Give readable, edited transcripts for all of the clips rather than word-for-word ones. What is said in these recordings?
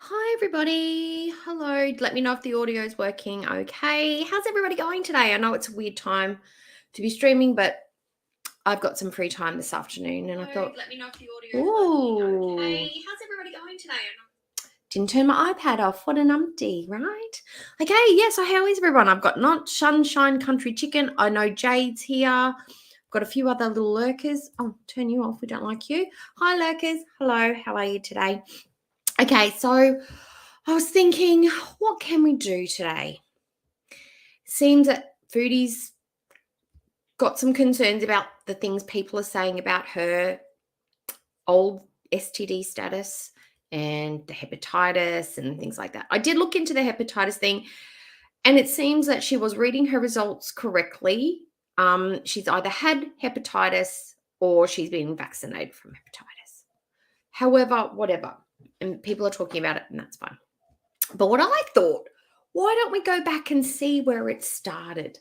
Hi, everybody. Hello. Let me know if the audio is working okay. How's everybody going today? I know it's a weird time to be streaming, but I've got some free time this afternoon and I thought, Let me know if the audio is working okay. How's everybody going today? Didn't turn my iPad off. What an umpty, right? Okay, yeah, so how is everyone? I've got Not Sunshine Country Chicken. I know Jade's here. Got a few other little lurkers. Oh, turn you off. We don't like you. Hi, lurkers. Hello. How are you today? Okay, so I was thinking, what can we do today? Seems that Foodie's got some concerns about the things people are saying about her old STD status and the hepatitis and things like that. I did look into the hepatitis thing, and it seems that she was reading her results correctly. She's either had hepatitis or she's been vaccinated from hepatitis. However, whatever. And people are talking about it, and that's fine. But what I thought, why don't we go back and see where it started?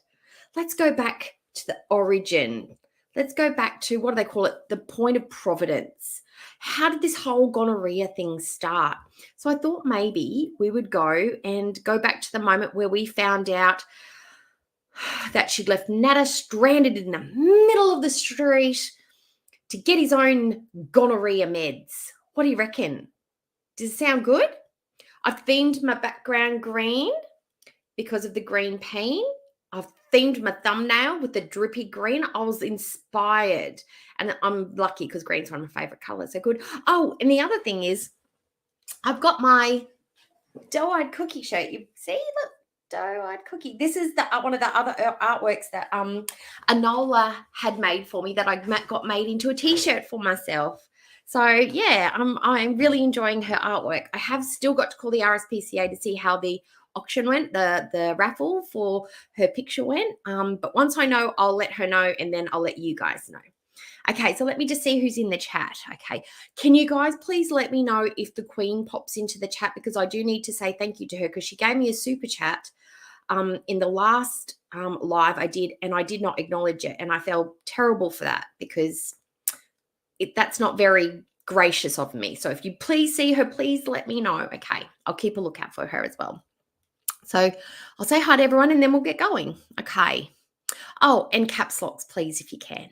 Let's go back to the origin. Let's go back to, what do they call it? The point of providence. How did this whole gonorrhea thing start? So I thought maybe we would go back to the moment where we found out that she'd left Nada stranded in the middle of the street to get his own gonorrhea meds. What do you reckon? Does it sound good? I've themed my background green because of the green paint. I've themed my thumbnail with the drippy green. I was inspired. And I'm lucky because green's one of my favorite colors. So good. Oh, and the other thing is I've got my doe-eyed cookie shirt. You see, look, doe-eyed cookie. This is the one of the other artworks that Anola had made for me that I got made into a t-shirt for myself. So yeah, I'm really enjoying her artwork. I have still got to call the RSPCA to see how the auction went, the raffle for her picture went. But once I know, I'll let her know, and then I'll let you guys know. Okay, so let me just see who's in the chat. Okay, can you guys please let me know if the Queen pops into the chat, because I do need to say thank you to her because she gave me a super chat in the last live I did, and I did not acknowledge it, and I felt terrible for that because that's not very gracious of me. So if you please see her, please let me know. Okay, I'll keep a lookout for her as well. So I'll say hi to everyone and then we'll get going. Okay. Oh, and caps locks, please, if you can.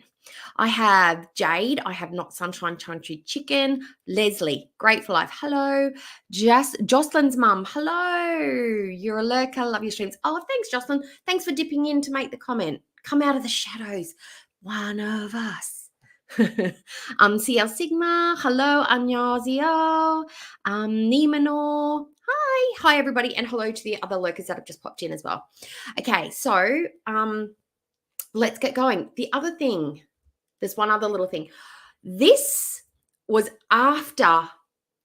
I have Jade. I have Not Sunshine Country Chicken. Leslie, Great for Life. Hello. Jocelyn's mum. Hello. You're a lurker. Love your streams. Oh, thanks, Jocelyn. Thanks for dipping in to make the comment. Come out of the shadows. One of us. CL Sigma, hello, Annyeonghaseyo, Nimano, hi everybody, and hello to the other lurkers that have just popped in as well. Okay, so let's get going. The other thing, there's one other little thing. This was after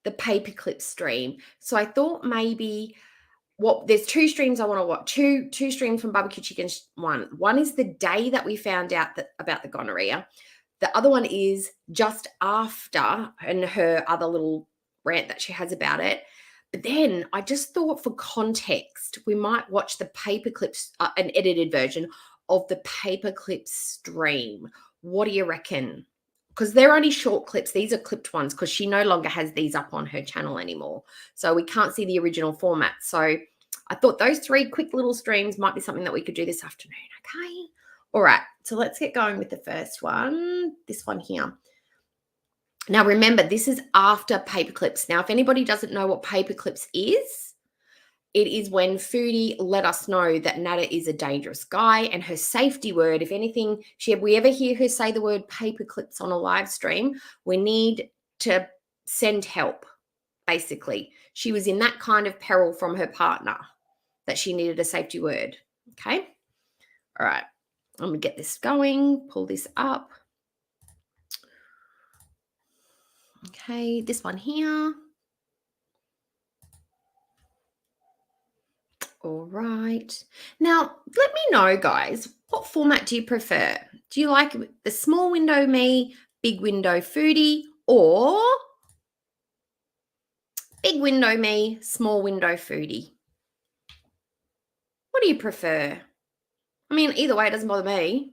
the paperclip stream, so I thought maybe there's two streams I want to watch. Two streams from Barbecue Chicken. One is the day that we found out about the gonorrhea. The other one is just after, and her other little rant that she has about it. But then I just thought, for context, we might watch the paperclips, an edited version of the paperclip stream. What do you reckon? Because they're only short clips. These are clipped ones because she no longer has these up on her channel anymore. So we can't see the original format. So I thought those three quick little streams might be something that we could do this afternoon. Okay. All right. So let's get going with the first one. This one here. Now, remember, this is after paperclips. Now, if anybody doesn't know what paperclips is, it is when Foodie let us know that Nada is a dangerous guy, and her safety word, if anything, we ever hear her say the word paperclips on a live stream, we need to send help, basically. She was in that kind of peril from her partner that she needed a safety word. Okay. All right. I'm going to get this going, pull this up. Okay, this one here. All right. Now, let me know, guys, what format do you prefer? Do you like the small window me, big window Foodie, or big window me, small window Foodie? What do you prefer? I mean, either way, it doesn't bother me.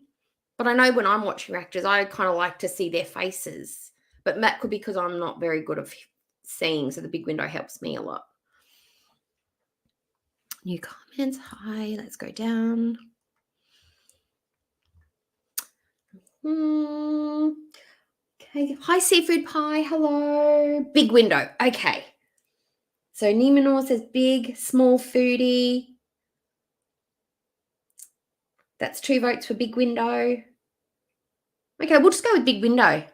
But I know when I'm watching actors, I kind of like to see their faces. But that could be because I'm not very good at seeing, so the big window helps me a lot. New comments. Hi, let's go down. Okay. Hi, Seafood Pie. Hello. Big window. Okay. So Nimanor says big, small foodie. That's 2 votes for big window. Okay, we'll just go with big window.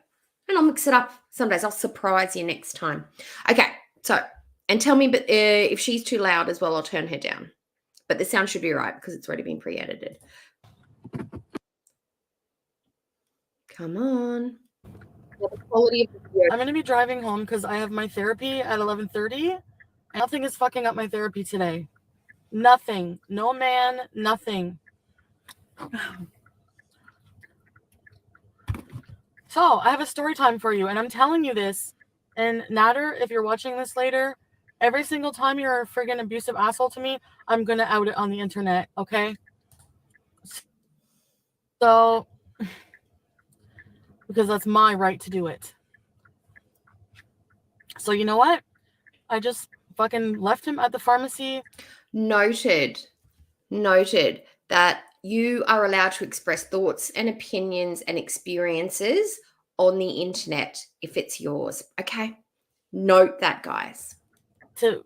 And I'll mix it up some days. I'll surprise you next time. Okay, so, and tell me if she's too loud as well, I'll turn her down. But the sound should be right because it's already been pre-edited. Come on. The quality of the video. I'm going to be driving home because I have my therapy at 11:30. Nothing is fucking up my therapy today. Nothing. No man, nothing. So, I have a story time for you, and I'm telling you this. And Nader, if you're watching this later, every single time you're a friggin' abusive asshole to me, I'm going to out it on the internet, okay? So, because that's my right to do it. So, you know what? I just fucking left him at the pharmacy. Noted that you are allowed to express thoughts and opinions and experiences on the internet if it's yours. Okay? Note that, guys.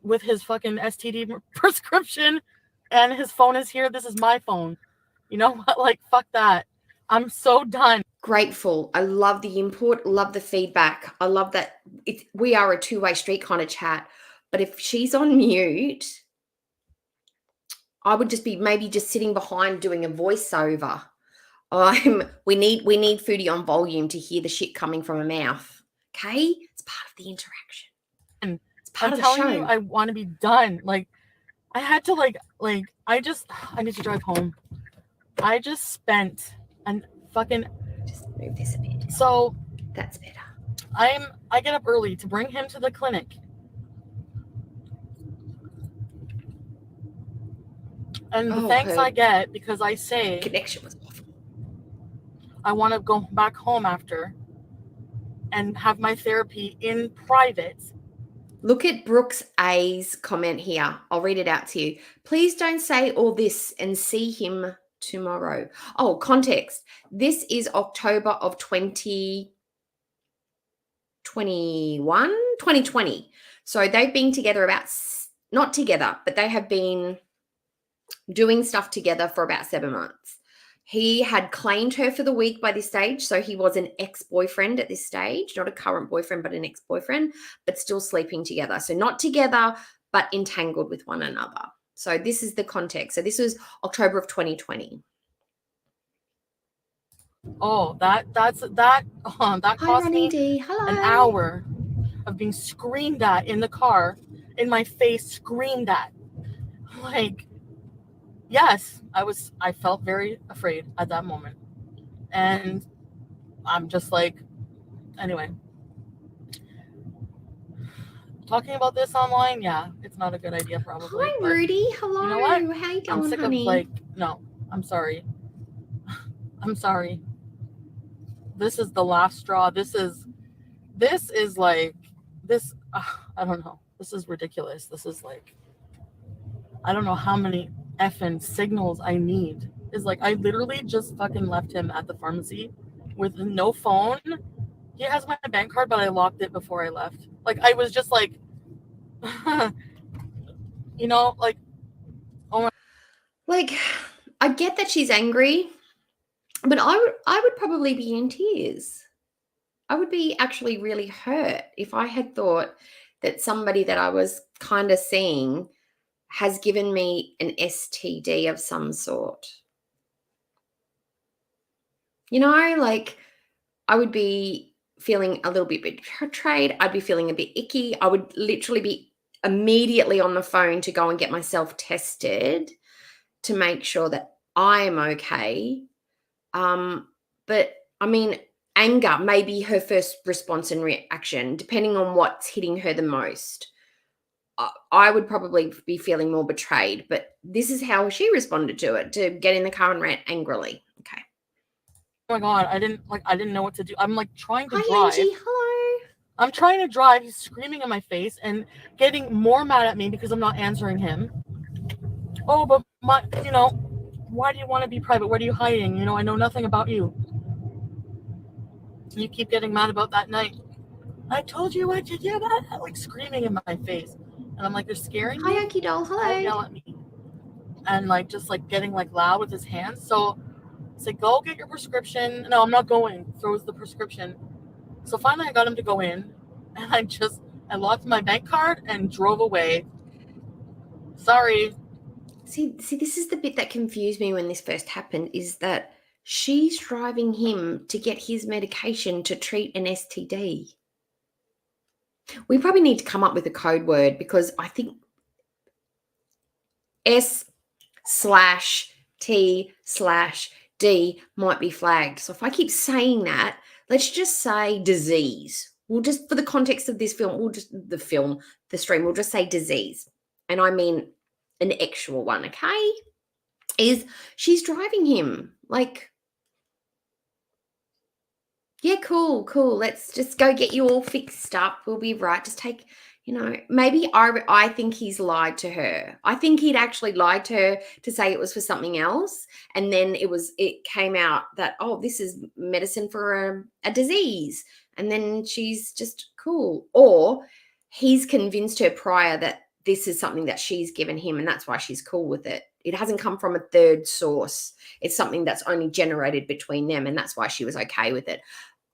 With his fucking STD prescription, and his phone is here. This is my phone. You know what? Like, fuck that. I'm so done. Grateful. I love the input, love the feedback. I love that we are a two-way street kind of chat. But if she's on mute, I would just be maybe just sitting behind doing a voiceover. We need Foodie on volume to hear the shit coming from her mouth. Okay? It's part of the interaction. It's part of the show. I'm telling you, I want to be done. Like, I had to I need to drive home. I just spent and fucking just move this a bit. So that's better. I get up early to bring him to the clinic. And the thanks I get because I say connection was awful. I want to go back home after and have my therapy in private. Look at Brooks A's comment here. I'll read it out to you. Please don't say all this and see him tomorrow. Oh, context. This is October of 2020. So they've been together not together, but they have been doing stuff together for about 7 months. He had claimed her for the week by this stage, so he was an ex-boyfriend at this stage, not a current boyfriend, but an ex-boyfriend, but still sleeping together. So not together, but entangled with one another. So this is the context. So this was October of 2020. Oh, that cost me an hour of being screamed at in the car, in my face, screamed at. Like, yes, I felt very afraid at that moment. And I'm just like, anyway. Talking about this online, yeah, it's not a good idea probably. Hi, Rudy. Hello. You know what? How you going, I'm sick honey? of no, I'm sorry. I'm sorry. This is the last straw. This is I don't know. This is ridiculous. This is I don't know how many effing signals I need. Is I literally just fucking left him at the pharmacy with no phone. He has my bank card, but I locked it before I left. I was just oh my. I get that she's angry, but I would probably be in tears. I would be actually really hurt if I had thought that somebody that I was kind of seeing has given me an STD of some sort. I would be feeling a little bit betrayed. I'd be feeling a bit icky. I would literally be immediately on the phone to go and get myself tested to make sure that I'm okay. But I mean, anger may be her first response and reaction, depending on what's hitting her the most. I would probably be feeling more betrayed, but this is how she responded to it, to get in the car and rant angrily. Okay. Oh my God, I didn't know what to do. I'm trying to drive. Hi, Angie. Hello. I'm trying to drive. He's screaming in my face and getting more mad at me because I'm not answering him. oh, but why do you want to be private? What are you hiding? I know nothing about you. You keep getting mad about that night. I told you what to do, like screaming in my face. And I'm like, you're scaring me? Hi, Okie doll. Don't Hello. yell at me. And like, just like getting like loud with his hands. So it's like, go get your prescription. No, I'm not going. Throws the prescription. So finally I got him to go in. And I locked my bank card and drove away. Sorry. See, this is the bit that confused me when this first happened, is that she's driving him to get his medication to treat an STD. We probably need to come up with a code word, because I think S/T/D might be flagged. So if I keep saying that, let's just say disease. We'll just, for the context of this film, the stream, we'll just say disease. And I mean an actual one, okay? Is she's driving him. Like, yeah, cool. Let's just go get you all fixed up. We'll be right. Just take, maybe I think he's lied to her. I think he'd actually lied to her to say it was for something else. And then it came out that, oh, this is medicine for a disease. And then she's just cool. Or he's convinced her prior that this is something that she's given him, and that's why she's cool with it. It hasn't come from a third source. It's something that's only generated between them, and that's why she was okay with it.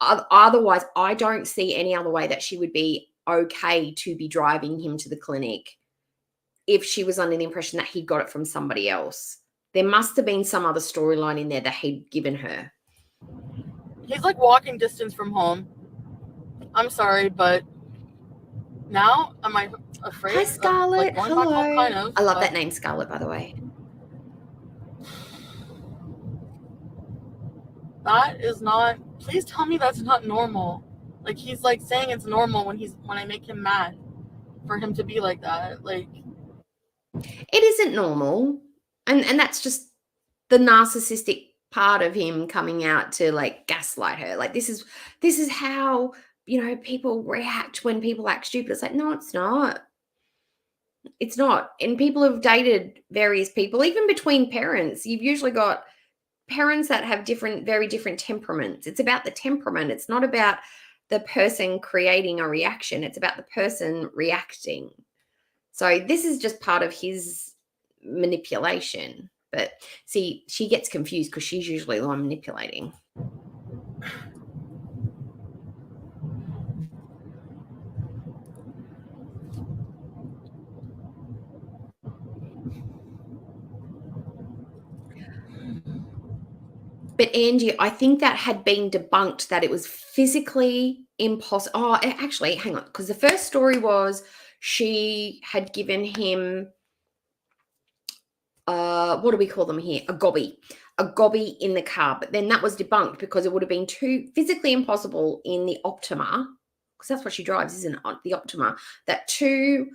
Otherwise, I don't see any other way that she would be okay to be driving him to the clinic if she was under the impression that he got it from somebody else. There must have been some other storyline in there that he'd given her. He's like walking distance from home. I'm sorry, but now am I afraid? Hi, Scarlett. Going Hello. back home, kind of, I love that name, Scarlett, by the way. That is not. Please tell me that's not normal. Like, he's like saying it's normal when I make him mad, for him to be like that. Like, it isn't normal, and that's just the narcissistic part of him coming out to like gaslight her. Like, this is how people react when people act stupid. It's like, no, it's not. It's not. And people have dated various people, even between parents. You've usually got parents that have very different temperaments. It's about the temperament. It's not about the person creating a reaction. It's about the person reacting. So this is just part of his manipulation. But see, she gets confused because she's usually the one manipulating. But Angie, I think that had been debunked, that it was physically impossible. Oh, actually, hang on, because the first story was she had given him, what do we call them here? A gobby in the car. But then that was debunked because it would have been too physically impossible in the Optima, because that's what she drives, isn't it? The Optima, that two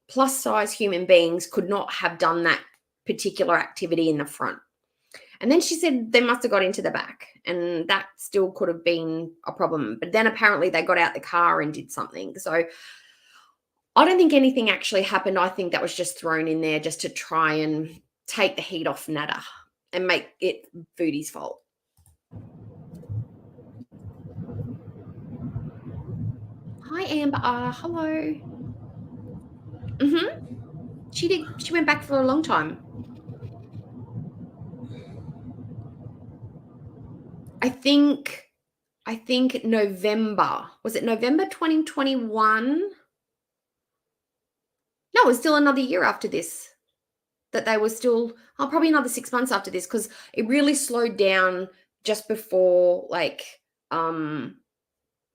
plus-size human beings could not have done that particular activity in the front. And then she said they must have got into the back, and that still could have been a problem. But then apparently they got out the car and did something. So I don't think anything actually happened. I think that was just thrown in there just to try and take the heat off Nada and make it Foodie's fault. Hi, Amber. Hello. She went back for a long time. I think November. Was it November 2021? No, it was still another year after this. That they were still, probably another 6 months after this, because it really slowed down just before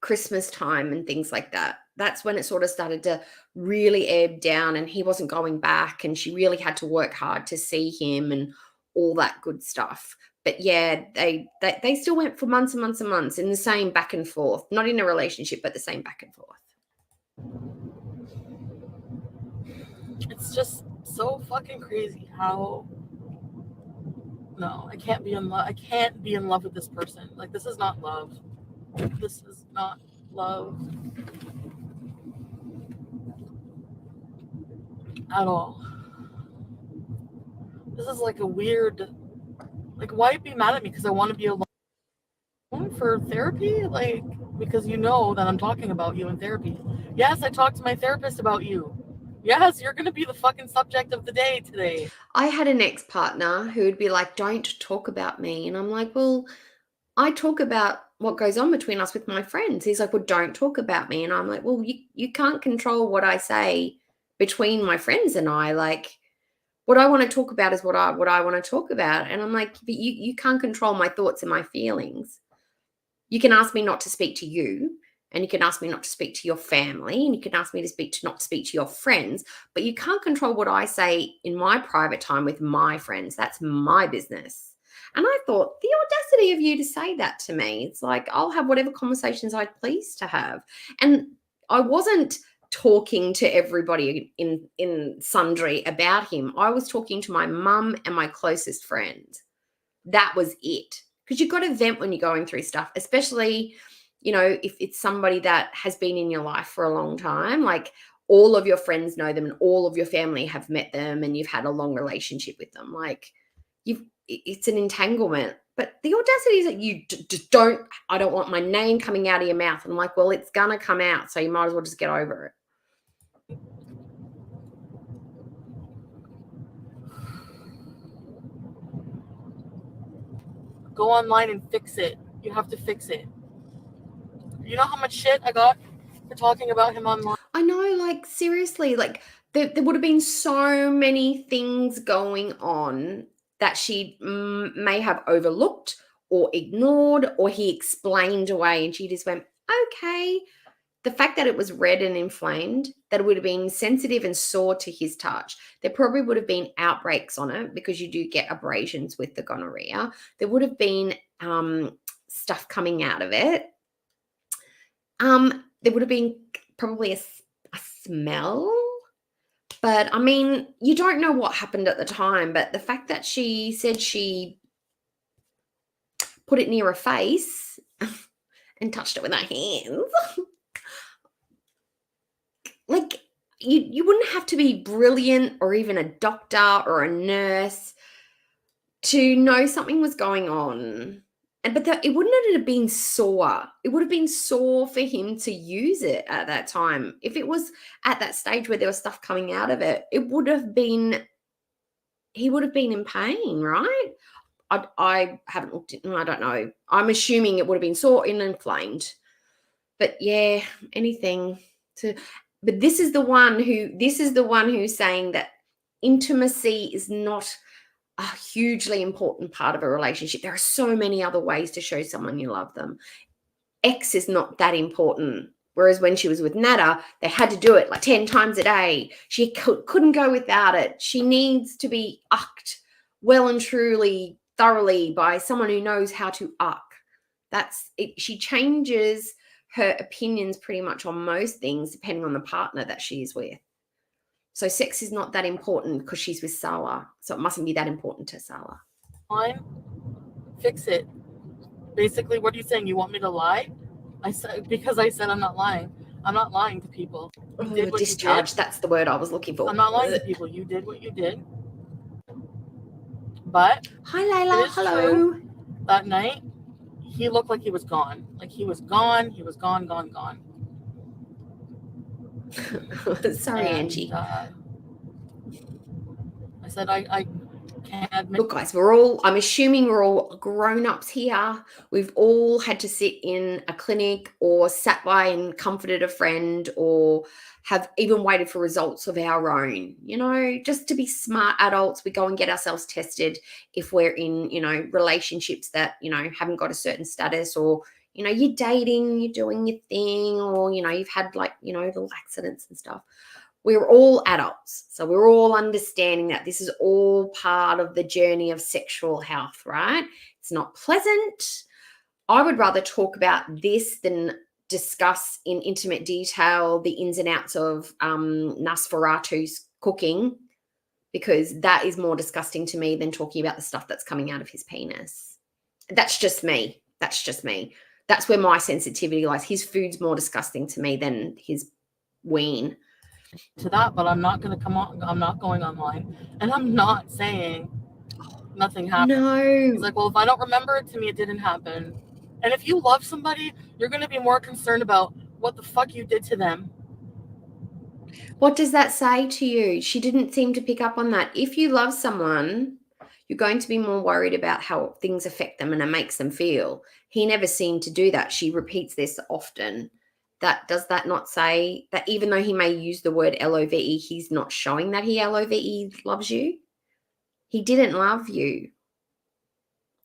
Christmas time and things like that. That's when it sort of started to really ebb down, and he wasn't going back, and she really had to work hard to see him and all that good stuff. But yeah, they still went for months and months and months in the same back and forth, not in a relationship, but the same back and forth. it's just so fucking crazy how. No, I can't be in love. I can't be in love with this person. Like, this is not love. This is not love at all. This is like a weird, like, why be mad at me because I want to be alone for therapy? Like, because you know that I'm talking about you in therapy. Yes, I talked to my therapist about you. Yes, you're going to be the fucking subject of the day today. I had an ex-partner who would be like, don't talk about me. And I'm like, well, I talk about what goes on between us with my friends. He's like, well, don't talk about me. And I'm like, well, you can't control what I say between my friends and I. Like, what I want to talk about is what I want to talk about. And I'm like, but you can't control my thoughts and my feelings. You can ask me not to speak to you, and you can ask me not to speak to your family, and you can ask me to not speak to your friends, but you can't control what I say in my private time with my friends. That's my business. And I thought, the audacity of you to say that to me. It's like, I'll have whatever conversations I please to have. And I wasn't talking to everybody in sundry about him. I was talking to my mum and my closest friend. That was it. Because you've got to vent when you're going through stuff, especially, you know, if it's somebody that has been in your life for a long time. Like, all of your friends know them and all of your family have met them and you've had a long relationship with them. Like, it's an entanglement. But the audacity is that you just I don't want my name coming out of your mouth. And I'm like, well, it's going to come out, so you might as well just get over it. Go online and fix it. You have to fix it. You know how much shit I got for talking about him online? I know, like, seriously, like, there would have been so many things going on that she may have overlooked or ignored, or he explained away, and she just went, okay. The fact that it was red and inflamed, that it would have been sensitive and sore to his touch. There probably would have been outbreaks on it because you do get abrasions with the gonorrhea. There would have been stuff coming out of it. There would have been probably a smell. But, I mean, you don't know what happened at the time. But the fact that she said she put it near her face and touched it with her hands. Like, you wouldn't have to be brilliant or even a doctor or a nurse to know something was going on. But it wouldn't have been sore. It would have been sore for him to use it at that time. If it was at that stage where there was stuff coming out of it, he would have been in pain, right? I haven't looked at, I don't know. I'm assuming it would have been sore and inflamed. But yeah, anything to... But this is the one who's saying that intimacy is not a hugely important part of a relationship. There are so many other ways to show someone you love them. X is not that important. Whereas when she was with Nada, they had to do it like 10 times a day. She couldn't go without it. She needs to be ucked well and truly, thoroughly by someone who knows how to uck. That's it. She changes her opinions pretty much on most things depending on the partner that she's with. So sex is not that important because she's with Sawa. So it mustn't be that important to Sawa. Fine. Fix it. Basically, what are you saying? You want me to lie? I said, because I said I'm not lying. I'm not lying to people. You did what Discharge, you did. that's the word I was looking for. I'm not lying to people. You did what you did. But hi, Layla. Hello. True, that night, he looked like he was gone. Like he was gone. He was gone. Sorry, Angie. I said, I can't admit. Look, guys, I'm assuming we're all grown-ups here. We've all had to sit in a clinic or sat by and comforted a friend or have even waited for results of our own. You know, just to be smart adults, we go and get ourselves tested if we're in, you know, relationships that, you know, haven't got a certain status, or, you know, you're dating, you're doing your thing, or, you know, you've had like, you know, little accidents and stuff. We're all adults. So we're all understanding that this is all part of the journey of sexual health, right? It's not pleasant. I would rather talk about this than discuss in intimate detail the ins and outs of Nosferatu's cooking, because that is more disgusting to me than talking about the stuff that's coming out of his penis. That's just me. That's where my sensitivity lies. His food's more disgusting to me than his ween. To that, but I'm not going to come on. I'm not going online, and I'm not saying nothing happened. No. He's like, well, if I don't remember it, to me, it didn't happen. And if you love somebody, you're going to be more concerned about what the fuck you did to them. What does that say to you? She didn't seem to pick up on that. If you love someone, you're going to be more worried about how things affect them and it makes them feel. He never seemed to do that. She repeats this often. Does that not say that even though he may use the word love, he's not showing that he love loves you? He didn't love you.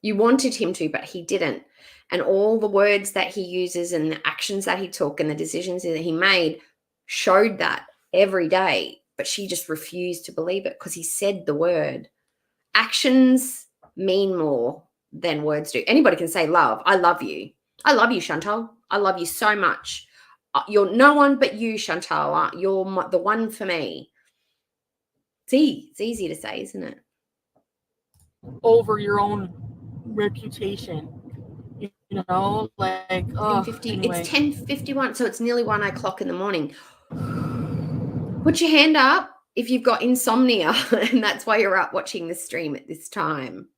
You wanted him to, but he didn't. And all the words that he uses and the actions that he took and the decisions that he made showed that every day. But she just refused to believe it because he said the word. Actions mean more than words do. Anybody can say love. I love you. I love you, Chantal. I love you so much. You're no one but you, Chantal. You're the one for me. It's easy to say, isn't it? Over your own reputation. You know, like, oh, 10:50. anyway. It's 10:51, so it's nearly 1 o'clock in the morning. Put your hand up if you've got insomnia and that's why you're up watching the stream at this time.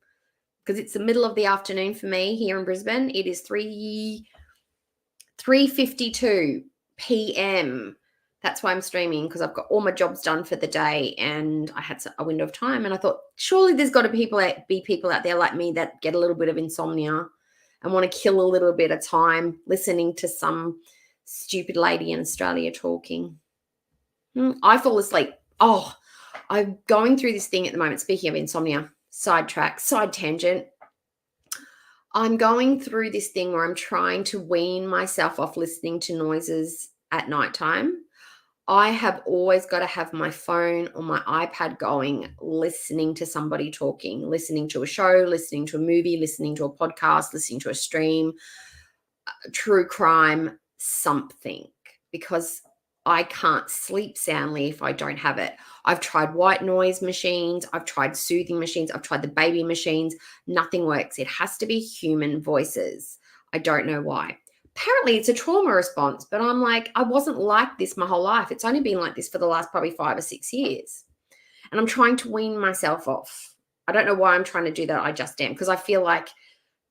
Because it's the middle of the afternoon for me here in Brisbane. It is 3:52 p.m. That's why I'm streaming, because I've got all my jobs done for the day and I had a window of time, and I thought surely there's got to be people out there like me that get a little bit of insomnia and want to kill a little bit of time listening to some stupid lady in Australia talking. I fall asleep. Oh, I'm going through this thing at the moment. Speaking of insomnia, sidetrack, side tangent. I'm going through this thing where I'm trying to wean myself off listening to noises at nighttime. I have always got to have my phone or my iPad going, listening to somebody talking, listening to a show, listening to a movie, listening to a podcast, listening to a stream, true crime, something, because I can't sleep soundly if I don't have it. I've tried white noise machines. I've tried soothing machines. I've tried the baby machines. Nothing works. It has to be human voices. I don't know why. Apparently it's a trauma response, but I'm like, I wasn't like this my whole life. It's only been like this for the last probably 5 or 6 years. And I'm trying to wean myself off. I don't know why I'm trying to do that. I just am, because I feel like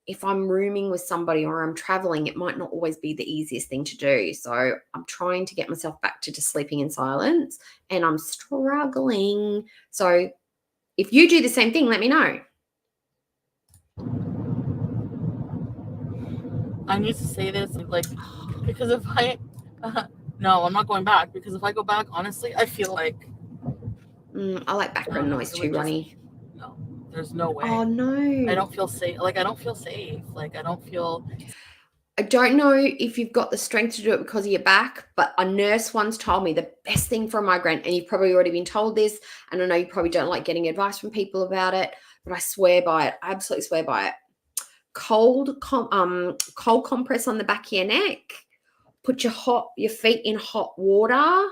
if I'm rooming with somebody or I'm traveling, it might not always be the easiest thing to do. So I'm trying to get myself back to just sleeping in silence, and I'm struggling. So if you do the same thing, let me know. I need to say this, like, because if I, no, I'm not going back, because if I go back, honestly, I feel like. I like background noise too, Ronnie. No, there's no way. Oh, no. I don't feel safe. Like, I don't feel safe. Like, I don't feel. I don't know if you've got the strength to do it because of your back, but a nurse once told me the best thing for a migraine, and you've probably already been told this, and I know you probably don't like getting advice from people about it, but I swear by it. I absolutely swear by it. Cold compress on the back of your neck. Put your feet in hot water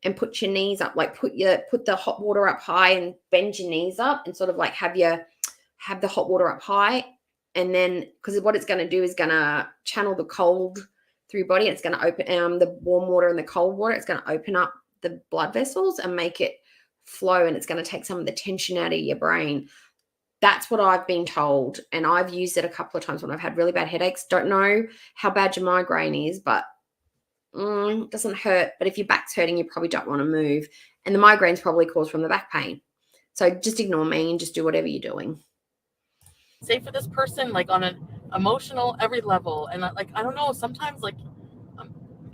and put your knees up. Like put the hot water up high and bend your knees up and sort of like have the hot water up high. And then, because what it's going to do is going to channel the cold through your body. It's going to open the warm water and the cold water. It's going to open up the blood vessels and make it flow, and it's going to take some of the tension out of your brain. That's what I've been told, and I've used it a couple of times when I've had really bad headaches. Don't know how bad your migraine is, but it doesn't hurt. But if your back's hurting, you probably don't want to move, and the migraine's probably caused from the back pain. So just ignore me and just do whatever you're doing. Say for this person, like on an emotional every level, and like I don't know, sometimes like I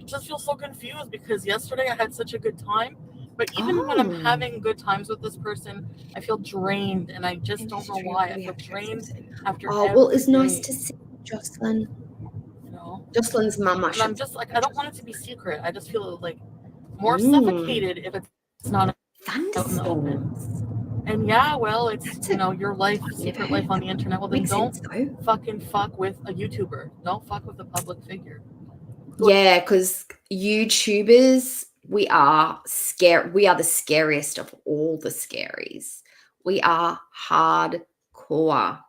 just feel so confused because yesterday I had such a good time, but even when I'm having good times with this person, I feel drained, and I just don't know why. I feel drained after. Oh well, it's nice to see Jocelyn. You know, Jocelyn's mum. and I'm just like, I don't want it to be secret. I just feel like more suffocated if it's not thunderstorms. And yeah, well, it's your life, secret life on the internet. Well, then don't fucking fuck with a YouTuber. Don't fuck with a public figure. Yeah, because YouTubers, we are scared. We are the scariest of all the scaries. We are hardcore.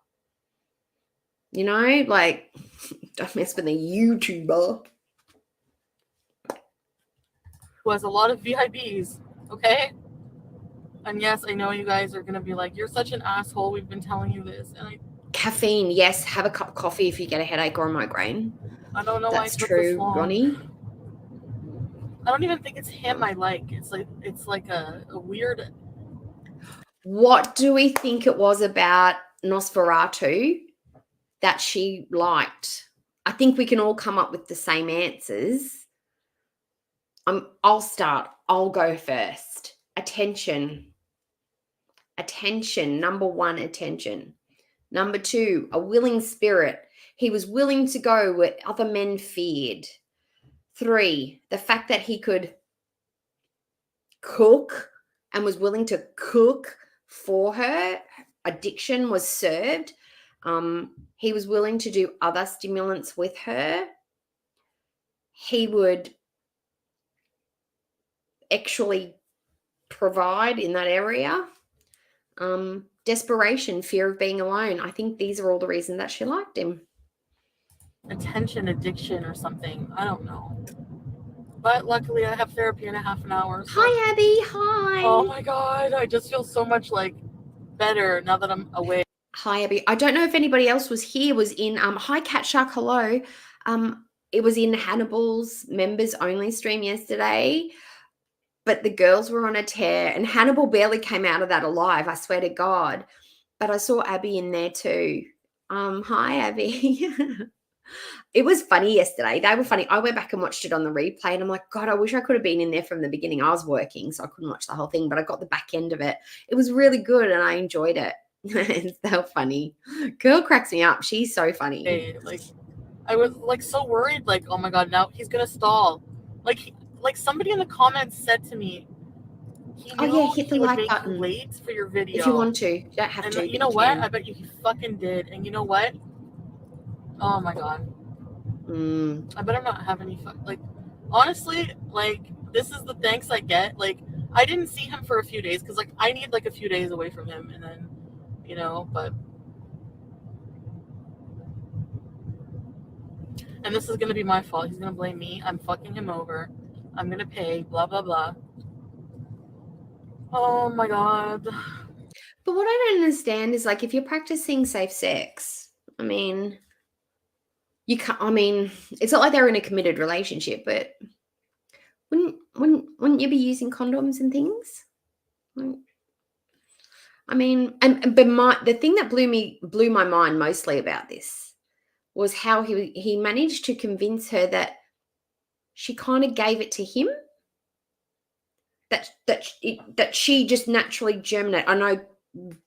You know, like, don't mess with a YouTuber who has a lot of VIPs. Okay. And yes, I know you guys are gonna be like, "You're such an asshole. We've been telling you this." And Caffeine, yes. Have a cup of coffee if you get a headache or a migraine. I don't know why it That's took this true, long. Ronnie. I don't even think it's him I like. It's like a weird. What do we think it was about Nosferatu that she liked? I think we can all come up with the same answers. I'll start. I'll go first. Attention. Attention. Number one, attention. Number two, a willing spirit. He was willing to go where other men feared. 3, the fact that he could cook and was willing to cook for her. Addiction was served. He was willing to do other stimulants with her. He would actually provide in that area. Desperation, fear of being alone. I think these are all the reasons that she liked him. Attention addiction or something. I don't know. But luckily I have therapy in a half an hour. So. Hi, Abby. Hi. Oh my God. I just feel so much like better now that I'm awake. Hi, Abby. I don't know if anybody else was here, was in hi Cat Shark, hello. It was in Hannibal's members only stream yesterday, but the girls were on a tear and Hannibal barely came out of that alive, I swear to God. But I saw Abby in there too. Hi, Abby. It was funny yesterday. They were funny. I went back and watched it on the replay and I'm like, God, I wish I could have been in there from the beginning. I was working, so I couldn't watch the whole thing, but I got the back end of it. It was really good and I enjoyed it. It's so funny. Girl cracks me up. She's so funny. Hey, like, I was like so worried, like, oh my God, now he's gonna stall. Like somebody in the comments said to me, he knew hit the he would like make button you late for your video. if you want to. You don't have and to. you know what? I bet you he fucking did. And you know what? Oh my God. I better not have any like, honestly, like, this is the thanks I get. Like, I didn't see him for a few days because, like, I need like a few days away from him, and then, you know, but. And this is gonna be my fault. He's gonna blame me. I'm fucking him over. I'm gonna pay. Blah blah blah. Oh my God. But what I don't understand is, like, if you're practicing safe sex, I mean, you can't. I mean, it's not like they're in a committed relationship, but wouldn't you be using condoms and things? I mean, but the thing that blew my mind mostly about this was how he managed to convince her that she kind of gave it to him. That she just naturally germinate. I know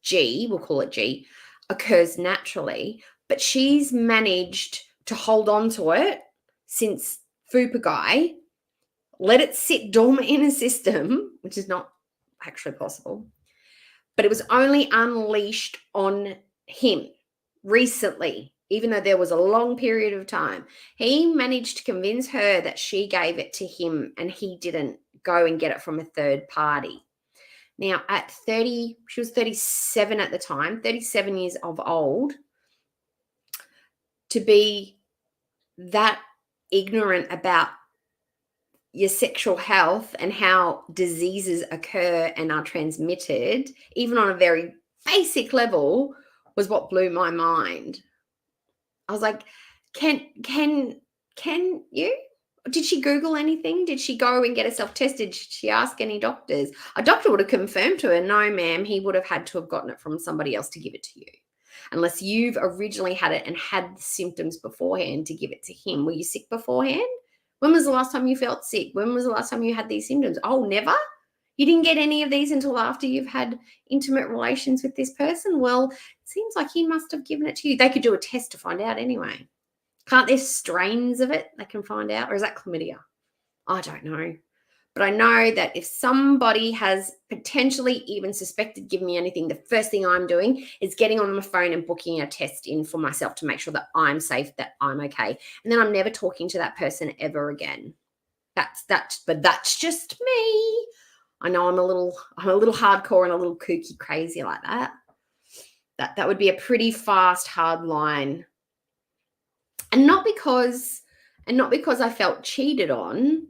G, we'll call it G, occurs naturally, but she's managed to hold on to it since Fupa Guy, let it sit dormant in a system, which is not actually possible, but it was only unleashed on him recently, even though there was a long period of time. He managed to convince her that she gave it to him and he didn't go and get it from a third party. Now, at 30, she was 37 at the time, 37 years of old, to be that ignorant about your sexual health and how diseases occur and are transmitted, even on a very basic level, was what blew my mind. I was like, can you? Did she Google anything? Did she go and get herself tested? Did she ask any doctors? A doctor would have confirmed to her, no, ma'am, he would have had to have gotten it from somebody else to give it to you. Unless you've originally had it and had symptoms beforehand to give it to him. Were you sick beforehand? When was the last time you felt sick? When was the last time you had these symptoms? Oh, never? You didn't get any of these until after you've had intimate relations with this person? Well, it seems like he must have given it to you. They could do a test to find out anyway. Can't there strains of it they can find out? Or is that chlamydia? I don't know. But I know that if somebody has potentially even suspected giving me anything, the first thing I'm doing is getting on my phone and booking a test in for myself to make sure that I'm safe, that I'm okay. And then I'm never talking to that person ever again. But that's just me. I know I'm a little hardcore and a little kooky crazy like that. That would be a pretty fast, hard line. And not because I felt cheated on,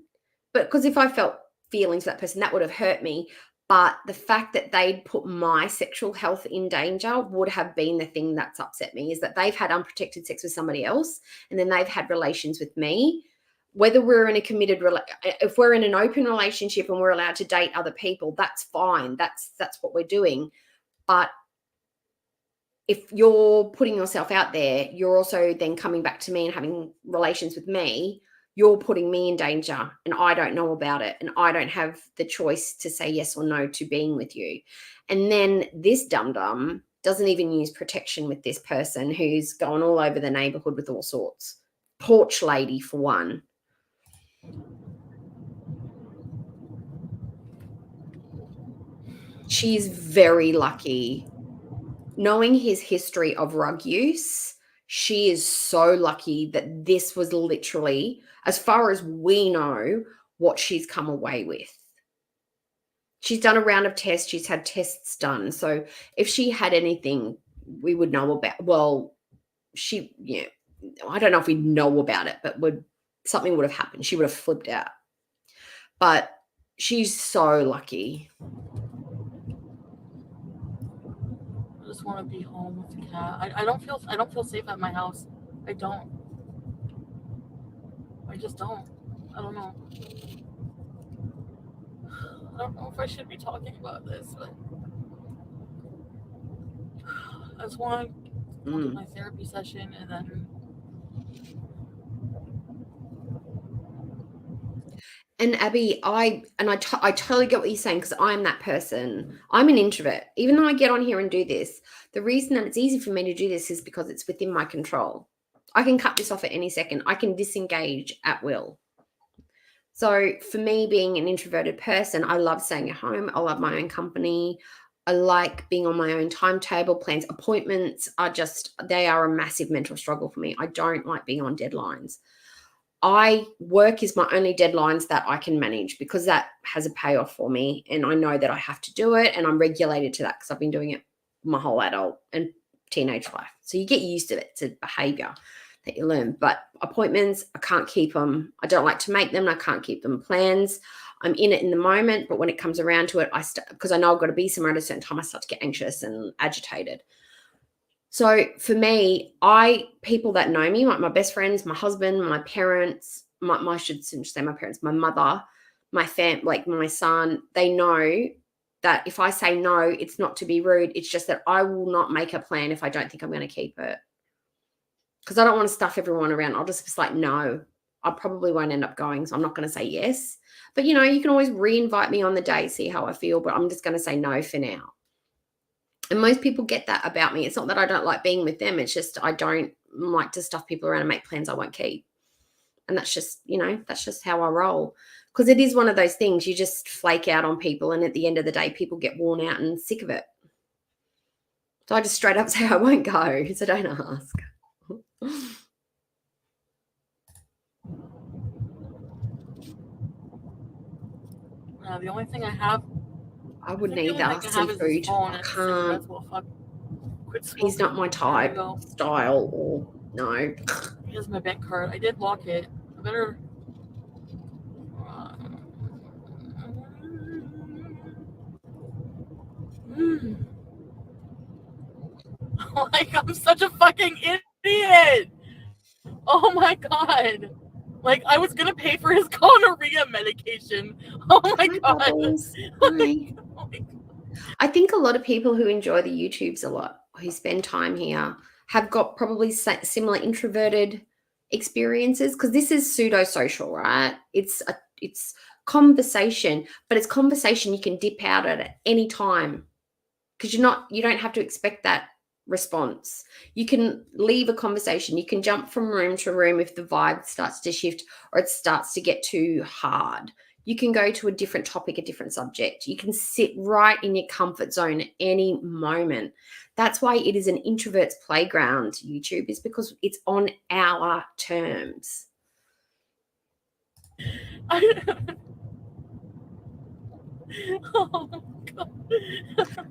but because if I felt feelings for that person, that would have hurt me. But the fact that they'd put my sexual health in danger would have been the thing that's upset me, is that they've had unprotected sex with somebody else and then they've had relations with me. Whether we're in a if we're in an open relationship and we're allowed to date other people, that's fine. That's what we're doing. But if you're putting yourself out there, you're also then coming back to me and having relations with me. You're putting me in danger and I don't know about it. And I don't have the choice to say yes or no to being with you. And then this dum-dum doesn't even use protection with this person who's gone all over the neighborhood with all sorts. Porch lady, for one. She's very lucky. Knowing his history of rug use, she is so lucky that this was literally, as far as we know, what she's come away with. She's done a round of tests. She's had tests done. So if she had anything, we would know about. Well, I don't know if we'd know about it, but something would have happened. She would have flipped out. But she's so lucky. I just want to be home with the cat. I don't feel safe at my house. I don't. I just don't. I don't know. I don't know if I should be talking about this, but I just want to go to my therapy session and then. And Abby, I totally get what you're saying, because I'm that person. I'm an introvert. Even though I get on here and do this, the reason that it's easy for me to do this is because it's within my control. I can cut this off at any second. I can disengage at will. So for me, being an introverted person, I love staying at home. I love my own company. I like being on my own timetable. Plans, appointments they are a massive mental struggle for me. I don't like being on deadlines. Work is my only deadlines that I can manage, because that has a payoff for me and I know that I have to do it, and I'm regulated to that because I've been doing it my whole adult and teenage life. So you get used to it. It's a behavior that you learn. But appointments, I can't keep them. I don't like to make them. I can't keep them. Plans, I'm in it in the moment, but when it comes around to it, because I know I've got to be somewhere at a certain time, I start to get anxious and agitated. So for me, people that know me, like my best friends, my husband, my parents, I should say my parents, my mother, my my son, they know that if I say no, it's not to be rude. It's just that I will not make a plan if I don't think I'm going to keep it. Because I don't want to stuff everyone around. I'll just be like, no, I probably won't end up going. So I'm not going to say yes. But, you can always re-invite me on the day, see how I feel. But I'm just going to say no for now. And most people get that about me. It's not that I don't like being with them. It's just I don't like to stuff people around and make plans I won't keep. And that's just, that's just how I roll. Because it is one of those things, you just flake out on people, and at the end of the day, people get worn out and sick of it. So I just straight up say I won't go, so don't ask. The only thing I have, I wouldn't either. Seafood. I can't. He's not my type, style, or no. Here's my bank card. I did lock it. I better. Like, I'm such a fucking idiot. Oh my god. Like, I was gonna pay for his gonorrhea medication. Oh my god. I think a lot of people who enjoy the YouTubes a lot, who spend time here, have got probably similar introverted experiences, because this is pseudo-social, right? It's conversation, but it's conversation you can dip out at any time, because you don't have to expect that response. You can leave a conversation. You can jump from room to room if the vibe starts to shift or it starts to get too hard. You can go to a different topic, a different subject. You can sit right in your comfort zone at any moment. That's why it is an introvert's playground, YouTube, is because it's on our terms. Oh god.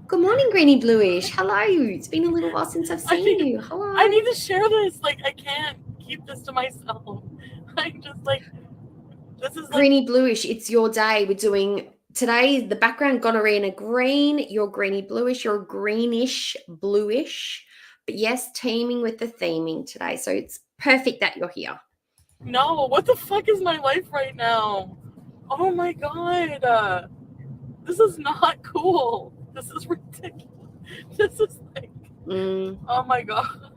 Good morning, Greeny Bluish. Hello. It's been a little while since I've seen you. Hello. I need to share this. Like, I can't keep this to myself. I'm just like, this is Greeny Bluish, it's your day. We're doing Today, the background gonorrhea in a green, you're greeny bluish, you're greenish bluish. But yes, teaming with the theming today. So it's perfect that you're here. No, what the fuck is my life right now? Oh my god. This is not cool. This is ridiculous. This is like, oh my god.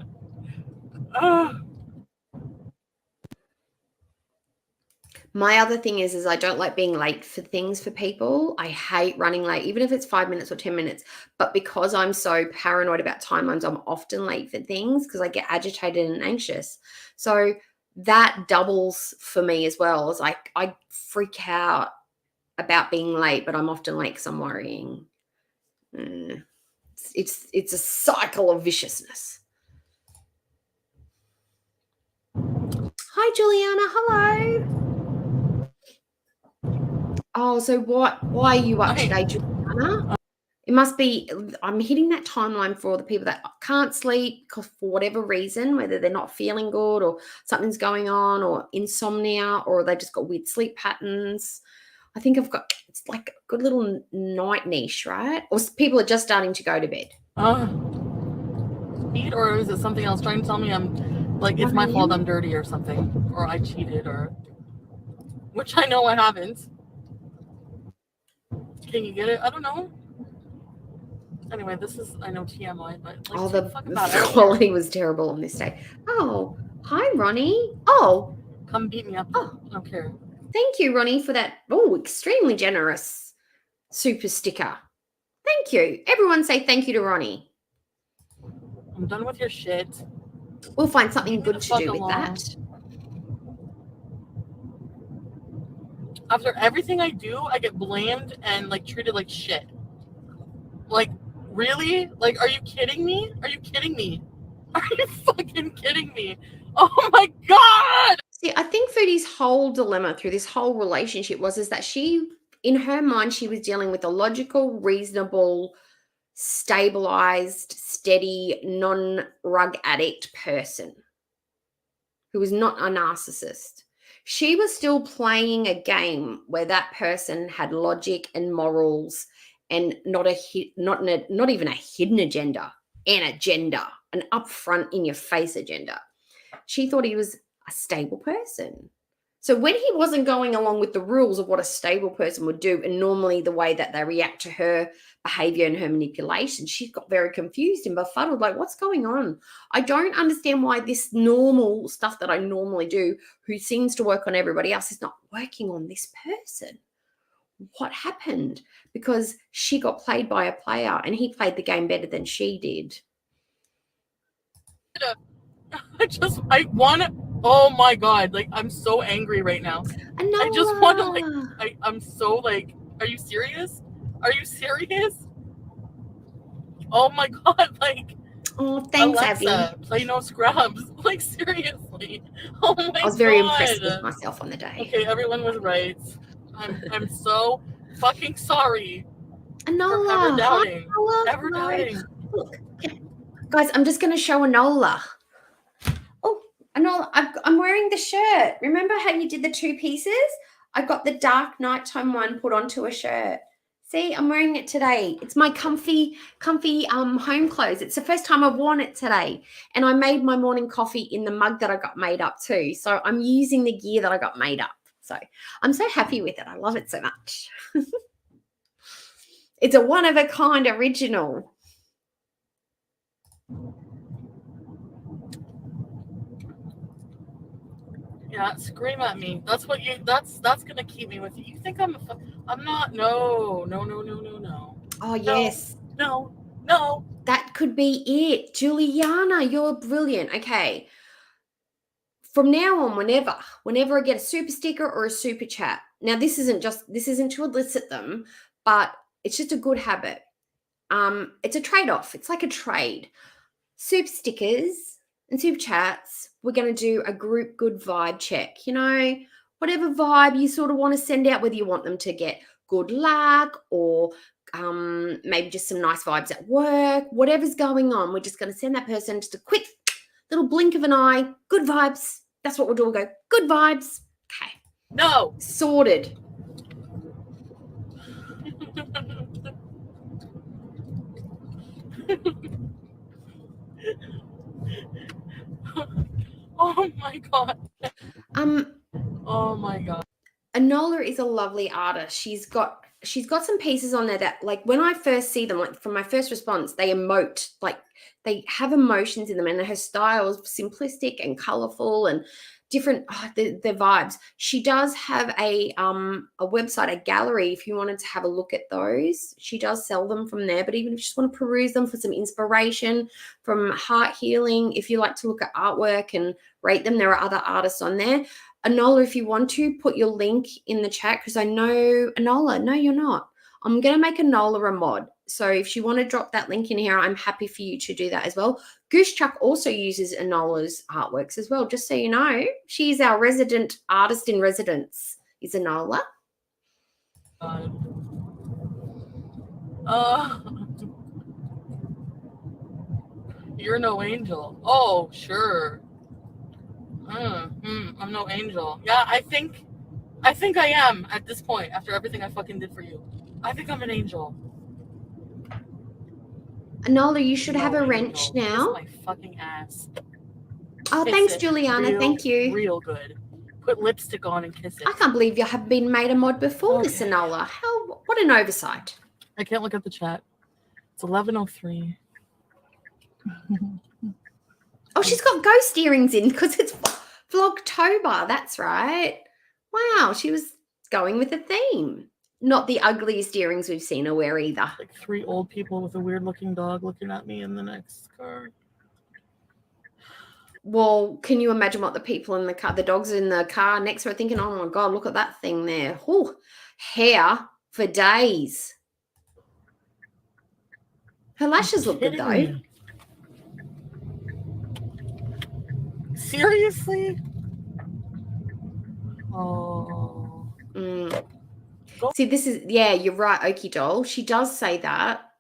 My other thing is I don't like being late for things for people. I hate running late, even if it's 5 minutes or 10 minutes. But because I'm so paranoid about timelines, I'm often late for things because I get agitated and anxious. So that doubles for me as well. It's like I freak out about being late, but I'm often late because I'm worrying. It's a cycle of viciousness. Hi, Juliana. Hello. Oh, so why are you up today, Juliana? It must be, I'm hitting that timeline for all the people that can't sleep for whatever reason, whether they're not feeling good or something's going on or insomnia or they've just got weird sleep patterns. I think it's like a good little night niche, right? Or people are just starting to go to bed. Or is it something else trying to tell me I'm like, it's my fault I'm dirty or something, or I cheated, or which I know I haven't. Can you get it? I don't know. Anyway, this is, I know TMI, but like, the quality was terrible on this day. Oh, hi, Ronnie. Oh, come beat me up. Oh, I don't care. Thank you, Ronnie, for that. Oh, extremely generous super sticker. Thank you. Everyone say thank you to Ronnie. I'm done with your shit. We'll find something good to do with that. After everything I do, I get blamed and like treated like shit. Like, really? Like, are you kidding me? Are you kidding me? Are you fucking kidding me? Oh my god! See, I think Foodie's whole dilemma through this whole relationship is that she, in her mind, she was dealing with a logical, reasonable, stabilized, steady, non-rug addict person who was not a narcissist. She was still playing a game where that person had logic and morals and not even a hidden agenda, an upfront in your face agenda. She thought he was a stable person. So when he wasn't going along with the rules of what a stable person would do, and normally the way that they react to her behavior and her manipulation, she got very confused and befuddled, like, what's going on? I don't understand why this normal stuff that I normally do, who seems to work on everybody else, is not working on this person. What happened? Because she got played by a player and he played the game better than she did. Oh my god, like, I'm so angry right now. I just want to, like, I'm so, like, are you serious? Are you serious? Oh my god, like, oh, thanks, Alexa, Abby. play No Scrubs. Like, seriously. Oh my god. I was very impressed with myself on the day. Okay, everyone was right. I'm so fucking sorry. Anola. For ever doubting. Hi, ever doubting. Look, guys, I'm just going to show Anola. Oh, Anola, I'm wearing the shirt. Remember how you did the two pieces? I got the dark nighttime one put onto a shirt. See, I'm wearing it today. It's my comfy home clothes. It's the first time I've worn it today. And I made my morning coffee in the mug that I got made up too. So I'm using the gear that I got made up. So I'm so happy with it. I love it so much. It's a one-of-a-kind original. Yeah, scream at me. That's gonna keep me with you. You think I'm not? No. Oh, yes. No. That could be it. Juliana, you're brilliant. Okay. From now on, whenever I get a super sticker or a super chat, now this isn't to elicit them, but it's just a good habit. It's a trade-off. It's like a trade. Super stickers and super chats, we're going to do a group good vibe check. You know, whatever vibe you sort of want to send out, whether you want them to get good luck or maybe just some nice vibes at work, whatever's going on, we're just going to send that person just a quick little blink of an eye, good vibes. That's what we'll do. We'll go, good vibes. Okay. No. Sorted. Oh my god. Oh my god. Enola is a lovely artist. She's got some pieces on there that, like, when I first see them, like from my first response, they emote, like they have emotions in them, and her style is simplistic and colorful and different. Their vibes. She does have a website, a gallery, if you wanted to have a look at those. She does sell them from there, but even if you just want to peruse them for some inspiration from heart healing, if you like to look at artwork and rate them, there are other artists on there. Enola, if you want to, put your link in the chat, because I know Enola. No, you're not. I'm going to make Enola a mod. So if you want to drop that link in here, I'm happy for you to do that as well. Goose Chuck also uses Enola's artworks as well, just so you know. She's our resident artist in residence, is Enola. You're no angel. Oh, sure. I'm no angel. Yeah, I think I am at this point after everything I fucking did for you. I think I'm an angel. Enola, you should have a angel. wrench now. Kiss my fucking ass. Oh, Kiss thanks, it. Juliana. Thank you. Real good. Put lipstick on and kiss it. I can't believe you have been made a mod before this, Okay. Enola. What an oversight. I can't look at the chat. It's 11:03. Oh, she's got ghost earrings in because it's Vlogtober. That's right. Wow, she was going with the theme. Not the ugliest earrings we've seen her wear either. Like 3 old people with a weird looking dog looking at me in the next car. Well, can you imagine what the people in the car, the dogs in the car next to her, thinking, oh my God, look at that thing there. Oh, hair for days. Her lashes look good though. Seriously? Oh. See, this is, yeah, you're right, Okie Doll. She does say that.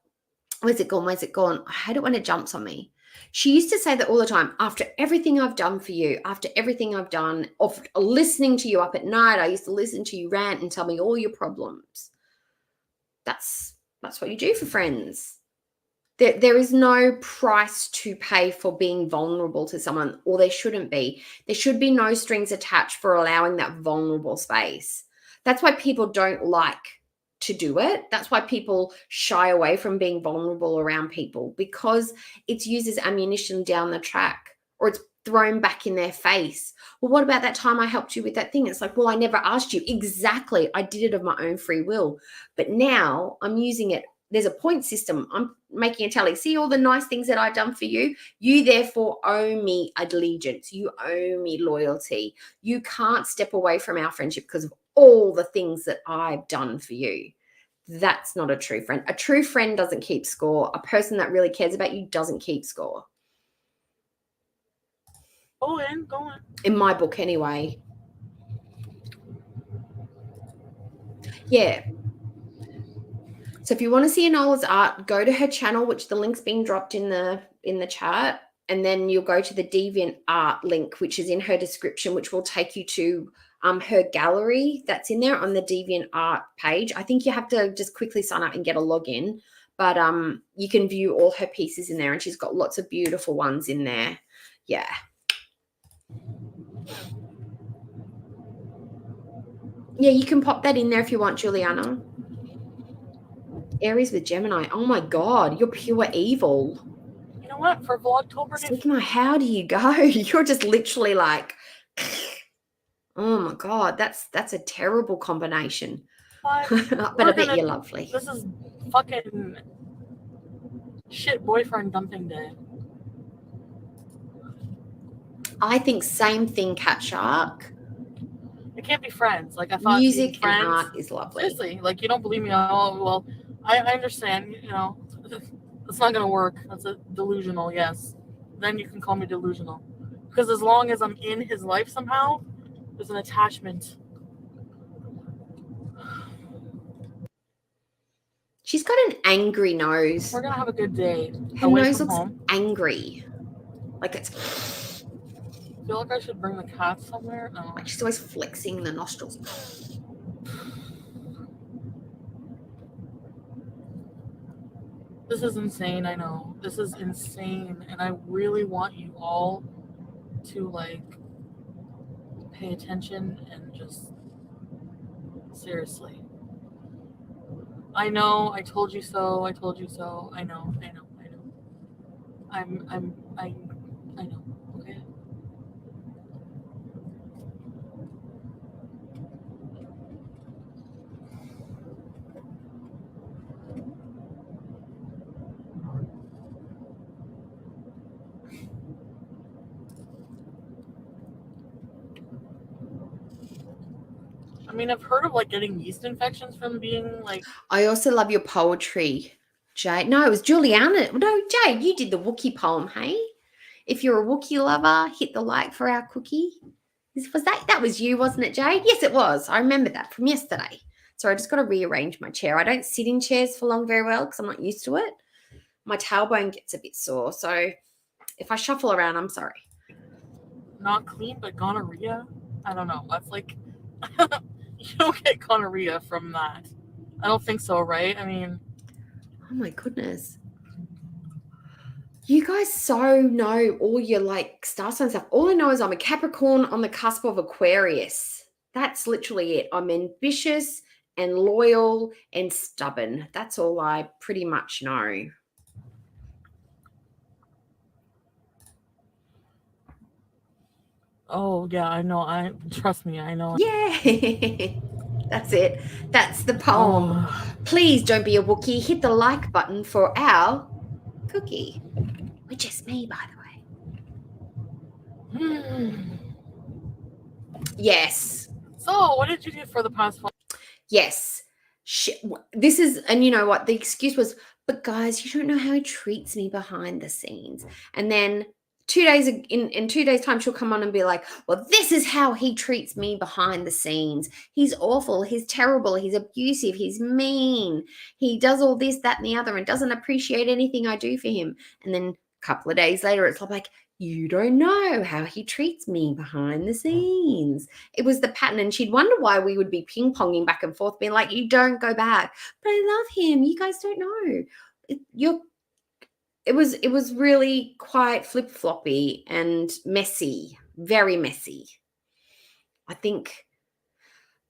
Where's it gone? Where's it gone? I hate it when it jumps on me. She used to say that all the time. After everything I've done for you, after everything I've done, of listening to you up at night, I used to listen to you rant and tell me all your problems. That's what you do for friends. There is no price to pay for being vulnerable to someone, or there shouldn't be. There should be no strings attached for allowing that vulnerable space. That's why people don't like to do it. That's why people shy away from being vulnerable around people, because it's used as ammunition down the track, or it's thrown back in their face. Well, what about that time I helped you with that thing? It's like, well, I never asked you. Exactly. I did it of my own free will. But now I'm using it. There's a point system. I'm making a tally. See all the nice things that I've done for you? You therefore owe me allegiance. You owe me loyalty. You can't step away from our friendship because of all the things that I've done for you. That's not a true friend. A true friend doesn't keep score. A person that really cares about you doesn't keep score. Go in. In my book, anyway. Yeah. So if you want to see Enola's art, go to her channel, which the link's being dropped in the chat, and then you'll go to the Deviant Art link, which is in her description, which will take you to her gallery that's in there on the Deviant Art page. I think you have to just quickly sign up and get a login, but you can view all her pieces in there, and she's got lots of beautiful ones in there. Yeah. Yeah, you can pop that in there if you want, Juliana. Aries with Gemini. Oh my God, you're pure evil. You know what? For Vlogtober, Sigma, how do you go? You're just literally like, oh my God, that's a terrible combination. But I bet you're lovely. This is fucking shit boyfriend dumping day. I think same thing, Cat Shark. We can't be friends. Like, I thought music friends, and art is lovely. Seriously, like, you don't believe me? Oh, well, I understand, you know, it's not gonna work. That's a delusional, yes. Then you can call me delusional, because as long as I'm in his life somehow, there's an attachment. She's got an angry nose. We're gonna have a good day. Her nose looks angry, like it's. I feel like I should bring the cat somewhere. No. Like she's always flexing the nostrils. This is insane, I know. This is insane. And I really want you all to like pay attention and just seriously. I know, I told you so, I told you so. I know. I know, okay? I mean, I've heard of like getting yeast infections from being like. I also love your poetry, Jay. No, it was Juliana. No, Jay, you did the Wookiee poem, hey? If you're a Wookiee lover, hit the like for our cookie. That was you, wasn't it, Jade? Yes, it was. I remember that from yesterday. So I just got to rearrange my chair. I don't sit in chairs for long very well because I'm not used to it. My tailbone gets a bit sore. So if I shuffle around, I'm sorry. Not clean, but gonorrhea? I don't know. That's like, you don't get gonorrhea from that. I don't think so, right? I mean, oh my goodness. You guys so know all your like star sign stuff. All I know is I'm a Capricorn on the cusp of Aquarius. That's literally it. I'm ambitious and loyal and stubborn. That's all I pretty much know. oh yeah, I know. Trust me, I know. Yeah. That's it. That's the poem. Oh. Please don't be a Wookiee. Hit the like button for our cookie, which is me, by the way. Yes. So, what did you do for the past 4? Yes. This is, and you know what? The excuse was, but guys, you don't know how he treats me behind the scenes. And then 2 days in 2 days' time, she'll come on and be like, well, this is how he treats me behind the scenes. He's awful. He's terrible. He's abusive. He's mean. He does all this, that, and the other and doesn't appreciate anything I do for him. And then a couple of days later, it's like, you don't know how he treats me behind the scenes. It was the pattern. And she'd wonder why we would be ping-ponging back and forth, being like, you don't go back. But I love him. You guys don't know. It was really quite flip-floppy and messy, very messy. I think,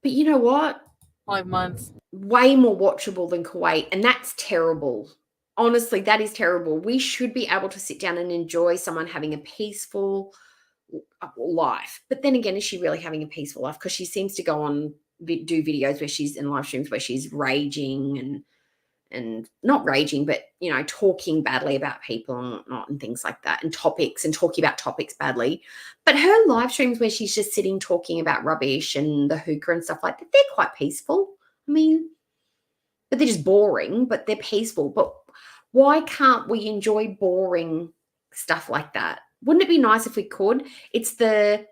but you know what? 5 months. Way more watchable than Kuwait, and that's terrible. Honestly, that is terrible. We should be able to sit down and enjoy someone having a peaceful life. But then again, is she really having a peaceful life? Because she seems to go on do videos where she's in live streams where she's raging and not raging, but you know, talking badly about people and whatnot and things like that, and topics and talking about topics badly. But her live streams where she's just sitting talking about rubbish and the hookah and stuff like that, they're quite peaceful. I mean, but they're just boring, but they're peaceful. But why can't we enjoy boring stuff like that? Wouldn't it be nice if we could? It's the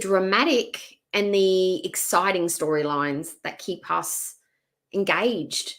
dramatic and the exciting storylines that keep us engaged.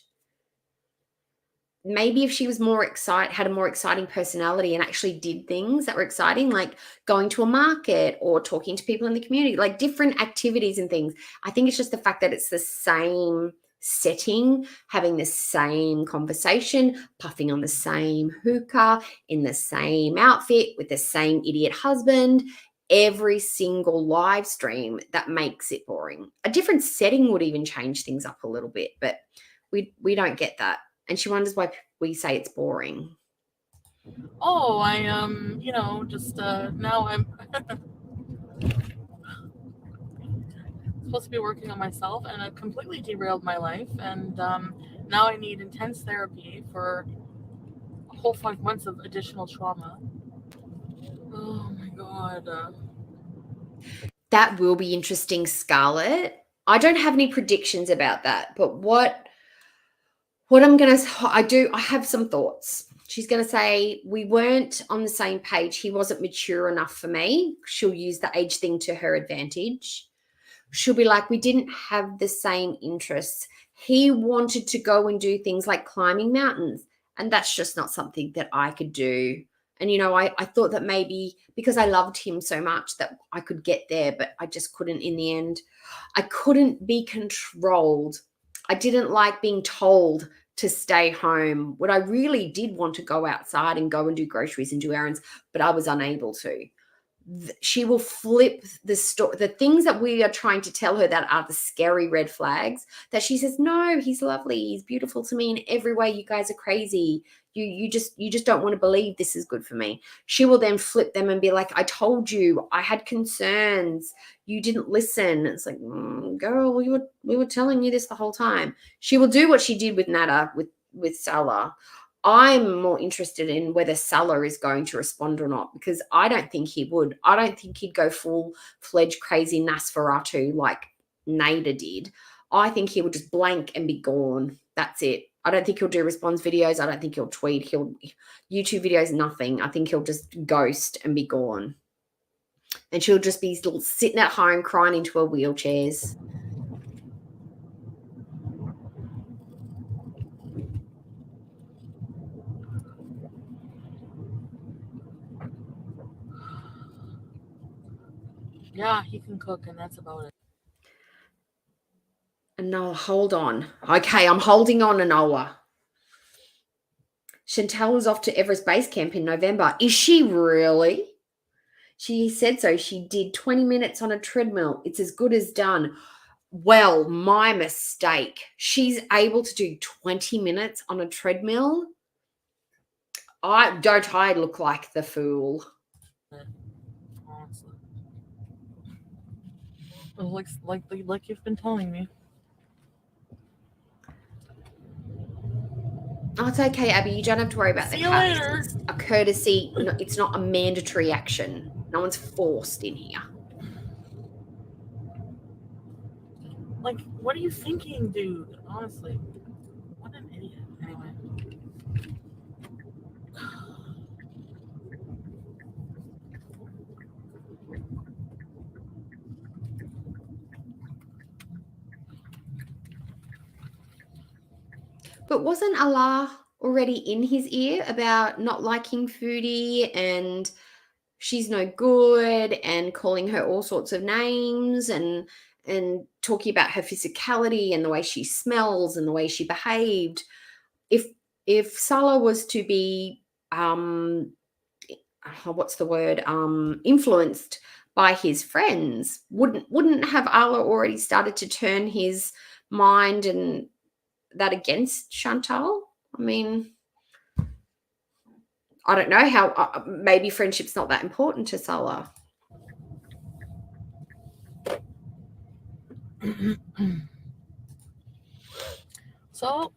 Maybe if she was had a more exciting personality and actually did things that were exciting, like going to a market or talking to people in the community, like different activities and things. I think it's just the fact that it's the same setting, having the same conversation, puffing on the same hookah, in the same outfit, with the same idiot husband, every single live stream, that makes it boring. A different setting would even change things up a little bit, but we don't get that. And she wonders why we say it's boring. Oh, I just now I'm supposed to be working on myself, and it completely derailed my life. And now I need intense therapy for a whole 5 months of additional trauma. Oh my god. That will be interesting, Scarlett. I don't have any predictions about that, but what I have some thoughts. She's going to say, we weren't on the same page. He wasn't mature enough for me. She'll use the age thing to her advantage. She'll be like, we didn't have the same interests. He wanted to go and do things like climbing mountains, and that's just not something that I could do. And, you know, I thought that maybe because I loved him so much that I could get there, but I just couldn't in the end. I couldn't be controlled. I didn't like being told to stay home when I really did want to go outside and go and do groceries and do errands, but I was unable to. She will flip the things that we are trying to tell her that are the scary red flags, that she says, no, he's lovely, he's beautiful to me in every way, you guys are crazy, you just don't want to believe this is good for me. She will then flip them and be like, I told you, I had concerns, you didn't listen. It's like, girl, we were telling you this the whole time. She will do what she did with Nada, with Salah. I'm more interested in whether Salah is going to respond or not, because I don't think he would. I don't think he'd go full-fledged crazy Nosferatu like Nada did. I think he would just blank and be gone. That's it. I don't think he'll do response videos. I don't think he'll tweet. YouTube videos, nothing. I think he'll just ghost and be gone. And she'll just be sitting at home crying into her wheelchairs. Yeah, he can cook, and that's about it. No, hold on. Okay, I'm holding on, Anoa. Chantal is off to Everest Base Camp in November. Is she really? She said so. She did 20 minutes on a treadmill. It's as good as done. Well, my mistake. She's able to do 20 minutes on a treadmill. I look like the fool. Honestly. Like you've been telling me. Oh, it's okay, Abby. You don't have to worry about See the you cut. later. It's a courtesy. It's not a mandatory action. No one's forced in here. Like, what are you thinking, dude? Honestly, what an idiot. Anyway. But wasn't Allah already in his ear about not liking Foodie and she's no good and calling her all sorts of names and talking about her physicality and the way she smells and the way she behaved? If Salah was to be influenced by his friends, wouldn't have Allah already started to turn his mind and that against Chantal? I mean, I don't know how. Maybe friendship's not that important to Salah. So,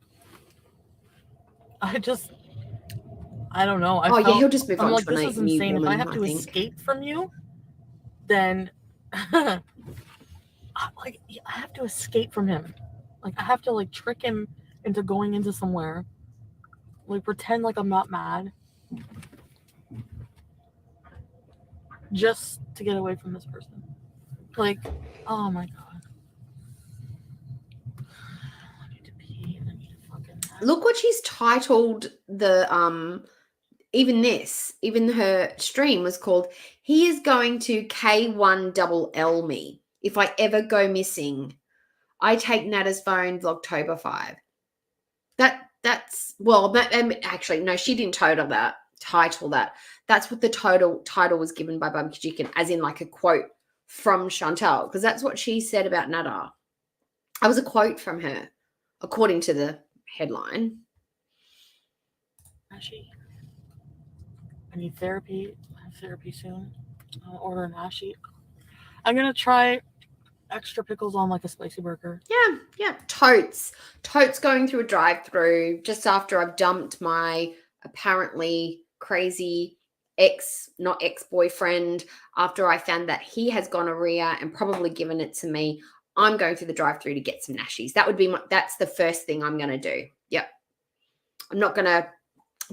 I don't know. Yeah, he'll just move I'm on like, to this a is new insane. woman, If I have to escape from you, then I have to escape from him. Like, I have to like trick him into going into somewhere. Like, pretend like I'm not mad, just to get away from this person. Like, oh my god. I need to pee and I need to fucking. Look what she's titled the even her stream was called, he is going to K1LL me if I ever go missing. I take Nada's phone, Vlogtober 5. That's well, actually no, she didn't title that. That's what the title was given by Barbecue Chicken, as in like a quote from Chantal, because that's what she said about Nada. That was a quote from her, according to the headline. Ashi, I need therapy. I have therapy soon. I'll order an ashi. I'm gonna try extra pickles on like a spicy burger. Yeah. Totes going through a drive-through just after I've dumped my apparently crazy not ex-boyfriend, after I found that he has gonorrhea and probably given it to me. I'm going through the drive-through to get some nashies. That's the first thing I'm going to do. Yep. I'm not going to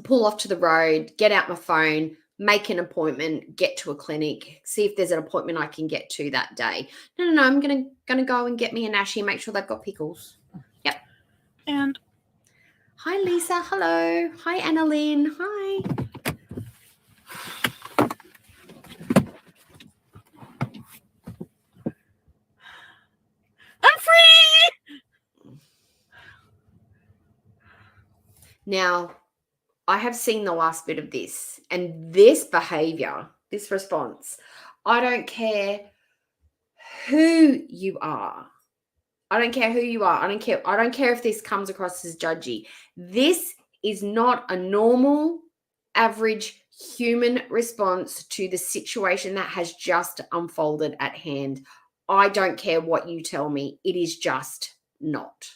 pull off to the road, get out my phone, make an appointment, get to a clinic, see if there's an appointment I can get to that day. No, I'm gonna go and get me a nashi and make sure they've got pickles. Yep. And hi Lisa, hello. Hi Annalyn, hi. I'm free. Now, I have seen the last bit of this, and this behavior, this response, I don't care who you are. I don't care who you are. I don't care if this comes across as judgy. This is not a normal, average human response to the situation that has just unfolded at hand. I don't care what you tell me. It is just not.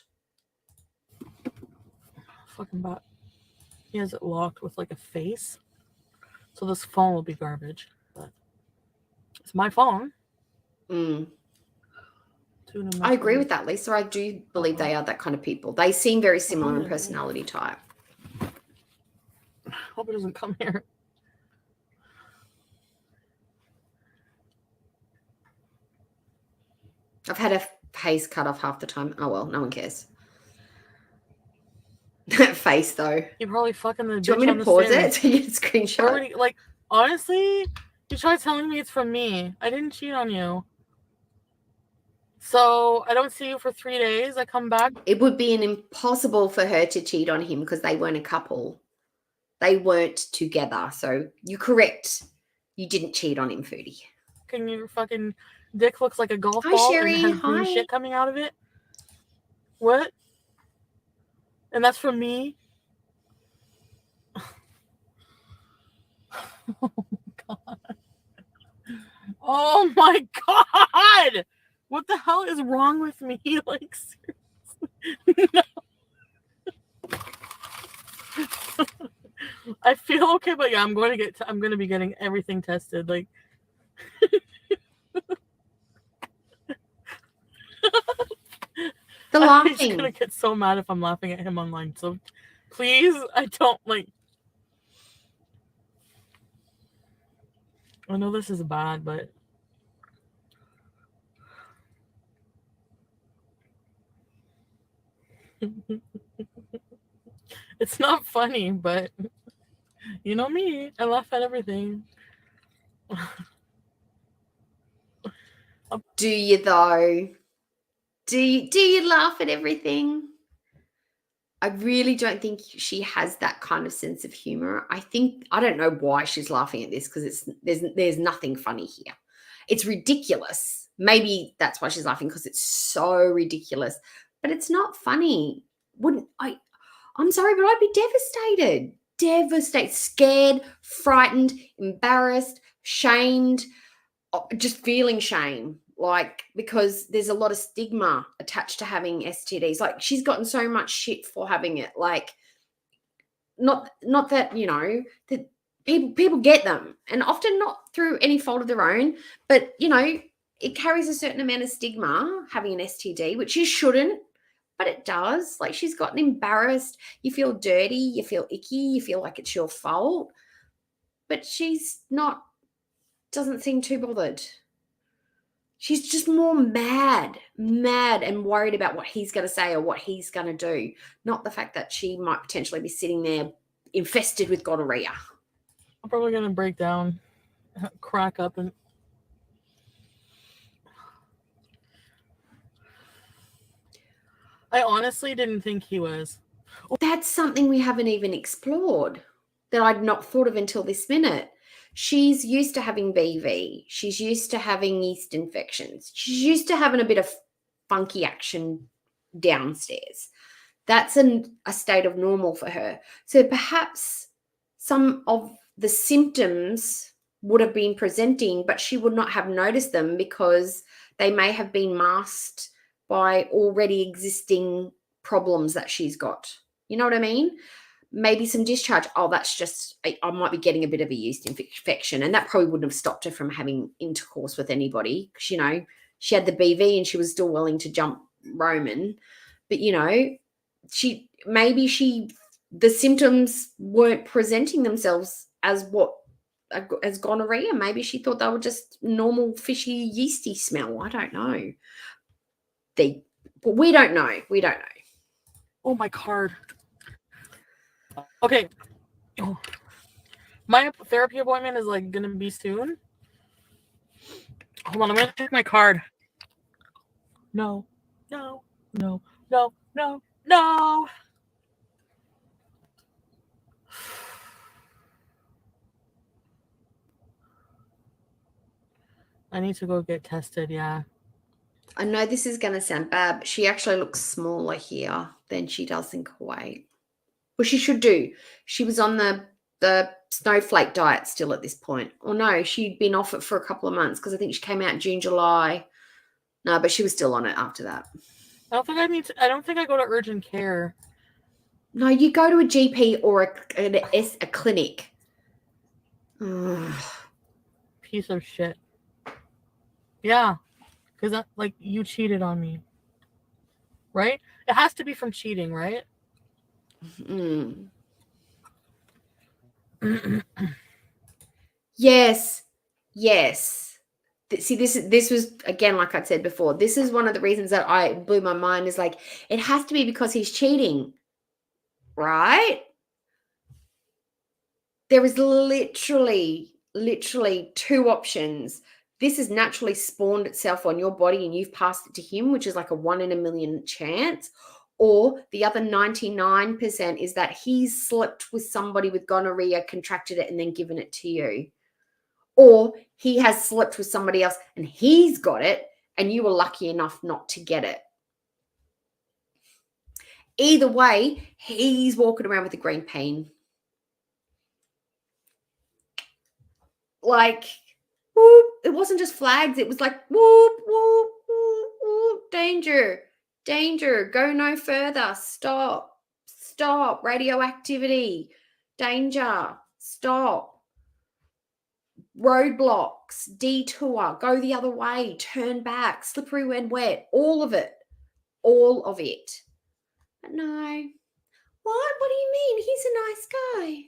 Fucking bot. He has it locked with like a face. So this phone will be garbage. But it's my phone. I agree with that, Lisa. I do believe they are that kind of people. They seem very similar in personality type. Hope it doesn't come here. I've had a face cut off half the time. Oh, well, no one cares. That face, though. You're probably fucking the bitch. Do you want me to pause it so you get a screenshot? Already, like, honestly, you tried telling me it's from me. I didn't cheat on you. So I don't see you for 3 days. I come back. It would be impossible for her to cheat on him because they weren't a couple. They weren't together. So you're correct. You didn't cheat on him, Foodie. And your fucking dick looks like a golf Hi, ball Sherry. and has green Hi. shit coming out of it. What? And that's from me? Oh my god. Oh my god! What the hell is wrong with me? Like, seriously. No. I feel okay, but yeah, I'm going to be getting everything tested. Like, The laughing. I'm just gonna get so mad if I'm laughing at him online. So, please, I don't like. I know this is bad, but it's not funny. But you know me, I laugh at everything. Do you though? Do you laugh at everything? I really don't think she has that kind of sense of humor. I don't know why she's laughing at this because there's nothing funny here. It's ridiculous. Maybe that's why she's laughing because it's so ridiculous. But it's not funny. I'm sorry, but I'd be devastated, scared, frightened, embarrassed, shamed, just feeling shame, like, because there's a lot of stigma attached to having STDs. Like, she's gotten so much shit for having it. Like, not that, you know, that people get them, and often not through any fault of their own, but, you know, it carries a certain amount of stigma having an STD, which you shouldn't, but it does. Like, she's gotten embarrassed. You feel dirty. You feel icky. You feel like it's your fault. But she's not, doesn't seem too bothered. She's just more mad and worried about what he's going to say or what he's going to do, not the fact that she might potentially be sitting there infested with gonorrhea. I'm probably going to break down, crack up, and I honestly didn't think he was. That's something we haven't even explored that I'd not thought of until this minute. She's used to having BV. She's used to having yeast infections. She's used to having a bit of funky action downstairs. That's a state of normal for her. So perhaps some of the symptoms would have been presenting, but she would not have noticed them because they may have been masked by already existing problems that she's got. You know what I mean? Maybe some discharge. Oh, that's just, I might be getting a bit of a yeast infection. And that probably wouldn't have stopped her from having intercourse with anybody because, you know, she had the BV and she was still willing to jump Roman. But, you know, the symptoms weren't presenting themselves as gonorrhea. Maybe she thought they were just normal fishy, yeasty smell. I don't know. But we don't know. We don't know. Oh, my card. Okay. Oh. My therapy appointment is like gonna be soon. Hold on, I'm gonna take my card. No. I need to go get tested. Yeah. I know this is going to sound bad, but she actually looks smaller here than she does in Kuwait. Well, she should do. She was on the snowflake diet still at this point. Or no, she'd been off it for a couple of months because I think she came out June, July. No, but she was still on it after that. I don't think I go to urgent care. No, you go to a GP or a clinic. Ugh. Piece of shit. Yeah. Because, like, you cheated on me. Right? It has to be from cheating, right? Yes. See, this was, again, like I said before, this is one of the reasons that I blew my mind, is like, it has to be because he's cheating, right? There is literally two options. This has naturally spawned itself on your body and you've passed it to him, which is like a 1 in a million chance. Or the other 99% is that he's slept with somebody with gonorrhea, contracted it, and then given it to you. Or he has slept with somebody else and he's got it and you were lucky enough not to get it. Either way, he's walking around with a green pain. Like, whoop, it wasn't just flags. It was like, whoop, whoop, whoop, whoop, danger, go no further, stop, radioactivity, danger, stop. Roadblocks, detour, go the other way, turn back, slippery when wet, all of it. But no. What do you mean? He's a nice guy.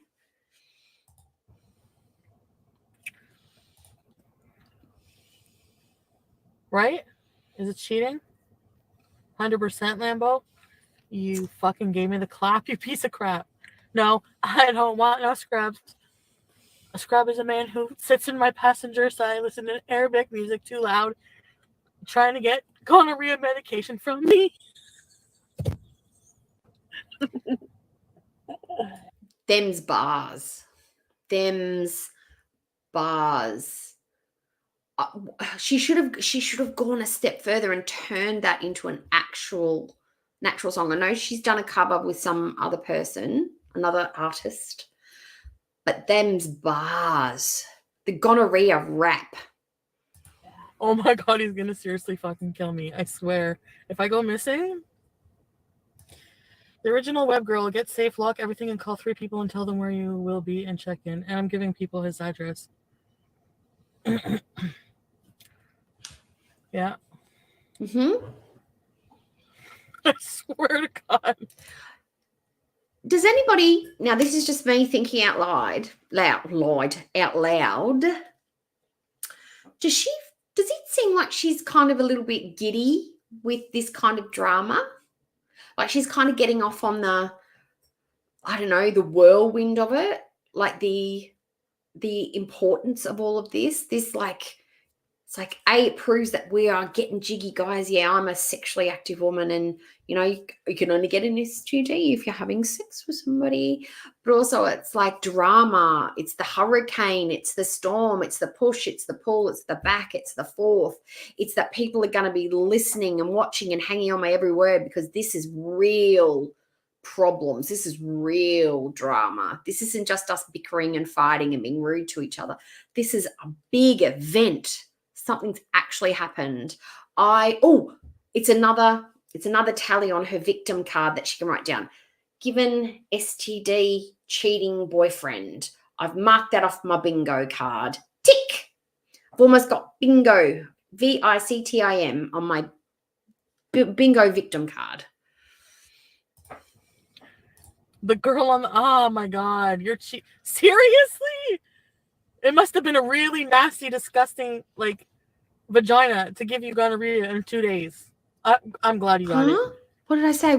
Right? Is it cheating? 100% Lambo? You fucking gave me the clap, you piece of crap. No, I don't want no scrubs. A scrub is a man who sits in my passenger side listening to Arabic music too loud, trying to get gonorrhea medication from me. Them's bars. She should have gone a step further and turned that into an actual natural song. I know she's done a cover with some other person, another artist, but them's bars. The gonorrhea rap. Oh my god, he's gonna seriously fucking kill me. I swear. If I go missing, the original web girl, get safe, lock everything, and call 3 people and tell them where you will be and check in. And I'm giving people his address. Yeah. I swear to God. Does anybody, now this is just me thinking out loud. Does it seem like she's kind of a little bit giddy with this kind of drama? Like she's kind of getting off on the, I don't know, the whirlwind of it, like the importance of all of this. This, like, it's like, it proves that we are getting jiggy, guys. Yeah, I'm a sexually active woman, and you know, you can only get an STD if you're having sex with somebody. But also, it's like drama. It's the hurricane. It's the storm. It's the push. It's the pull. It's the back. It's the forth. It's that people are going to be listening and watching and hanging on my every word, because this is real problems. This is real drama. This isn't just us bickering and fighting and being rude to each other. This is a big event. Something's actually happened. It's another tally on her victim card that she can write down. Given STD cheating boyfriend. I've marked that off my bingo card. Tick. I've almost got bingo, VICTIM, on my bingo victim card. The girl on the, oh my God, you're seriously? It must have been a really nasty, disgusting, like, vagina to give you gonorrhea in 2 days. I'm glad you got it. What did I say?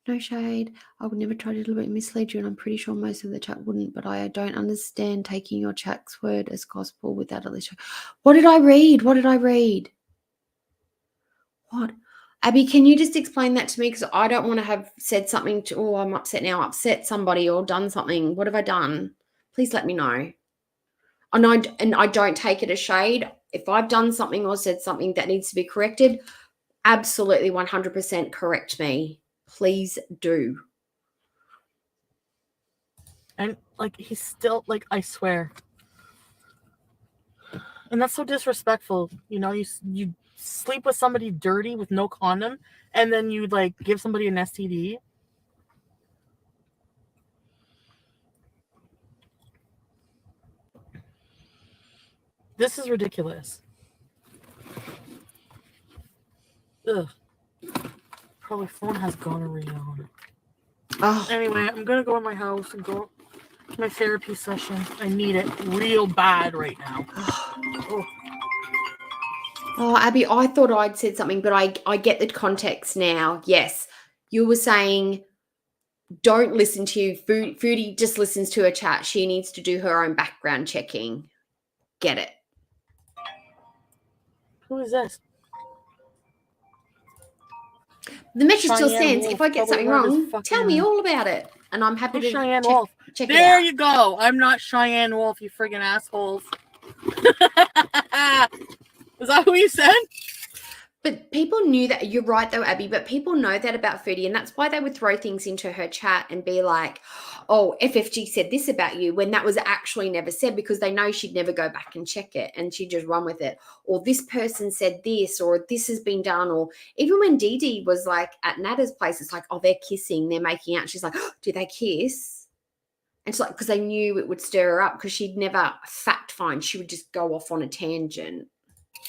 No shade. I would never try to deliberately mislead you, and I'm pretty sure most of the chat wouldn't, but I don't understand taking your chat's word as gospel without at least. What did I read? What? Abby, can you just explain that to me? Because I don't want to have said something to, I'm upset now, upset somebody or done something. What have I done? Please let me know. And I don't take it as shade. If I've done something or said something that needs to be corrected, absolutely 100% correct me. Please do. And like he's still like, I swear. And that's so disrespectful. You know, you sleep with somebody dirty with no condom, and then you like give somebody an STD. This is ridiculous. Ugh. Probably phone has gonorrhea on it. Oh, Anyway, I'm gonna go in my house and go to my therapy session. I need it real bad right now. oh, Abby, I thought I'd said something, but I get the context now. Yes, you were saying don't listen to you. Foodie just listens to her chat. She needs to do her own background checking. Get it. Who is this? The message still Cheyenne stands. Wolf, If I get probably something one of his wrong, fucking- tell me all about it. And I'm happy Who's to Cheyenne Wolf? check it There out. you go. I'm not Cheyenne Wolf, you friggin' assholes. Is that who you said? But people knew that. You're right, though, Abby. But people know that about Foodie, and that's why they would throw things into her chat and be like, "Oh, FFG said this about you," when that was actually never said, because they know she'd never go back and check it, and she'd just run with it. Or this person said this, or this has been done, or even when Dee Dee was like at Nada's place, it's like, "Oh, they're kissing, they're making out." She's like, oh, "Do they kiss?" And it's like, because they knew it would stir her up, because she'd never fact find. She would just go off on a tangent.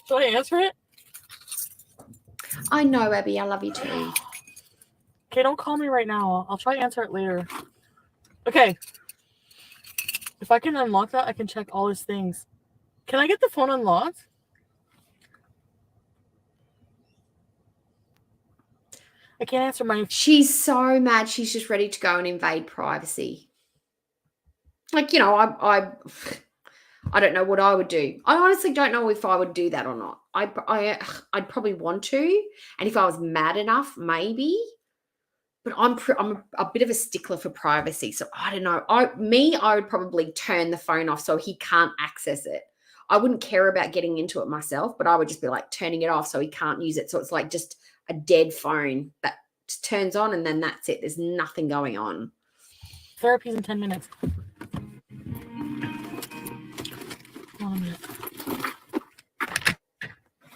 Should I answer it? I know, Abby. I love you too. Okay, don't call me right now. I'll try to answer it later. Okay. If I can unlock that, I can check all his things. Can I get the phone unlocked? I can't answer my... She's so mad. She's just ready to go and invade privacy. Like, you know, I don't know what I would do. I honestly don't know if I would do that or not. I'd probably want to, and if I was mad enough, maybe. But I'm a bit of a stickler for privacy, so I don't know. I would probably turn the phone off so he can't access it. I wouldn't care about getting into it myself, but I would just be like turning it off so he can't use it. So it's like just a dead phone that just turns on, and then that's it. There's nothing going on. Therapy's in 10 minutes.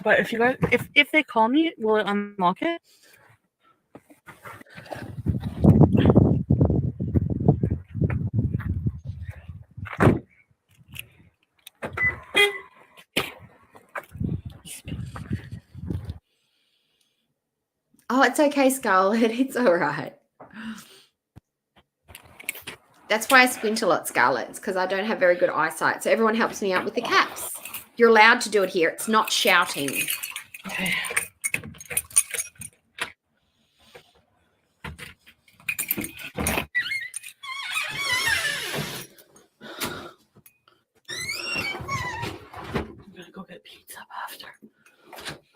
But if you guys, if they call me, will it unlock it? Oh, it's okay, Scarlett. It's all right. That's why I squint a lot, Scarlett. It's because I don't have very good eyesight. So everyone helps me out with the caps. You're allowed to do it here. It's not shouting. Okay. I'm gonna go get pizza after.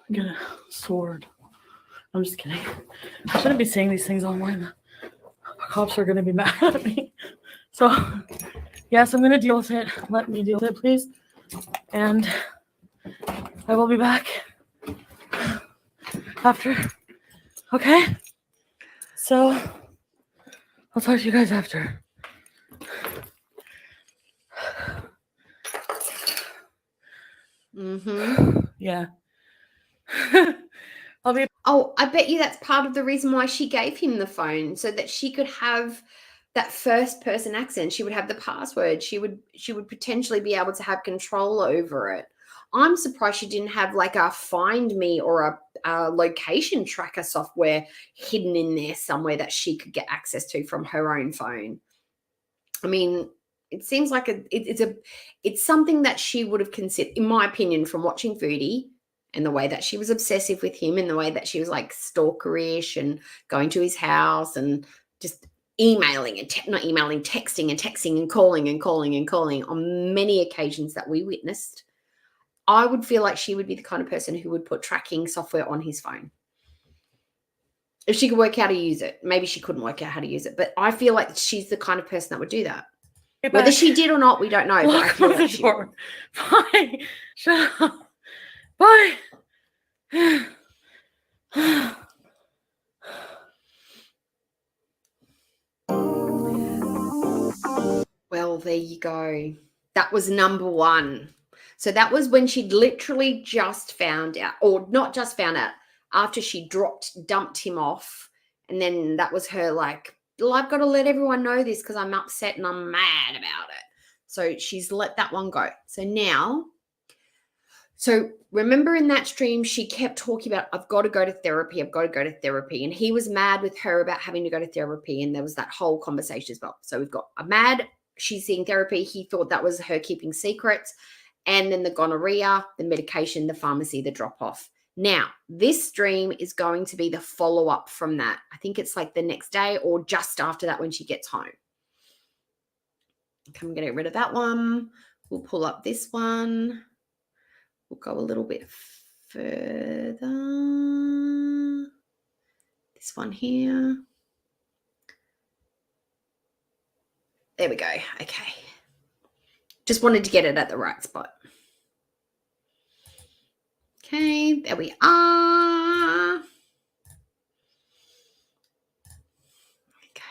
I get a sword. I'm just kidding. I shouldn't be saying these things online. The cops are gonna be mad at me. So, yes, I'm gonna deal with it. Let me deal with it, please. And I will be back after. Okay? So, I'll talk to you guys after. Mm-hmm. Yeah. I'll be. Oh, I bet you that's part of the reason why she gave him the phone, so that she could have that first person accent. She would have the password. She would potentially be able to have control over it. I'm surprised she didn't have like a Find Me or a location tracker software hidden in there somewhere that she could get access to from her own phone. I mean, it seems like it's something that she would have considered, in my opinion, from watching Foodie and the way that she was obsessive with him and the way that she was like stalkerish and going to his house and just emailing and not emailing, texting and texting and calling and calling and calling on many occasions that we witnessed. I would feel like she would be the kind of person who would put tracking software on his phone. If she could work out how to use it. Maybe she couldn't work out how to use it, but I feel like she's the kind of person that would do that. Get Whether back. she did or not, we don't know. But I Lock feel the like she door. Bye. Shut up. Bye. Well, there you go. That was number one. So that was when she'd literally just found out, or not just found out, after she dumped him off. And then that was her like, well, I've got to let everyone know this because I'm upset and I'm mad about it. So she's let that one go. So now, so remember in that stream, she kept talking about, I've got to go to therapy. I've got to go to therapy. And he was mad with her about having to go to therapy. And there was that whole conversation as well. So we've got a mad, she's seeing therapy. He thought that was her keeping secrets. And then the gonorrhea, the medication, the pharmacy, the drop-off. Now, this stream is going to be the follow-up from that. I think it's like the next day or just after that when she gets home. Okay, I'm going to get rid of that one. We'll pull up this one. We'll go a little bit further. This one here. There we go. Okay. Just wanted to get it at the right spot. Okay, there we are. Okay.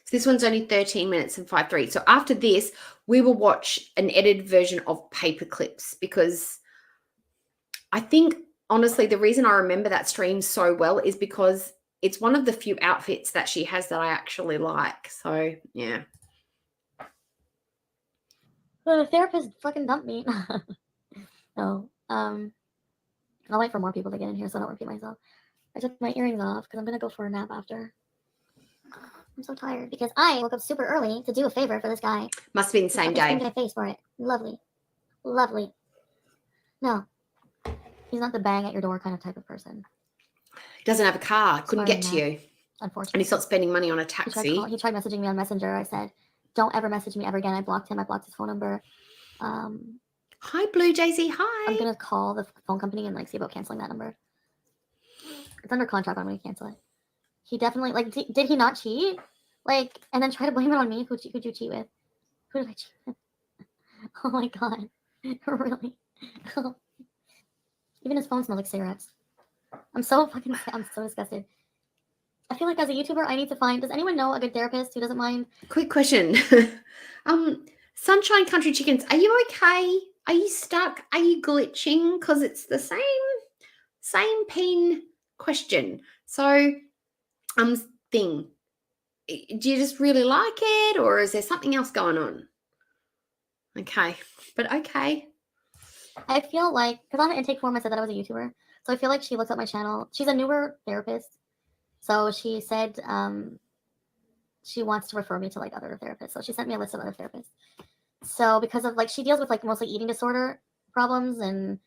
So this one's only 13 minutes and 5:03. So after this, we will watch an edited version of Paper Clips because I think, honestly, the reason I remember that stream so well is because it's one of the few outfits that she has that I actually like. So, yeah. The therapist fucking dumped me. No. I'll wait for more people to get in here so I don't repeat myself. I took my earrings off because I'm gonna go for a nap after. I'm so tired because I woke up super early to do a favor for this guy. Must be the same He day. my face for it. Lovely. Lovely. No. He's not the bang at your door kind of type of person. He doesn't have a car. Couldn't Sorry, get to Matt. you. Unfortunately. And he's not spending money on a taxi. He tried messaging me on Messenger. I said, don't ever message me ever again. I blocked him. I blocked his phone number. Hi, Blue Daisy. Hi. I'm going to call the phone company and see about canceling that number. It's under contract. I'm going to cancel it. He definitely, did he not cheat? And then try to blame it on me. Who'd you cheat with? Who did I cheat with? Oh my God. Really? Even his phone smells like cigarettes. I'm so disgusted. I feel like as a YouTuber, I need to find, does anyone know a good therapist who doesn't mind? Quick question. Sunshine Country Chickens, are you okay? Are you stuck? Are you glitching? Because it's the same pin question. So, thing. Do you just really like it, or is there something else going on? Okay, but okay. I feel like, because on the intake form I said that I was a YouTuber, so I feel like she looked up my channel. She's a newer therapist, so she said she wants to refer me to other therapists. So she sent me a list of other therapists. So because of she deals with mostly eating disorder problems, and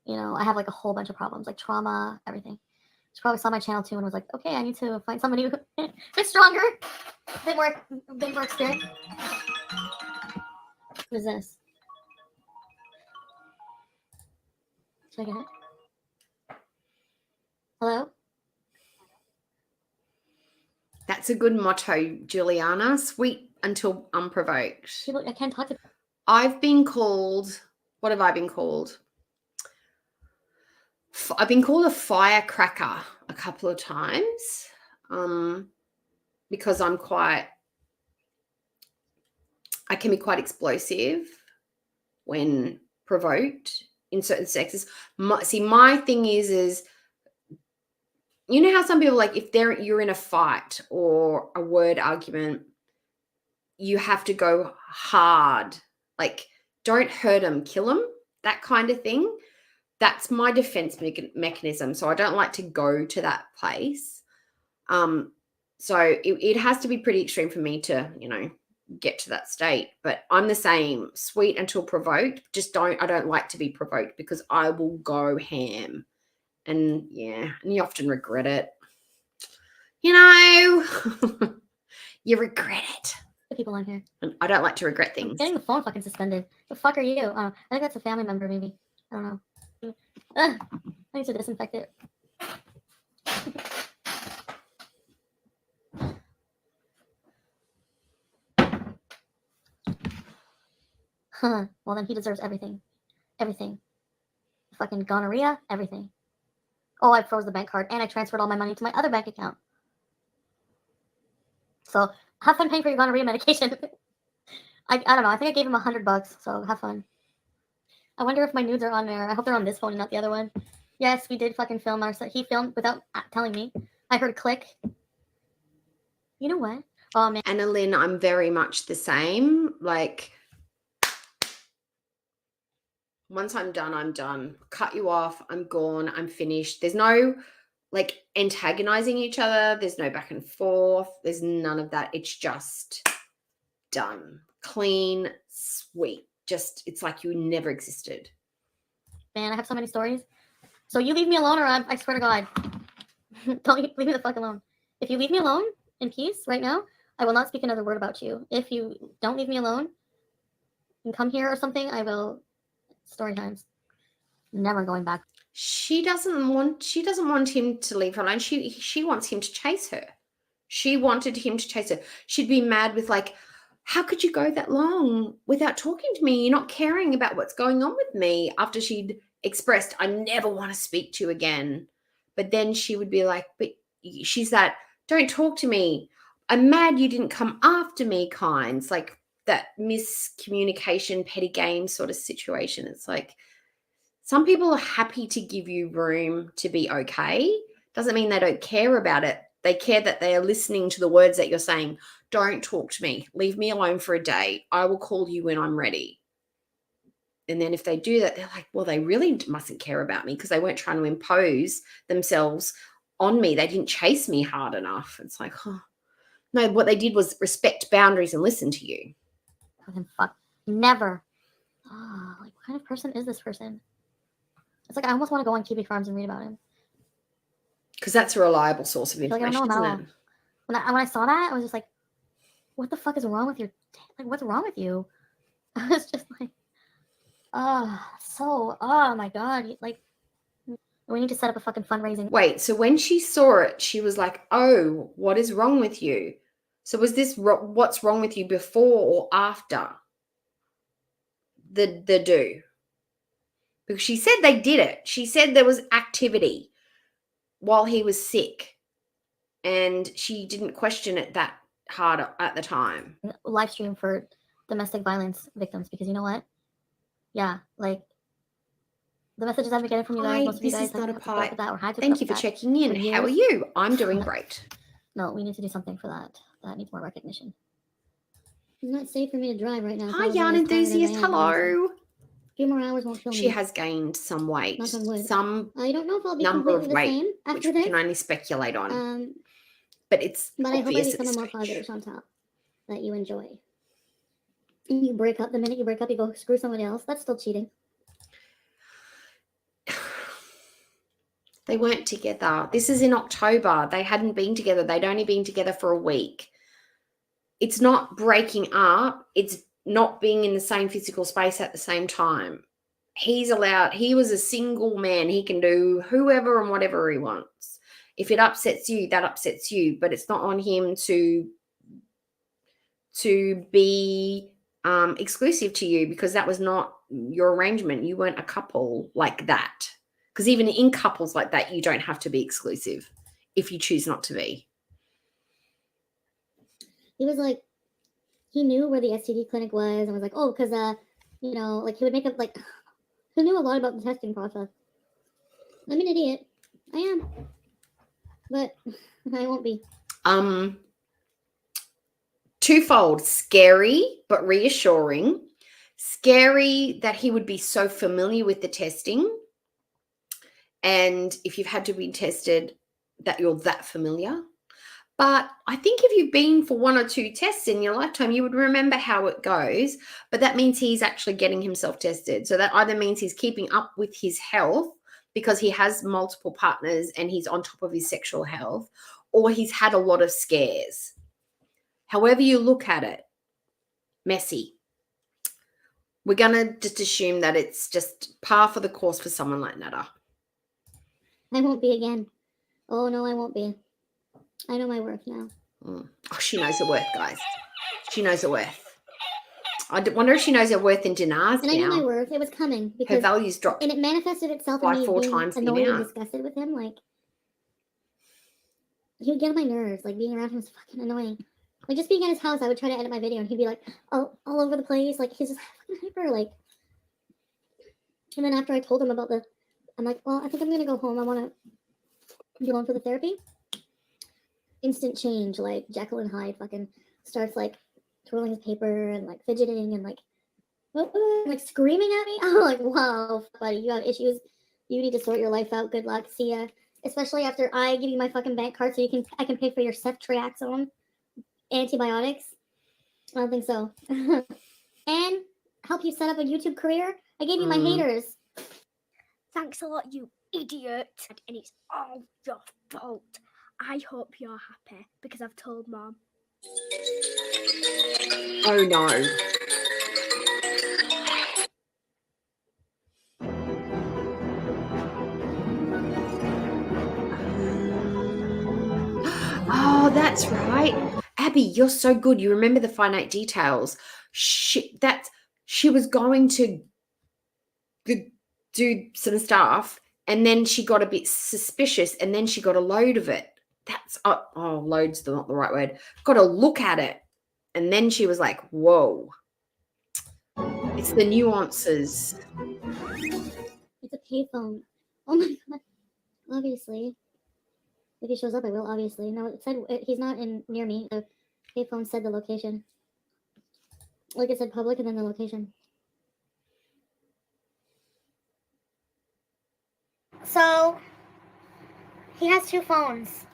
I have a whole bunch of problems like trauma, everything. She probably saw my channel too and was like, okay, I need to find somebody who is stronger, bit more experienced. Who's this? Should I get it? Hello? That's a good motto, Juliana. Sweet until unprovoked. I can't talk to. I've been called, what have I been called? I've been called a firecracker a couple of times because I can be quite explosive when provoked in certain sexes. My thing is you know how some people if you're in a fight or a word argument, you have to go hard, don't hurt them, kill them, that kind of thing. That's my defense mechanism. So I don't like to go to that place. So it has to be pretty extreme for me to, get to that state. But I'm the same, sweet until provoked. I don't like to be provoked because I will go ham. And yeah, and you often regret it. You regret it. The people on here. And I don't like to regret things. I'm getting the phone fucking suspended. The fuck are you? I think that's a family member, maybe. I don't know. I need to disinfect it. Well, then he deserves everything. Everything. Fucking gonorrhea, everything. Oh, I froze the bank card and I transferred all my money to my other bank account. So have fun paying for your gonorrhea medication. I don't know. I think I gave him $100, so have fun. I wonder if my nudes are on there. I hope they're on this phone and not the other one. Yes, we did fucking film ourselves. He filmed without telling me. I heard a click. You know what? Oh, man. Anna Lynn, I'm very much the same. Like, once I'm done, I'm done. Cut you off. I'm gone. I'm finished. There's no like antagonizing each other. There's no back and forth. There's none of that. It's just done. Clean, sweet. Just, it's like you never existed. Man, I have so many stories. So you leave me alone or I swear to God. Don't leave me the fuck alone. If you leave me alone in peace right now, I will not speak another word about you. If you don't leave me alone and come here or something, I will. Story times. Never going back. She doesn't want him to leave her alone. She wants him to chase her. She wanted him to chase her. She'd be mad with like, how could you go that long without talking to me? You're not caring about what's going on with me, after she'd expressed, I never want to speak to you again. But then she would be like, but she's that, don't talk to me. I'm mad you didn't come after me kinds, like that miscommunication, petty game sort of situation. It's like, some people are happy to give you room to be okay. Doesn't mean they don't care about it. They care that they are listening to the words that you're saying. Don't talk to me. Leave me alone for a day. I will call you when I'm ready. And then if they do that, they're like, well, they really mustn't care about me because they weren't trying to impose themselves on me. They didn't chase me hard enough. It's like, oh. No, what they did was respect boundaries and listen to you. Fuck. Never. Oh, like, what kind of person is this person? It's like I almost want to go on QB Farms and read about him. Because that's a reliable source of information, like, isn't it? When I saw that, I was just like, what the fuck is wrong with your... Like, what's wrong with you? I was just like, oh my God. Like, we need to set up a fucking fundraising. Wait, so when she saw it, she was like, oh, what is wrong with you? So was this what's wrong with you before or after the do? Because she said they did it. She said there was activity while he was sick, and she didn't question it that hard at the time. Live stream for domestic violence victims, because you know what? Yeah, like the messages I've been getting from you guys, most of you guys this is not a pipe. Thank you for checking in. How are you? I'm doing great. No, we need to do something for that. That needs more recognition. It's not safe for me to drive right now. Hi, yarn enthusiast. Hello. A few more hours won't kill me. She has gained some weight. Some I don't know if I'll be number of completely weight, the same after which we this. can only speculate on. But it's But I hope I obvious become a at more this positive stage. on top that you enjoy. And you break up. The minute you break up, you go screw somebody else. That's still cheating. They weren't together. This is in October. They hadn't been together. They'd only been together for a week. It's not breaking up. It's not being in the same physical space at the same time. He was a single man. He can do whoever and whatever he wants. If it upsets you, that upsets you. But it's not on him to be exclusive to you, because that was not your arrangement. You weren't a couple like that. Because even in couples like that, you don't have to be exclusive if you choose not to be. He was like, he knew where the STD clinic was and was like, oh, because, you know, like he would make up, like, he knew a lot about the testing process. I'm an idiot. I am. But I won't be. Twofold. Scary, but reassuring. Scary that he would be so familiar with the testing. And if you've had to be tested, that you're that familiar. But I think if you've been for one or two tests in your lifetime, you would remember how it goes. But that means he's actually getting himself tested. So that either means he's keeping up with his health because he has multiple partners and he's on top of his sexual health, or he's had a lot of scares. However you look at it, messy. We're going to just assume that it's just par for the course for someone like Nada. I won't be again. Oh, no, I won't be. I know my worth now. Oh, she knows her worth, guys. She knows her worth. wonder if she knows her worth in dinars And I knew my now. worth. It was coming Her because, values dropped. and it manifested itself in by me 4 being times the annoyed and amount. disgusted with him. Like, he would get on my nerves. Like, being around him was fucking annoying. Like, just being at his house, I would try to edit my video, and he'd be like, all over the place. Like, he's just fucking hyper. Like, and then after I told him about I'm like, well, I think I'm gonna go home. I want to go on for the therapy. Instant change. Like, Jekyll and Hyde fucking starts like twirling his paper and like fidgeting and like screaming at me. I'm like, wow, buddy, you have issues. You need to sort your life out. Good luck. See ya. Especially after I give you my fucking bank card so I can pay for your ceftriaxone antibiotics. I don't think so. And help you set up a YouTube career. I gave you my haters. Thanks a lot, you idiot. And it's all your fault. I hope you're happy because I've told Mom. Oh no. Oh, that's right. Abby, you're so good. You remember the finite details. She was going to do some stuff, and then she got a bit suspicious, and then she got a load of it. That's load's not the right word. Got a look at it, and then she was like, "Whoa!" It's the nuances. It's a payphone. Oh my god. Obviously. If he shows up, I will, obviously. No, it said he's not near me. The payphone said the location. Like it said public and then the location. So, he has 2 phones.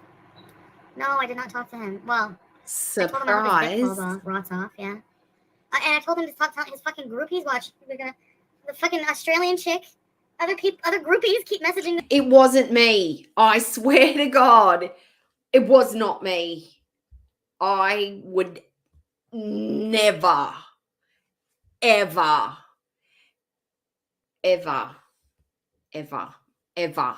No, I did not talk to him. Well, Surprise. I told him I hope his dick rots off, yeah. And I told him to stop telling his fucking groupies, watch, the fucking Australian chick, other groupies keep messaging them. It wasn't me. I swear to God, it was not me. I would never, ever, ever, ever, ever.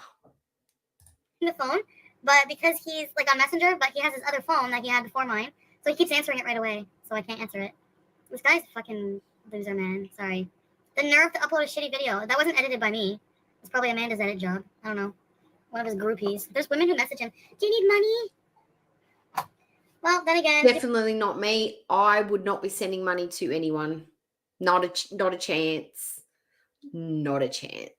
The phone, but because he's like on Messenger, but he has his other phone that he had before mine, so he keeps answering it right away, so I can't answer it. This guy's a fucking loser, man. Sorry. The nerve to upload a shitty video. That wasn't edited by me. It's probably Amanda's edit job. I don't know. One of his groupies. There's women who message him, do you need money? Well, then again. Definitely not me. I would not be sending money to anyone. Not a chance. Not a chance.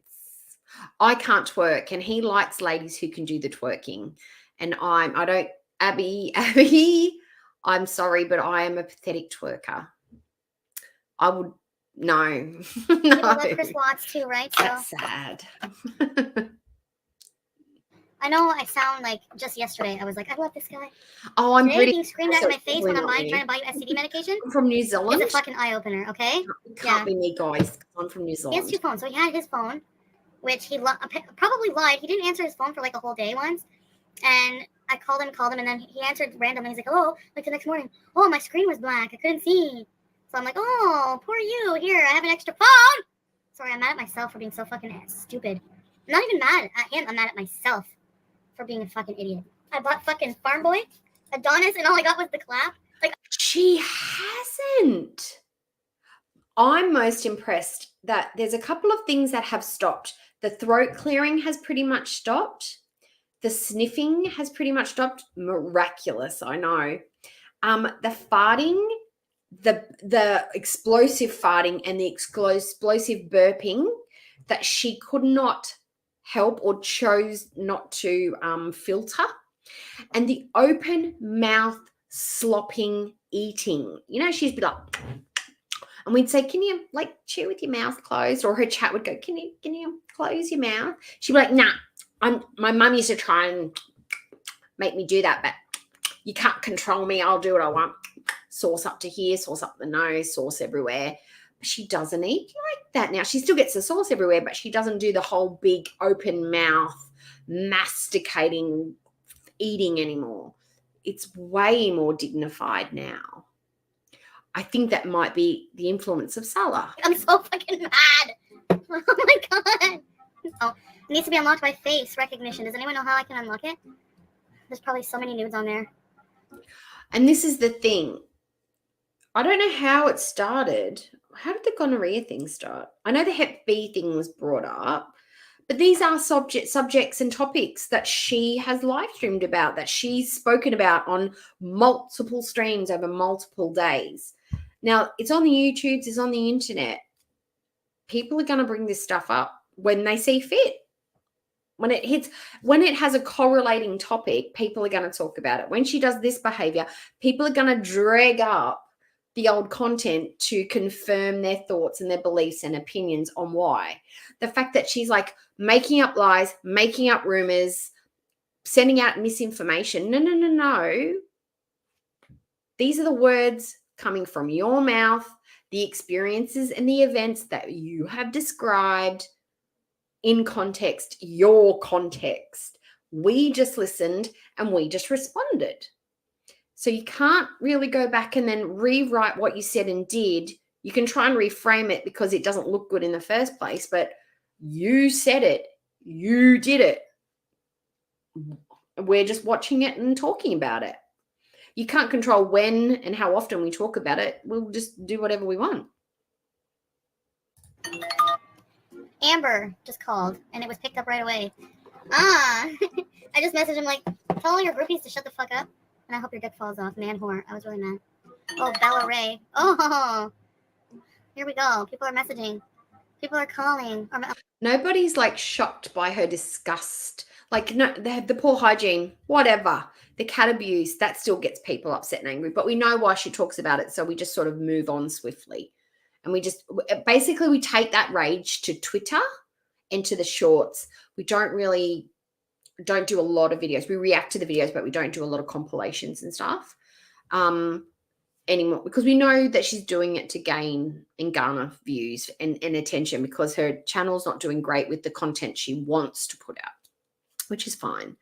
I can't twerk, and he likes ladies who can do the twerking. And Abby, I'm sorry, but I am a pathetic twerker. I would, no. No. People love Chris Watts too, right? That's sad. I know I sound like just yesterday. I was like, I love this guy. Oh, I'm Today pretty. being screamed at in my face when I'm trying to buy you STD medication. I'm from New Zealand. It's a fucking eye opener, okay? It can't be me, guys. I'm from New He Zealand. has 2 phones. So he had his phone, which he probably lied. He didn't answer his phone for like a whole day once. And I called him, and then he answered randomly. He's like, hello, like the next morning. Oh, my screen was black. I couldn't see. So I'm like, oh, poor you. Here, I have an extra phone. Sorry, I'm mad at myself for being so fucking stupid. I'm not even mad at him. I'm mad at myself for being a fucking idiot. I bought fucking Farm Boy, Adonis, and all I got was the clap. Like, she hasn't. I'm most impressed that there's a couple of things that have stopped. The throat clearing has pretty much stopped. The sniffing has pretty much stopped. Miraculous, I know. The farting, the explosive farting and the explosive burping that she could not help or chose not to filter, and the open mouth slopping eating. You know, she'd be like, and we'd say, can you like chew with your mouth closed? Or her chat would go, can you close your mouth? She'd be like, nah, my mum used to try and make me do that, but you can't control me. I'll do what I want. Sauce up to here, sauce up the nose, sauce everywhere. But she doesn't eat like that now. She still gets the sauce everywhere, but she doesn't do the whole big open mouth masticating eating anymore. It's way more dignified now. I think that might be the influence of Salah. I'm so fucking mad. Oh my god. Oh, it needs to be unlocked by face recognition. Does anyone know how I can unlock it? There's probably so many nudes on there. And this is the thing. I don't know how it started. How did the gonorrhea thing start? I know the Hep B thing was brought up, but these are subjects and topics that she has live streamed about, that she's spoken about on multiple streams over multiple days. Now, it's on the YouTubes, it's on the internet. People are going to bring this stuff up when they see fit. When it has a correlating topic, people are going to talk about it. When she does this behavior, people are going to drag up the old content to confirm their thoughts and their beliefs and opinions on why. The fact that she's like making up lies, making up rumors, sending out misinformation. No. These are the words coming from your mouth, the experiences and the events that you have described in context, your context. We just listened and we just responded. So you can't really go back and then rewrite what you said and did. You can try and reframe it because it doesn't look good in the first place, but you said it. You did it. We're just watching it and talking about it. You can't control when and how often we talk about it. We'll just do whatever we want. Amber just called, and it was picked up right away. I just messaged him like, tell all your groupies to shut the fuck up, and I hope your dick falls off, man whore. I was really mad. Oh, Bella Ray. Oh, here we go. People are messaging. People are calling. Nobody's like shocked by her disgust. Like, no, the poor hygiene, whatever. The cat abuse, that still gets people upset and angry. But we know why she talks about it, so we just sort of move on swiftly. And we take that rage to Twitter and to the shorts. We don't do a lot of videos. We react to the videos, but we don't do a lot of compilations and stuff anymore, because we know that she's doing it to gain and garner views and attention, because her channel's not doing great with the content she wants to put out, which is fine.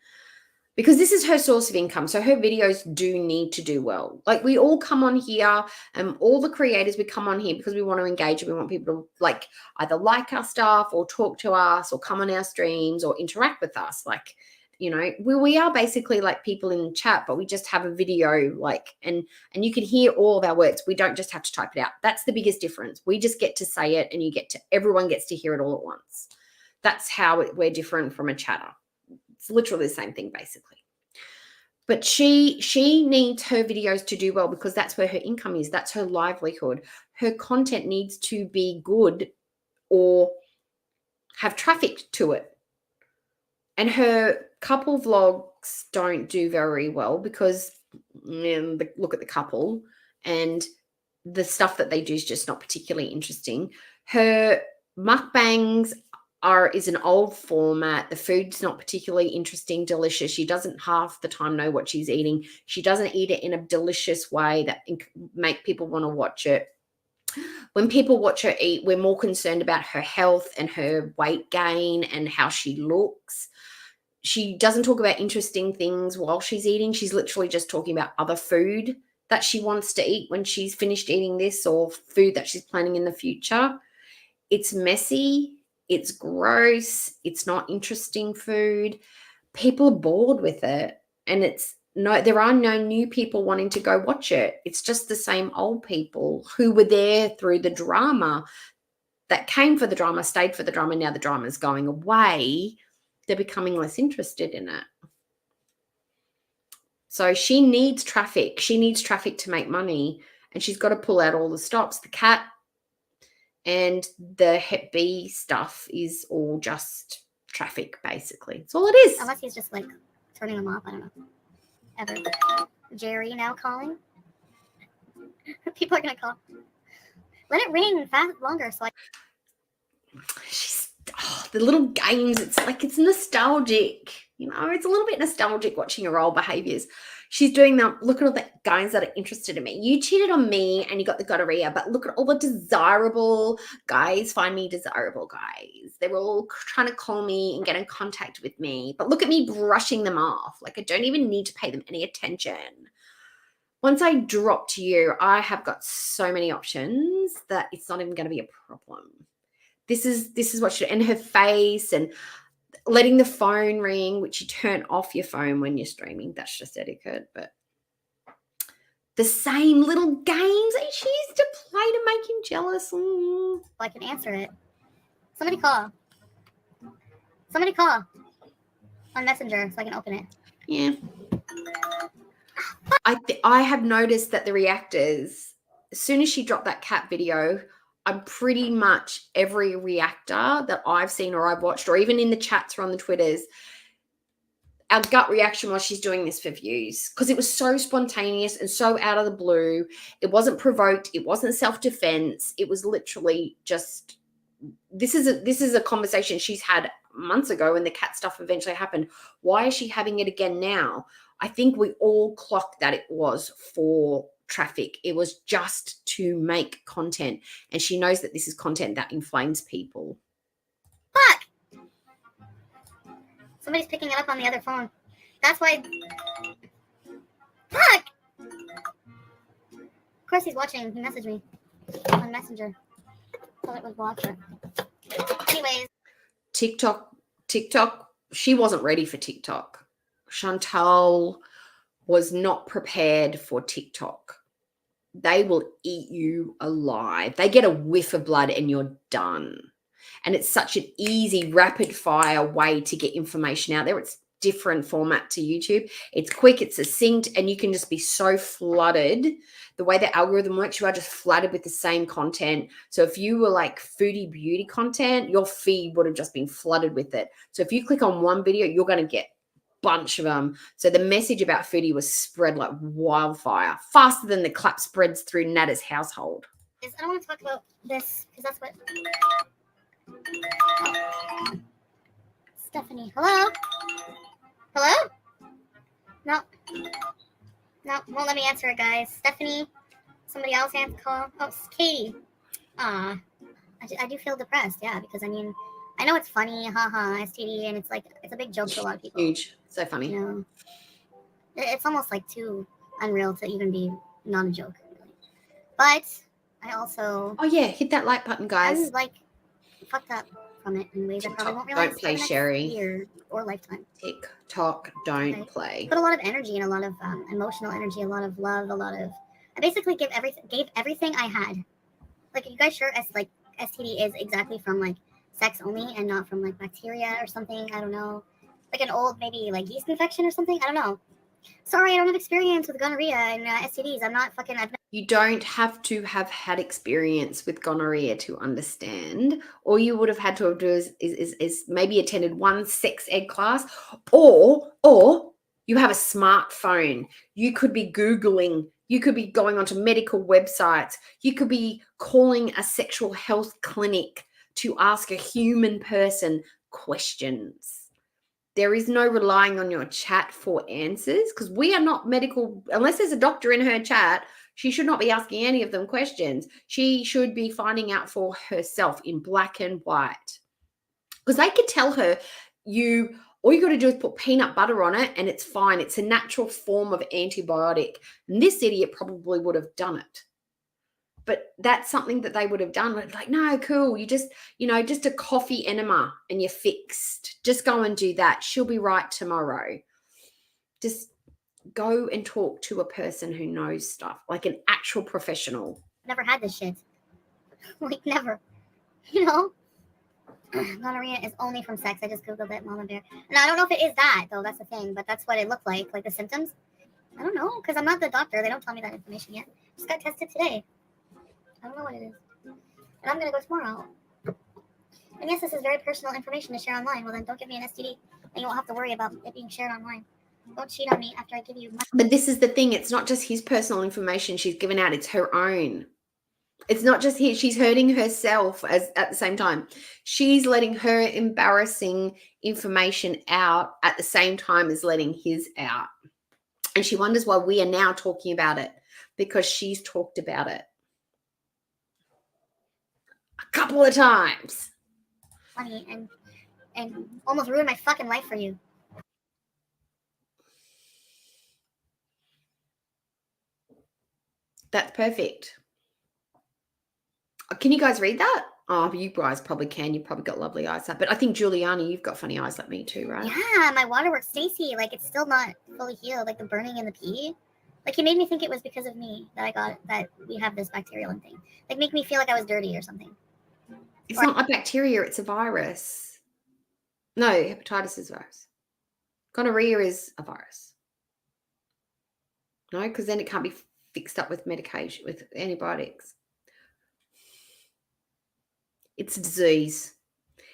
Because this is her source of income. So her videos do need to do well. Like, we all come on here, and all the creators, we come on here because we want to engage and we want people to like either like our stuff or talk to us or come on our streams or interact with us. Like, you know, we are basically like people in chat, but we just have a video, like, and you can hear all of our words. We don't just have to type it out. That's the biggest difference. We just get to say it, and everyone gets to hear it all at once. That's how we're different from a chatter. It's literally the same thing, basically. But she needs her videos to do well, because that's where her income is. That's her livelihood. Her content needs to be good or have traffic to it. And her couple vlogs don't do very well because look at the couple, and the stuff that they do is just not particularly interesting. Her mukbangs is an old format. The food's not particularly interesting, delicious. She doesn't half the time know what she's eating. She doesn't eat it in a delicious way that make people want to watch it. When people watch her eat, we're more concerned about her health and her weight gain and how she looks. She doesn't talk about interesting things while she's eating. She's literally just talking about other food that she wants to eat when she's finished eating this, or food that she's planning in the future. It's messy. It's gross. It's not interesting food. People are bored with it. And there are no new people wanting to go watch it. It's just the same old people who were there through the drama, that came for the drama, stayed for the drama. Now the drama is going away. They're becoming less interested in it. So she needs traffic. She needs traffic to make money. And she's got to pull out all the stops. The cat and the Hep B stuff is all just traffic, basically. That's all it is. Unless he's just like turning them off. I don't know. Ever. Jerry now calling. People are going to call. Let it ring longer. So the little games, it's like, it's nostalgic. You know, it's a little bit nostalgic watching her old behaviors. She's doing that. Look at all the guys that are interested in me. You cheated on me and you got the gonorrhea, but look at all the desirable guys. Find me desirable guys. They were all trying to call me and get in contact with me, but look at me brushing them off. Like, I don't even need to pay them any attention. Once I drop to you, I have got so many options that it's not even going to be a problem. This is what and her face, and letting the phone ring, which you turn off your phone when you're streaming. That's just etiquette. But The same little games that she used to play to make him jealous. Mm. I can answer it. Somebody call. Somebody call on Messenger so I can open it. Yeah. I have noticed that the reactors, as soon as she dropped that cat video, I'm pretty much every reactor that I've seen or I've watched, or even in the chats or on the Twitters, our gut reaction was she's doing this for views, because it was so spontaneous and so out of the blue. It wasn't provoked. It wasn't self-defense. It was literally just, this is a conversation she's had months ago when the cat stuff eventually happened. Why is she having it again now? I think we all clocked that it was for traffic. It was just to make content. And she knows that this is content that inflames people. Fuck! Somebody's picking it up on the other phone. That's why. Fuck! Of course he's watching. He messaged me on Messenger. Thought it was blocked. Anyways. TikTok, she wasn't ready for TikTok. Chantal was not prepared for TikTok. They will eat you alive. They get a whiff of blood and you're done. And it's such an easy, rapid fire way to get information out there. It's different format to YouTube. It's quick, it's succinct, and you can just be so flooded. The way the algorithm works, you are just flooded with the same content. So if you were like foodie beauty content, your feed would have just been flooded with it. So if you click on one video, you're going to get a bunch of them. So the message about foodie was spread like wildfire, faster than the clap spreads through Nada's household. I don't want to talk about this because that's what... Oh. Stephanie, hello? Hello? No, won't let me answer it, guys. Stephanie, somebody else answer call. Oh, it's Katie. I do feel depressed, yeah, because I mean, I know it's funny, haha, STD, and it's like, it's a big joke to a lot of people. Huge, so funny. You know, it's almost like too unreal to even be not a joke, really. But I also... Oh yeah, hit that like button, guys. I'm like fucked up from it in ways I probably won't realize. Don't play, Sherry. Year or lifetime. TikTok, don't play. Put a lot of energy and a lot of emotional energy, a lot of love, I basically gave everything I had. Like, are you guys sure like STD is exactly from like sex only and not from like bacteria or something? I don't know. Like an old maybe like yeast infection or something? I don't know. Sorry, I don't have experience with gonorrhea and STDs. I'm not fucking... You don't have to have had experience with gonorrhea to understand. All you would have had to have done is maybe attended one sex ed class, or you have a smartphone. You could be Googling. You could be going onto medical websites. You could be calling a sexual health clinic to ask a human person questions. There is no relying on your chat for answers, because we are not medical. Unless there's a doctor in her chat, she should not be asking any of them questions. She should be finding out for herself in black and white, because they could tell her, all you got to do is put peanut butter on it and it's fine. It's a natural form of antibiotic. And this idiot probably would have done it. But that's something that they would have done. Like, no, cool. You just, just a coffee enema and you're fixed. Just go and do that. She'll be right tomorrow. Just go and talk to a person who knows stuff, like an actual professional. Never had this shit. Like, never. Gonorrhea is only from sex. I just Googled it, Mama Bear. And I don't know if it is that, though. That's the thing. But that's what it looked like the symptoms. I don't know, because I'm not the doctor. They don't tell me that information yet. Just got tested today. I don't know what it is. And I'm going to go tomorrow. And yes, this is very personal information to share online. Well, then don't give me an STD. And you won't have to worry about it being shared online. Don't cheat on me after I give you my... But this is the thing. It's not just his personal information she's given out. It's her own. It's not just his. She's hurting herself at the same time. She's letting her embarrassing information out at the same time as letting his out. And she wonders why we are now talking about it, because she's talked about it a couple of times. Funny and almost ruined my fucking life for you. That's perfect. Can you guys read that? Oh, you guys probably can. You've probably got lovely eyesight. But I think, Juliana, you've got funny eyes like me too, right? Yeah, my waterworks, Stacy, like, it's still not fully healed. Like, the burning in the pee, Like, he made me think it was because of me that we have this bacterial thing. Like, make me feel like I was dirty or something. It's not a bacteria, it's a virus. No, hepatitis is a virus. Gonorrhea is a virus. No, because then it can't be fixed up with medication, with antibiotics. It's a disease.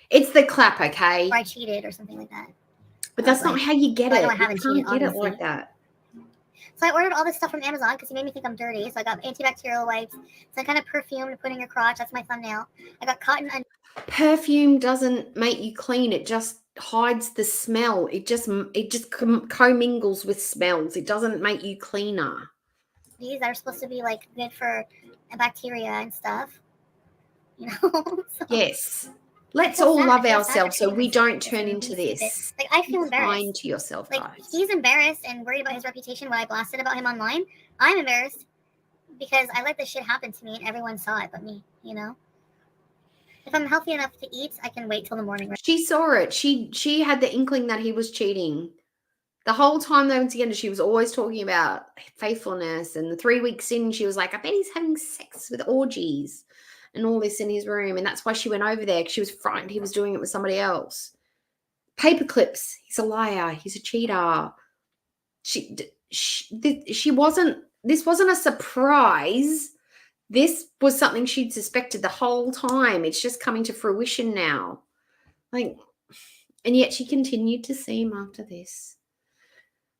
It's the clap, okay? Or I cheated or something like that. But that's not how you get Well, I it. know I You haven't can't cheated, get it obviously. like that. So I ordered all this stuff from Amazon because he made me think I'm dirty. So I got antibacterial wipes, some kind of perfume to put in your crotch. That's my thumbnail. I got cotton. Perfume doesn't make you clean. It just hides the smell. It just commingles with smells. It doesn't make you cleaner. These that are supposed to be like good for bacteria and stuff. You know. So Yes. Let's feel all sad. love I feel sad for ourselves so treating we myself don't like this turn and into being stupid. this. Like, I feel Be kind embarrassed. to yourself, Like, guys. he's embarrassed and worried about his reputation when I blasted about him online. I'm embarrassed because I let this shit happen to me and everyone saw it but me, you know? If I'm healthy enough to eat, I can wait till the morning. She saw it. She had the inkling that he was cheating. The whole time they were together, she was always talking about faithfulness. And the 3 weeks in, she was like, I bet he's having sex with orgies and all this in his room. And that's why she went over there, because she was frightened he was doing it with somebody else. Paper clips. He's a liar. He's a cheater. She wasn't, this wasn't a surprise. This was something she'd suspected the whole time. It's just coming to fruition now. Like, and yet she continued to see him after this.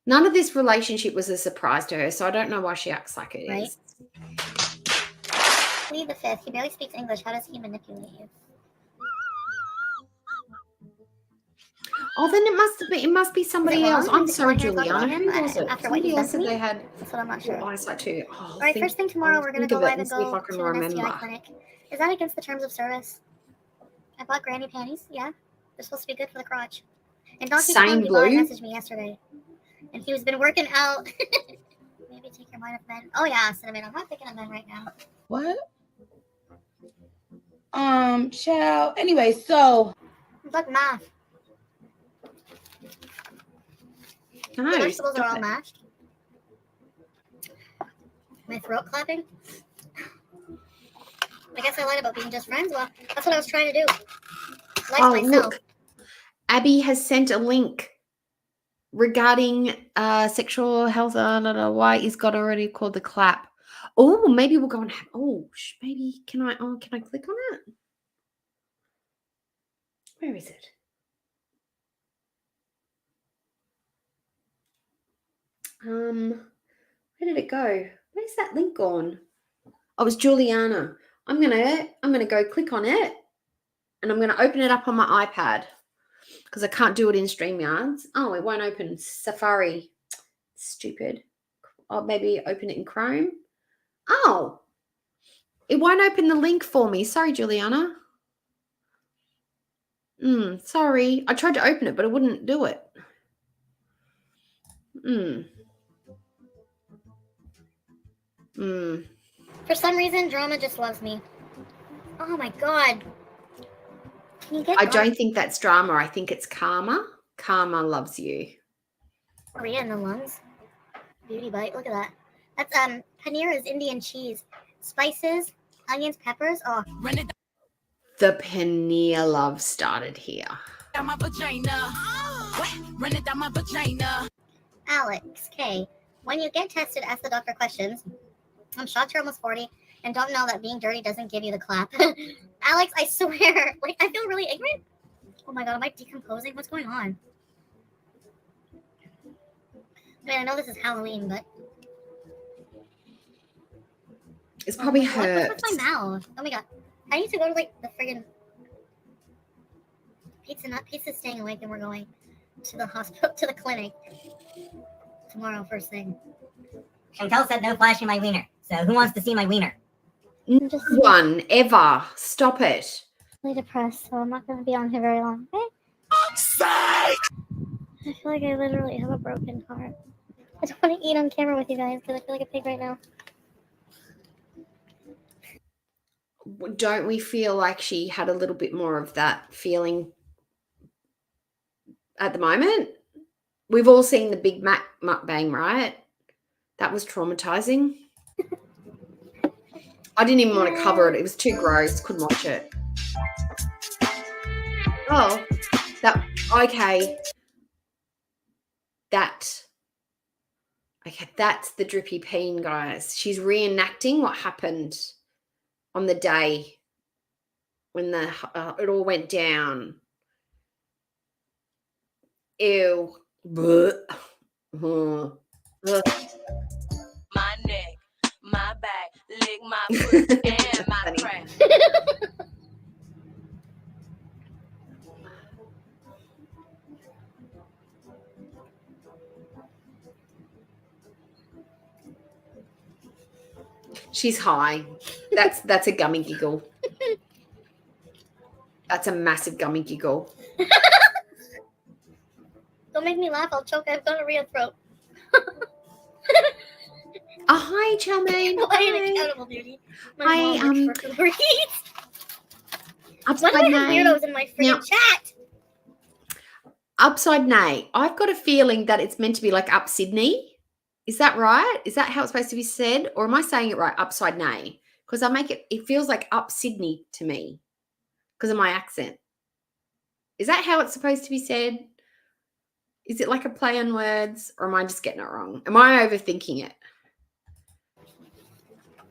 None of this relationship was a surprise to her, so I don't know why she acts like it is. Lee the Fifth, he barely speaks English. How does he manipulate you? Oh, then it must be somebody else. I'm sorry, Juliana. Who was it? After what Somebody he's else done said to they me? had That's what I'm not sure. eyesight too. Oh, All right, first thing tomorrow, we're going to go live and see if go I can to an STI remember. clinic. Is that against the terms of service? I bought granny panties. Yeah. They're supposed to be good for the crotch. And Donkey Kong Dubai messaged me yesterday. And he's been working out. Maybe take your mind off men. Oh, yeah, Cinnamon. I'm not thinking of men right now. What? Shall. Anyway, so. Look, math. No, The vegetables are all mashed. My throat clapping. I guess I lied about being just friends. Well, that's what I was trying to do. Like myself. Look. Abby has sent a link regarding sexual health. Why is God already called the clap? Oh, maybe we'll go and have. Oh, maybe can I click on it? Where is it? Where did it go? Where's that link gone? Oh, it's Juliana. I'm gonna go click on it, and I'm gonna open it up on my iPad because I can't do it in StreamYards. Oh, it won't open Safari. Stupid. I'll maybe open it in Chrome. Oh, it won't open the link for me. Sorry, Juliana. Sorry. I tried to open it, but it wouldn't do it. For some reason, drama just loves me. Oh my god. Can you get I don't think that's drama. I think it's karma. Karma loves you. Korea in the lungs. Beauty bite. Look at that. That's paneer is Indian cheese. Spices, onions, peppers. Oh. The paneer love started here. Alex K. When you get tested, ask the doctor questions. I'm shocked you're almost 40 and don't know that being dirty doesn't give you the clap. Alex, I swear. Like, I feel really ignorant. Oh my god, am I decomposing? What's going on? I mean, I know this is Halloween, but it's probably hurt. hurt. What's with my mouth? Oh my god. I need to go to like the friggin' Pizza's staying awake and we're going to the hospital, to the clinic tomorrow first thing. Chantel said no flashing my wiener. So who wants to see my wiener? I'm just One ever. Stop it. really depressed, so I'm not going to be on here very long. Okay? I feel like I literally have a broken heart. I don't want to eat on camera with you guys because I feel like a pig right now. Don't we feel like she had a little bit more of that feeling at the moment? We've all seen the Big Mac mukbang, right? That was traumatizing. I didn't even want to cover it. It was too gross. Couldn't watch it. Oh, okay. Okay, that's the drippy peen, guys. She's reenacting what happened on the day when it all went down. Ew. Blech. Ugh. My neck, my back, lick my foot and my Funny. crack. She's high. That's a gummy giggle. That's a massive gummy giggle. Don't make me laugh. I'll choke. I've got a real throat. Oh, hi, Charmaine. Why an Hi. accountable duty? Hi, mom works for Uber Eats. Why Upside do I have Nay. weirdos in my freaking Now- chat? Upside Nay. I've got a feeling that it's meant to be like up Sydney. Is that right? Is that how it's supposed to be said? Or am I saying it right? Upside Nay. Because it feels like up Sydney to me because of my accent. Is that how it's supposed to be said? Is it like a play on words, or am I just getting it wrong? Am I overthinking it?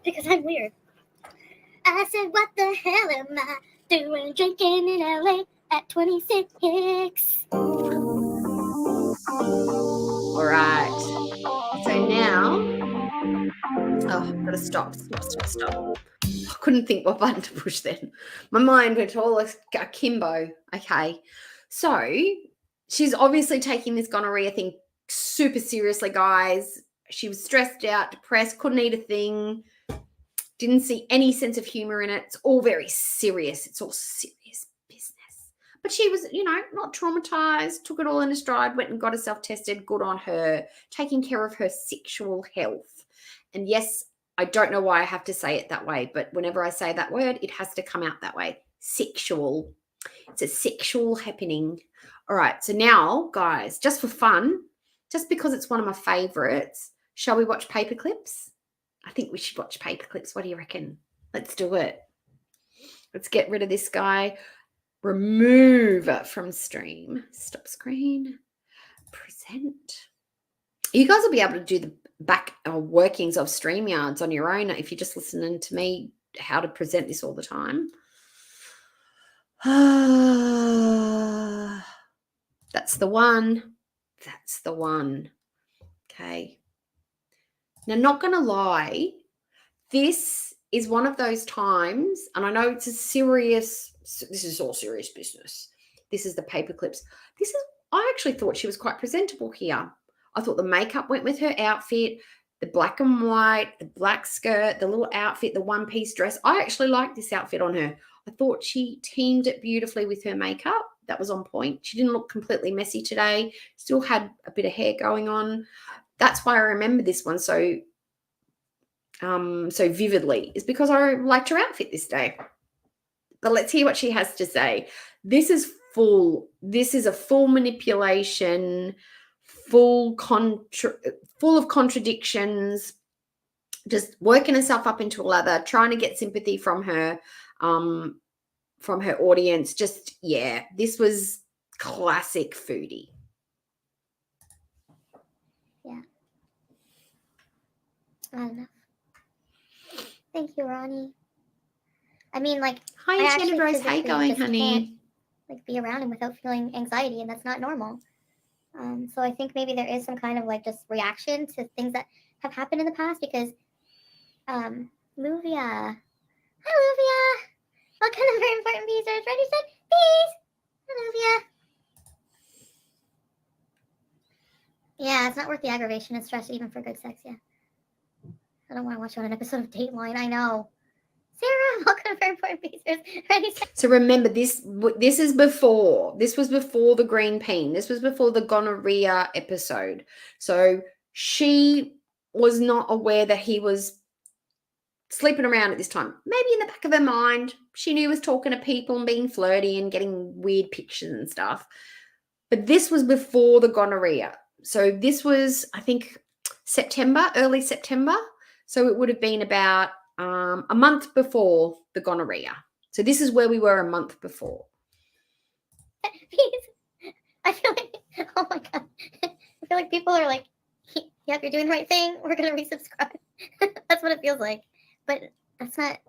Because I'm weird. I said, what the hell am I doing drinking in LA at 26? All right. So now, I've got to stop. I couldn't think what button to push then. My mind went all akimbo. Okay. So she's obviously taking this gonorrhea thing super seriously, guys. She was stressed out, depressed, couldn't eat a thing, didn't see any sense of humor in it. It's all very serious. It's all serious business. But she was, not traumatized, took it all in a stride, went and got herself tested. Good on her, taking care of her sexual health. And yes, I don't know why I have to say it that way, but whenever I say that word, it has to come out that way. Sexual. It's a sexual happening. All right. So now, guys, just for fun, just because it's one of my favorites, shall we watch Paper Clips? I think we should watch Paper Clips. What do you reckon? Let's do it. Let's get rid of this guy. Remove from stream. Stop screen. Present. You guys will be able to do the back workings of StreamYards on your own if you're just listening to me, how to present this all the time. That's the one. That's the one. Okay. Now, not going to lie, this is one of those times, and I know this is all serious business. This is the Paper Clips. I actually thought she was quite presentable here. I thought the makeup went with her outfit, the black and white, the black skirt, the little outfit, the one-piece dress. I actually liked this outfit on her. I thought she teamed it beautifully with her makeup. That was on point. She didn't look completely messy today. Still had a bit of hair going on. That's why I remember this one so vividly, is because I liked her outfit this day. But let's hear what she has to say. This is a full manipulation, full of contradictions, just working herself up into a lather, trying to get sympathy from her audience. Just, yeah, this was classic foodie. Yeah. I don't know. Thank you, Ronnie. I mean, like, I Hi, actually Jenna Rose. How you physically going, just honey? can't, like, be around him without feeling anxiety, and that's not normal. So I think maybe there is some kind of, like, just reaction to things that have happened in the past because, Luvia. Hi, Luvia. What kind of very important piece is ready said? Peace. Hi, Luvia. Yeah, it's not worth the aggravation and stress even for good sex, yeah. I don't want to watch on an episode of Dateline, I know. Sarah, what kind of very important piece is ready said? So remember, this is before. This was before the green peen. This was before the gonorrhea episode. So she was not aware that he was sleeping around at this time. Maybe in the back of her mind, she knew he was talking to people and being flirty and getting weird pictures and stuff. But this was before the gonorrhea. So this was, I think, September, early September. So it would have been about a month before the gonorrhea. So this is where we were a month before. I feel like, oh my god, I feel like people are like, yep, you're doing the right thing. We're gonna resubscribe. That's what it feels like, but that's not.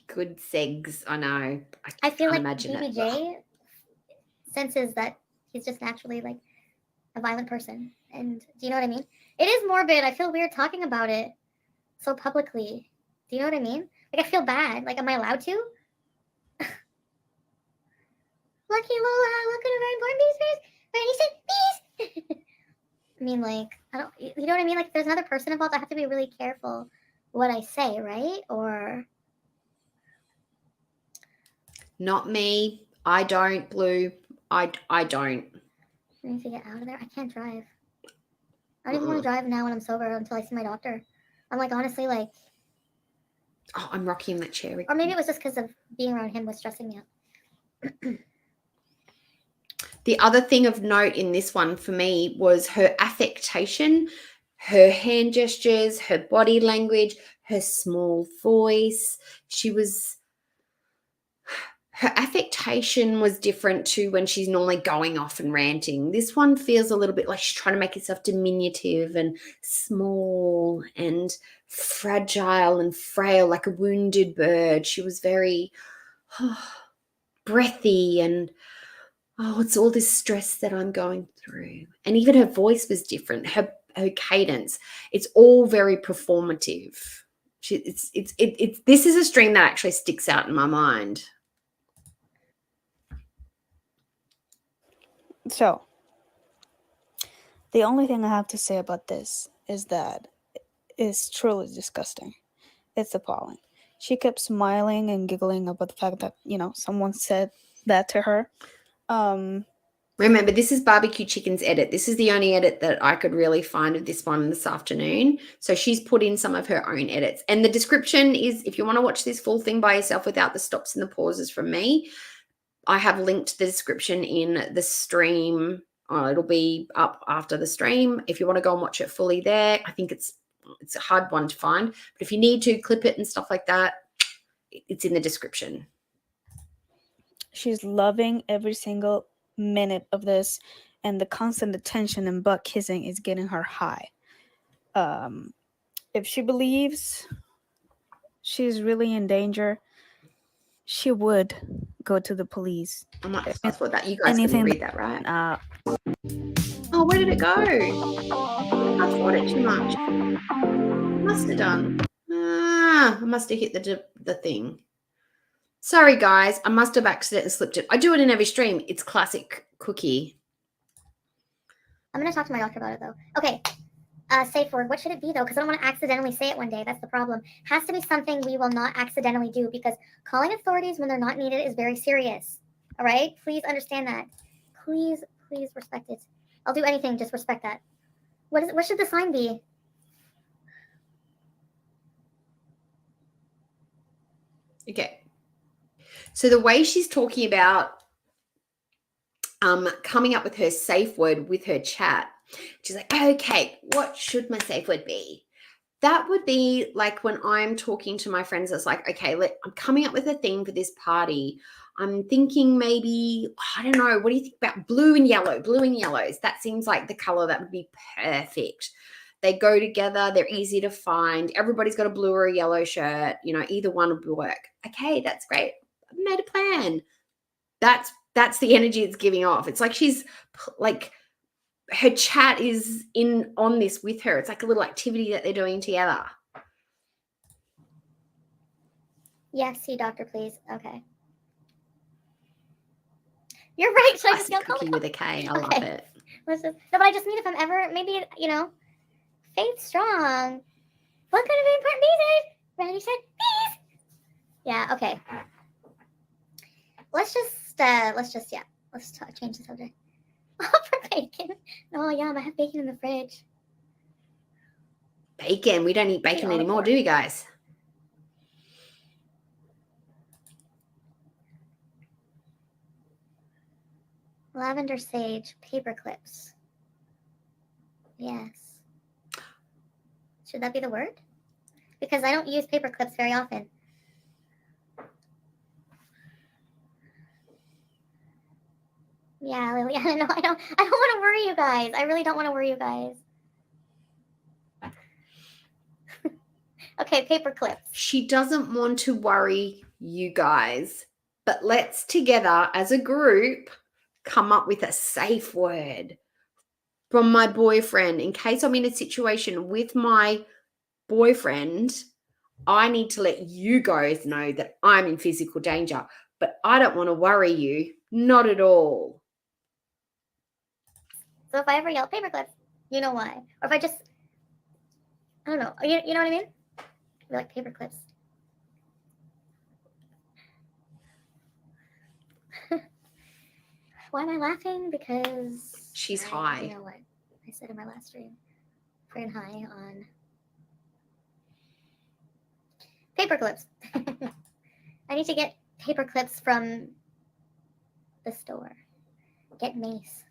Good segs, I know. I feel can't like imagine it. BBJ senses that he's just naturally like a violent person, and do you know what I mean? It is morbid. I feel weird talking about it so publicly. Do you know what I mean? Like I feel bad. Like, am I allowed to? Lucky Lola, welcome to Very Important Bees. Bernie said bees. I mean, like, I don't. You know what I mean? Like, if there's another person involved, I have to be really careful what I say, right? Or Not me. I don't, Blue. I don't. I need to get out of there. I can't drive. I don't even want to drive now when I'm sober until I see my doctor. I'm like, honestly, like, Oh, I'm rocking that chair. or maybe it was just because of being around him was stressing me out. The other thing of note in this one for me was her affectation, her hand gestures, her body language, her small voice. Her affectation was different to when she's normally going off and ranting. This one feels a little bit like she's trying to make herself diminutive and small and fragile and frail, like a wounded bird. She was very breathy and, oh, it's all this stress that I'm going through. And even her voice was different, her cadence. It's all very performative. This is a stream that actually sticks out in my mind. So, the only thing I have to say about this is that it's truly disgusting. It's appalling. She kept smiling and giggling about the fact that, someone said that to her. Remember, this is Barbecue Chicken's edit. This is the only edit that I could really find of this one this afternoon. So she's put in some of her own edits. And the description is, if you want to watch this full thing by yourself without the stops and the pauses from me, I have linked the description in the stream. It'll be up after the stream. If you want to go and watch it fully there, I think it's a hard one to find. But if you need to clip it and stuff like that, it's in the description. She's loving every single minute of this, and the constant attention and butt kissing is getting her high. If she believes she's really in danger, she would go to the police. I might fast forward that. You guys can read that, right? Oh, where did it go? I thought it too much. Must have done. I must have hit the thing. Sorry, guys. I must have accidentally slipped it. I do it in every stream. It's classic Cookie. I'm going to talk to my doctor about it, though. Okay. Safe word. What should it be, though? Because I don't want to accidentally say it one day. That's the problem. Has to be something we will not accidentally do, because calling authorities when they're not needed is very serious. All right? Please understand that. Please respect it. I'll do anything. Just respect that. What should the sign be? Okay. So the way she's talking about coming up with her safe word with her chat, she's like, okay, what should my safe word be? That would be like when I'm talking to my friends, it's like, okay, I'm coming up with a theme for this party. I'm thinking maybe, I don't know, what do you think about blue and yellow? Blue and yellows. That seems like the color that would be perfect. They go together. They're easy to find. Everybody's got a blue or a yellow shirt. Either one would work. Okay, that's great. I've made a plan. That's the energy it's giving off. It's like she's like, her chat is on this with her. It's like a little activity that they're doing together. Yes, see doctor, please. Okay. You're right. Should I just go Cookie with a K. I love it. No, but I just mean if I'm ever, maybe, faith strong. What kind of important bees is? Randy said bees. Yeah, okay. Let's change the subject. For bacon. Oh, yum, I have bacon in the fridge. Bacon. We don't eat bacon anymore, do we, guys? Lavender sage paper clips. Yes. Should that be the word? Because I don't use paper clips very often. Yeah, Lily, I don't know. I don't want to worry you guys. I really don't want to worry you guys. Okay, paper clips. She doesn't want to worry you guys, but let's together as a group come up with a safe word from my boyfriend. In case I'm in a situation with my boyfriend, I need to let you guys know that I'm in physical danger, but I don't want to worry you. Not at all. So if I ever yell paper clips, you know why. Or if I just, I don't know. You know what I mean? I'd be like paper clips. Why am I laughing? Because She's You high. know what I said in my last stream? Praying high on paper clips. I need to get paper clips from the store. Get mace.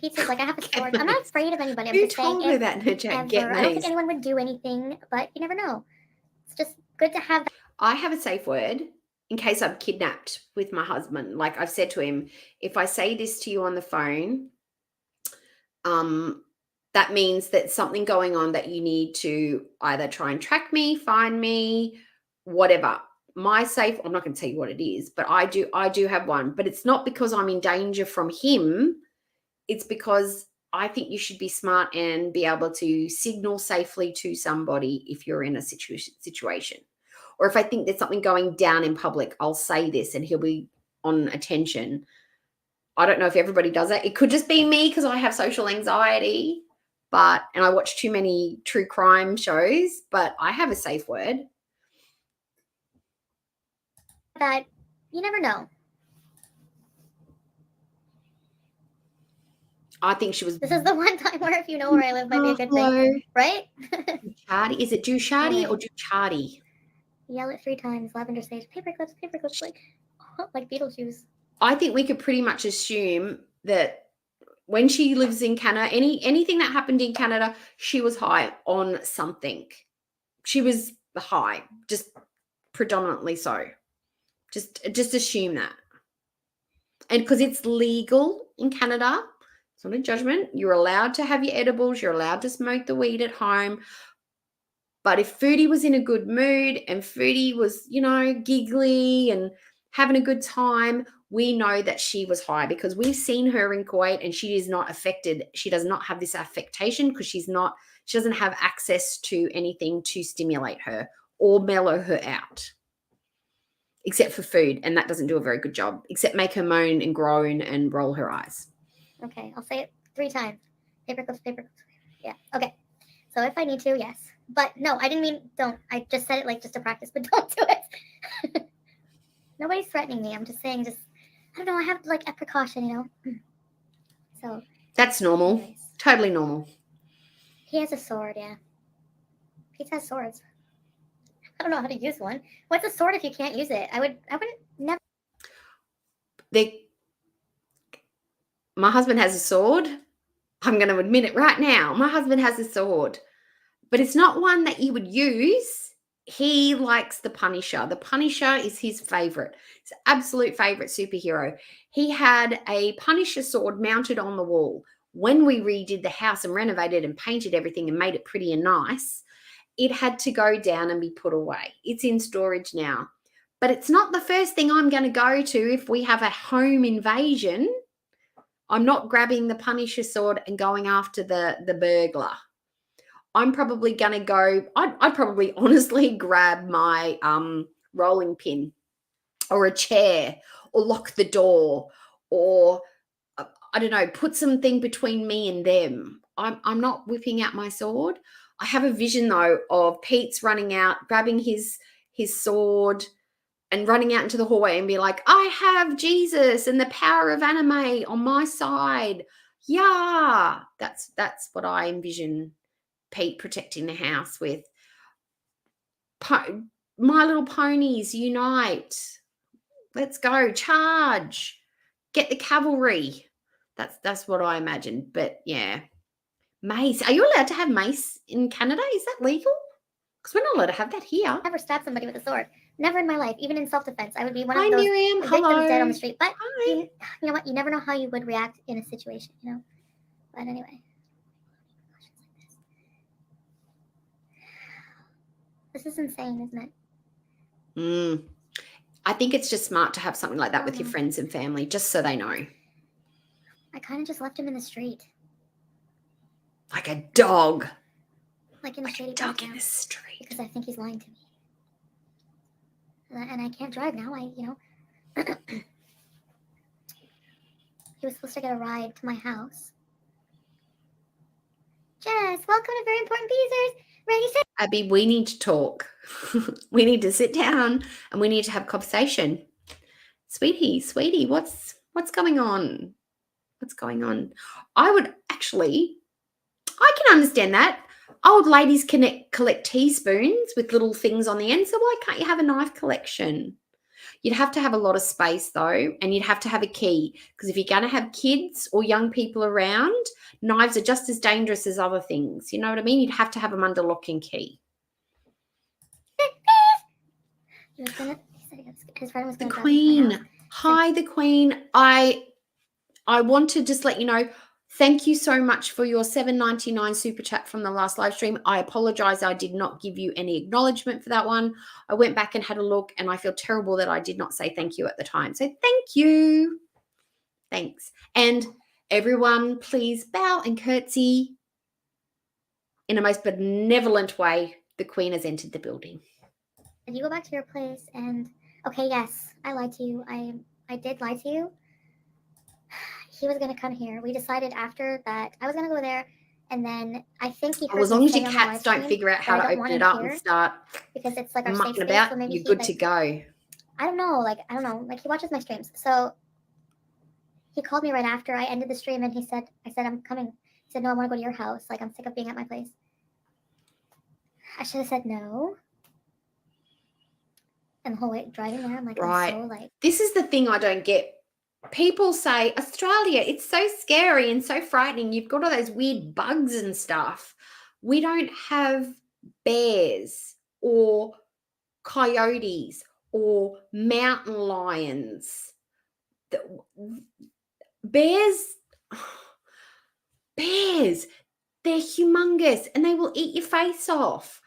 Pizza's like I have a Get sword. I'm not mace. afraid of anybody. I'm Who just saying told her that in her chat? Get ever. I don't think mace. anyone would do anything, but you never know. It's just good to have. I have a safe word in case I'm kidnapped with my husband. Like I've said to him, if I say this to you on the phone, that means that something going on that you need to either try and track me, find me, whatever. My safe, I'm not going to tell you what it is, but I do have one, but it's not because I'm in danger from him. It's because I think you should be smart and be able to signal safely to somebody if you're in a situation. Or if I think there's something going down in public, I'll say this and he'll be on attention. I don't know if everybody does that. It could just be me because I have social anxiety, and I watch too many true crime shows, but I have a safe word. That you never know. I think she was. This is the one time where if you know where I live might be a good thing, right? Duchardi. Is it Duchardi Anyway. or Duchardi? Yell it 3 times. Lavender sage. Paper clips, like Beetlejuice. I think we could pretty much assume that when she lives in Canada, anything that happened in Canada, she was high on something. She was high, just predominantly so. Just assume that. And because it's legal in Canada, it's not a judgment. You're allowed to have your edibles. You're allowed to smoke the weed at home. But if Foodie was in a good mood and Foodie was, giggly and having a good time, we know that she was high because we've seen her in Kuwait and she is not affected. She does not have this affectation because she doesn't have access to anything to stimulate her or mellow her out, except for food. And that doesn't do a very good job, except make her moan and groan and roll her eyes. Okay, I'll say it 3 times. Paper clips, paper clips. Yeah, okay. So if I need to, yes. But no, I didn't mean don't. I just said it just to practice, but don't do it. Nobody's threatening me. I'm just saying, I don't know, I have a precaution, So. That's normal. Anyways. Totally normal. He has a sword, yeah. Pete has swords. I don't know how to use one. What's a sword if you can't use it? I wouldn't never. My husband has a sword. I'm going to admit it right now. My husband has a sword, but it's not one that you would use. He likes the Punisher. The Punisher is his favorite. His absolute favorite superhero. He had a Punisher sword mounted on the wall. When we redid the house and renovated and painted everything and made it pretty and nice, it had to go down and be put away. It's in storage now. But it's not the first thing I'm going to go to if we have a home invasion. I'm not grabbing the Punisher sword and going after the burglar. I'm probably going to go, I'd probably honestly grab my rolling pin or a chair or lock the door or, I don't know, put something between me and them. I'm not whipping out my sword. I have a vision, though, of Pete's running out, grabbing his sword and running out into the hallway and be like, I have Jesus and the power of anime on my side. Yeah, that's what I envision Pete protecting the house with. My Little Ponies unite. Let's go. Charge. Get the cavalry. That's what I imagine. But yeah, Mace. Are you allowed to have mace in Canada? Is that legal? Because we're not allowed to have that here. Never stabbed somebody with a sword. Never in my life, even in self-defense. I would be one Hi, of those Miriam. victims Hello. dead on the street. But Hi. you know what? You never know how you would react in a situation, you know? But anyway. This is insane, isn't it? I think it's just smart to have something like that with your Mhm. friends and family, just so they know. I kind of just left him in the street. Like a dog. Like in a Like a shady part dog of in town. the street. Because I think he's lying to me. And I can't drive now. He was supposed to get a ride to my house. Jess, welcome to Very Important Beezers. Ready, set. Abby, we need to talk. We need to sit down and we need to have a conversation. Sweetie, what's going on? What's going on? I can understand that. Old ladies collect teaspoons with little things on the end, so why can't you have a knife collection? You'd have to have a lot of space though, and you'd have to have a key, because if you're going to have kids or young people around, knives are just as dangerous as other things. You know what I mean? You'd have to have them under lock and key. He said his friend was The going to Queen. Hi, the Queen. I want to just let you know, thank you so much for your $7.99 super chat from the last live stream. I apologize. I did not give you any acknowledgement for that one. I went back and had a look, and I feel terrible that I did not say thank you at the time. So thank you. Thanks. And everyone, please bow and curtsy in a most benevolent way. The Queen has entered the building. You go back to your place and, okay, yes, I lied to you. I did lie to you. He was going to come here. We decided after that I was going to go there, and then I think he heard As long me as your say on the live cats don't stream figure out that how I to don't open want it him up here and start because it's like our safe mucking space. about, So maybe you're he, good like, to go. I don't know. Like he watches my streams. So he called me right after I ended the stream, and I said, I'm coming. He said, no, I want to go to your house. Like, I'm sick of being at my place. I should have said no. And the whole way driving there, I'm like, Right. I'm so like. This is the thing I don't get. People say, Australia, it's so scary and so frightening. You've got all those weird bugs and stuff. We don't have bears or coyotes or mountain lions. Bears, they're humongous and they will eat your face off.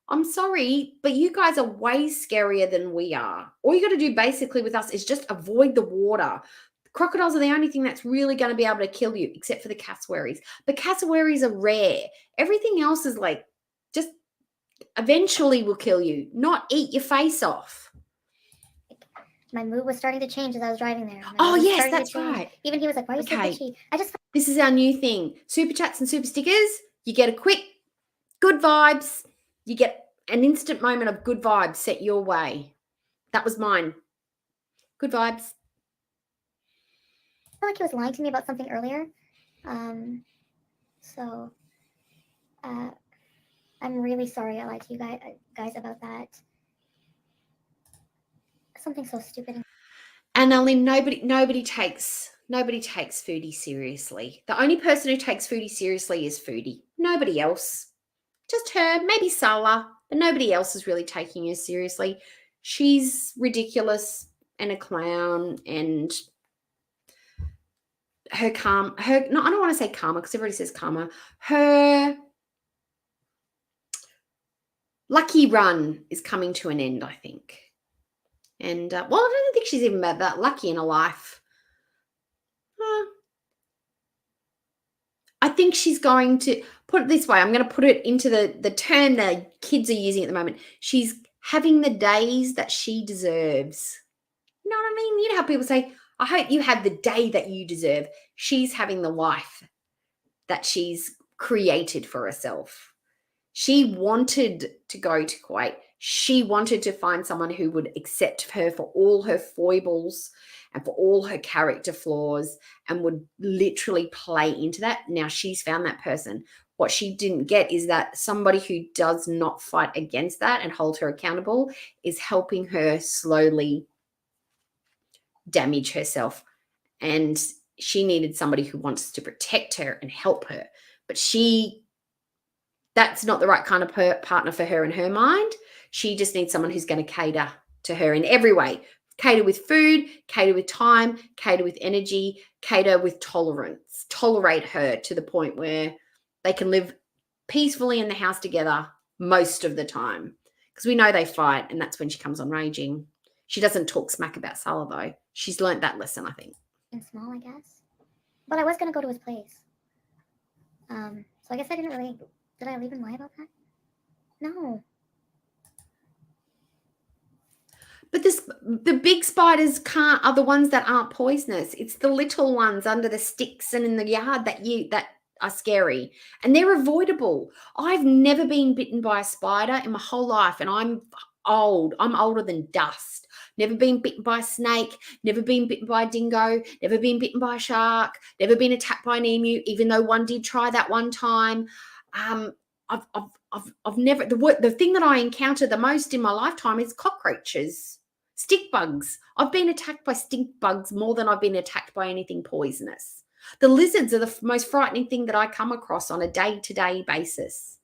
I'm sorry, but you guys are way scarier than we are. All you got to do basically with us is just avoid the water. Crocodiles are the only thing that's really going to be able to kill you, except for the cassowaries. But cassowaries are rare. Everything else is like just eventually will kill you, not eat your face off. My mood was starting to change as I was driving there. Oh, yes, that's right. Even he was like, why are you so bitchy? This is our new thing. Super chats and super stickers. You get a quick good vibes. You get an instant moment of good vibes set your way. That was mine. Good vibes. I feel like he was lying to me about something earlier. I'm really sorry I lied to you guys about that. Something so stupid. And Aline, nobody takes Foodie seriously. The only person who takes Foodie seriously is Foodie. Nobody else. Just her, maybe Sala, but nobody else is really taking her seriously. She's ridiculous and a clown, and I don't want to say karma because everybody says karma. Her lucky run is coming to an end, I think. And, I don't think she's even that lucky in her life. I think she's going to, put it this way, I'm going to put it into the term that kids are using at the moment. She's having the days that she deserves. You know what I mean? You know how people say, I hope you have the day that you deserve. She's having the life that she's created for herself. She wanted to go to Kuwait. She wanted to find someone who would accept her for all her foibles and for all her character flaws and would literally play into that. Now she's found that person. What she didn't get is that somebody who does not fight against that and hold her accountable is helping her slowly damage herself. And she needed somebody who wants to protect her and help her. but that's not the right kind of partner for her in her mind. She just needs someone who's going to cater to her in every way. Cater with food, cater with time, cater with energy, cater with tolerance. Tolerate her to the point where they can live peacefully in the house together most of the time. Because we know they fight, and that's when she comes on raging. She doesn't talk smack about Salah, though. She's learnt that lesson, I think. And small, I guess. But I was going to go to his place. So I guess I didn't really... Did I leave him lie about that? No. But the big spiders are the ones that aren't poisonous. It's the little ones under the sticks and in the yard that are scary, and they're avoidable. I've never been bitten by a spider in my whole life, and I'm old. I'm older than dust. Never been bitten by a snake, never been bitten by a dingo, never been bitten by a shark, never been attacked by an emu, even though one did try that one time. I've never, the thing that I encounter the most in my lifetime is cockroaches, stick bugs. I've been attacked by stink bugs more than I've been attacked by anything poisonous. The lizards are the most frightening thing that I come across on a day-to-day basis.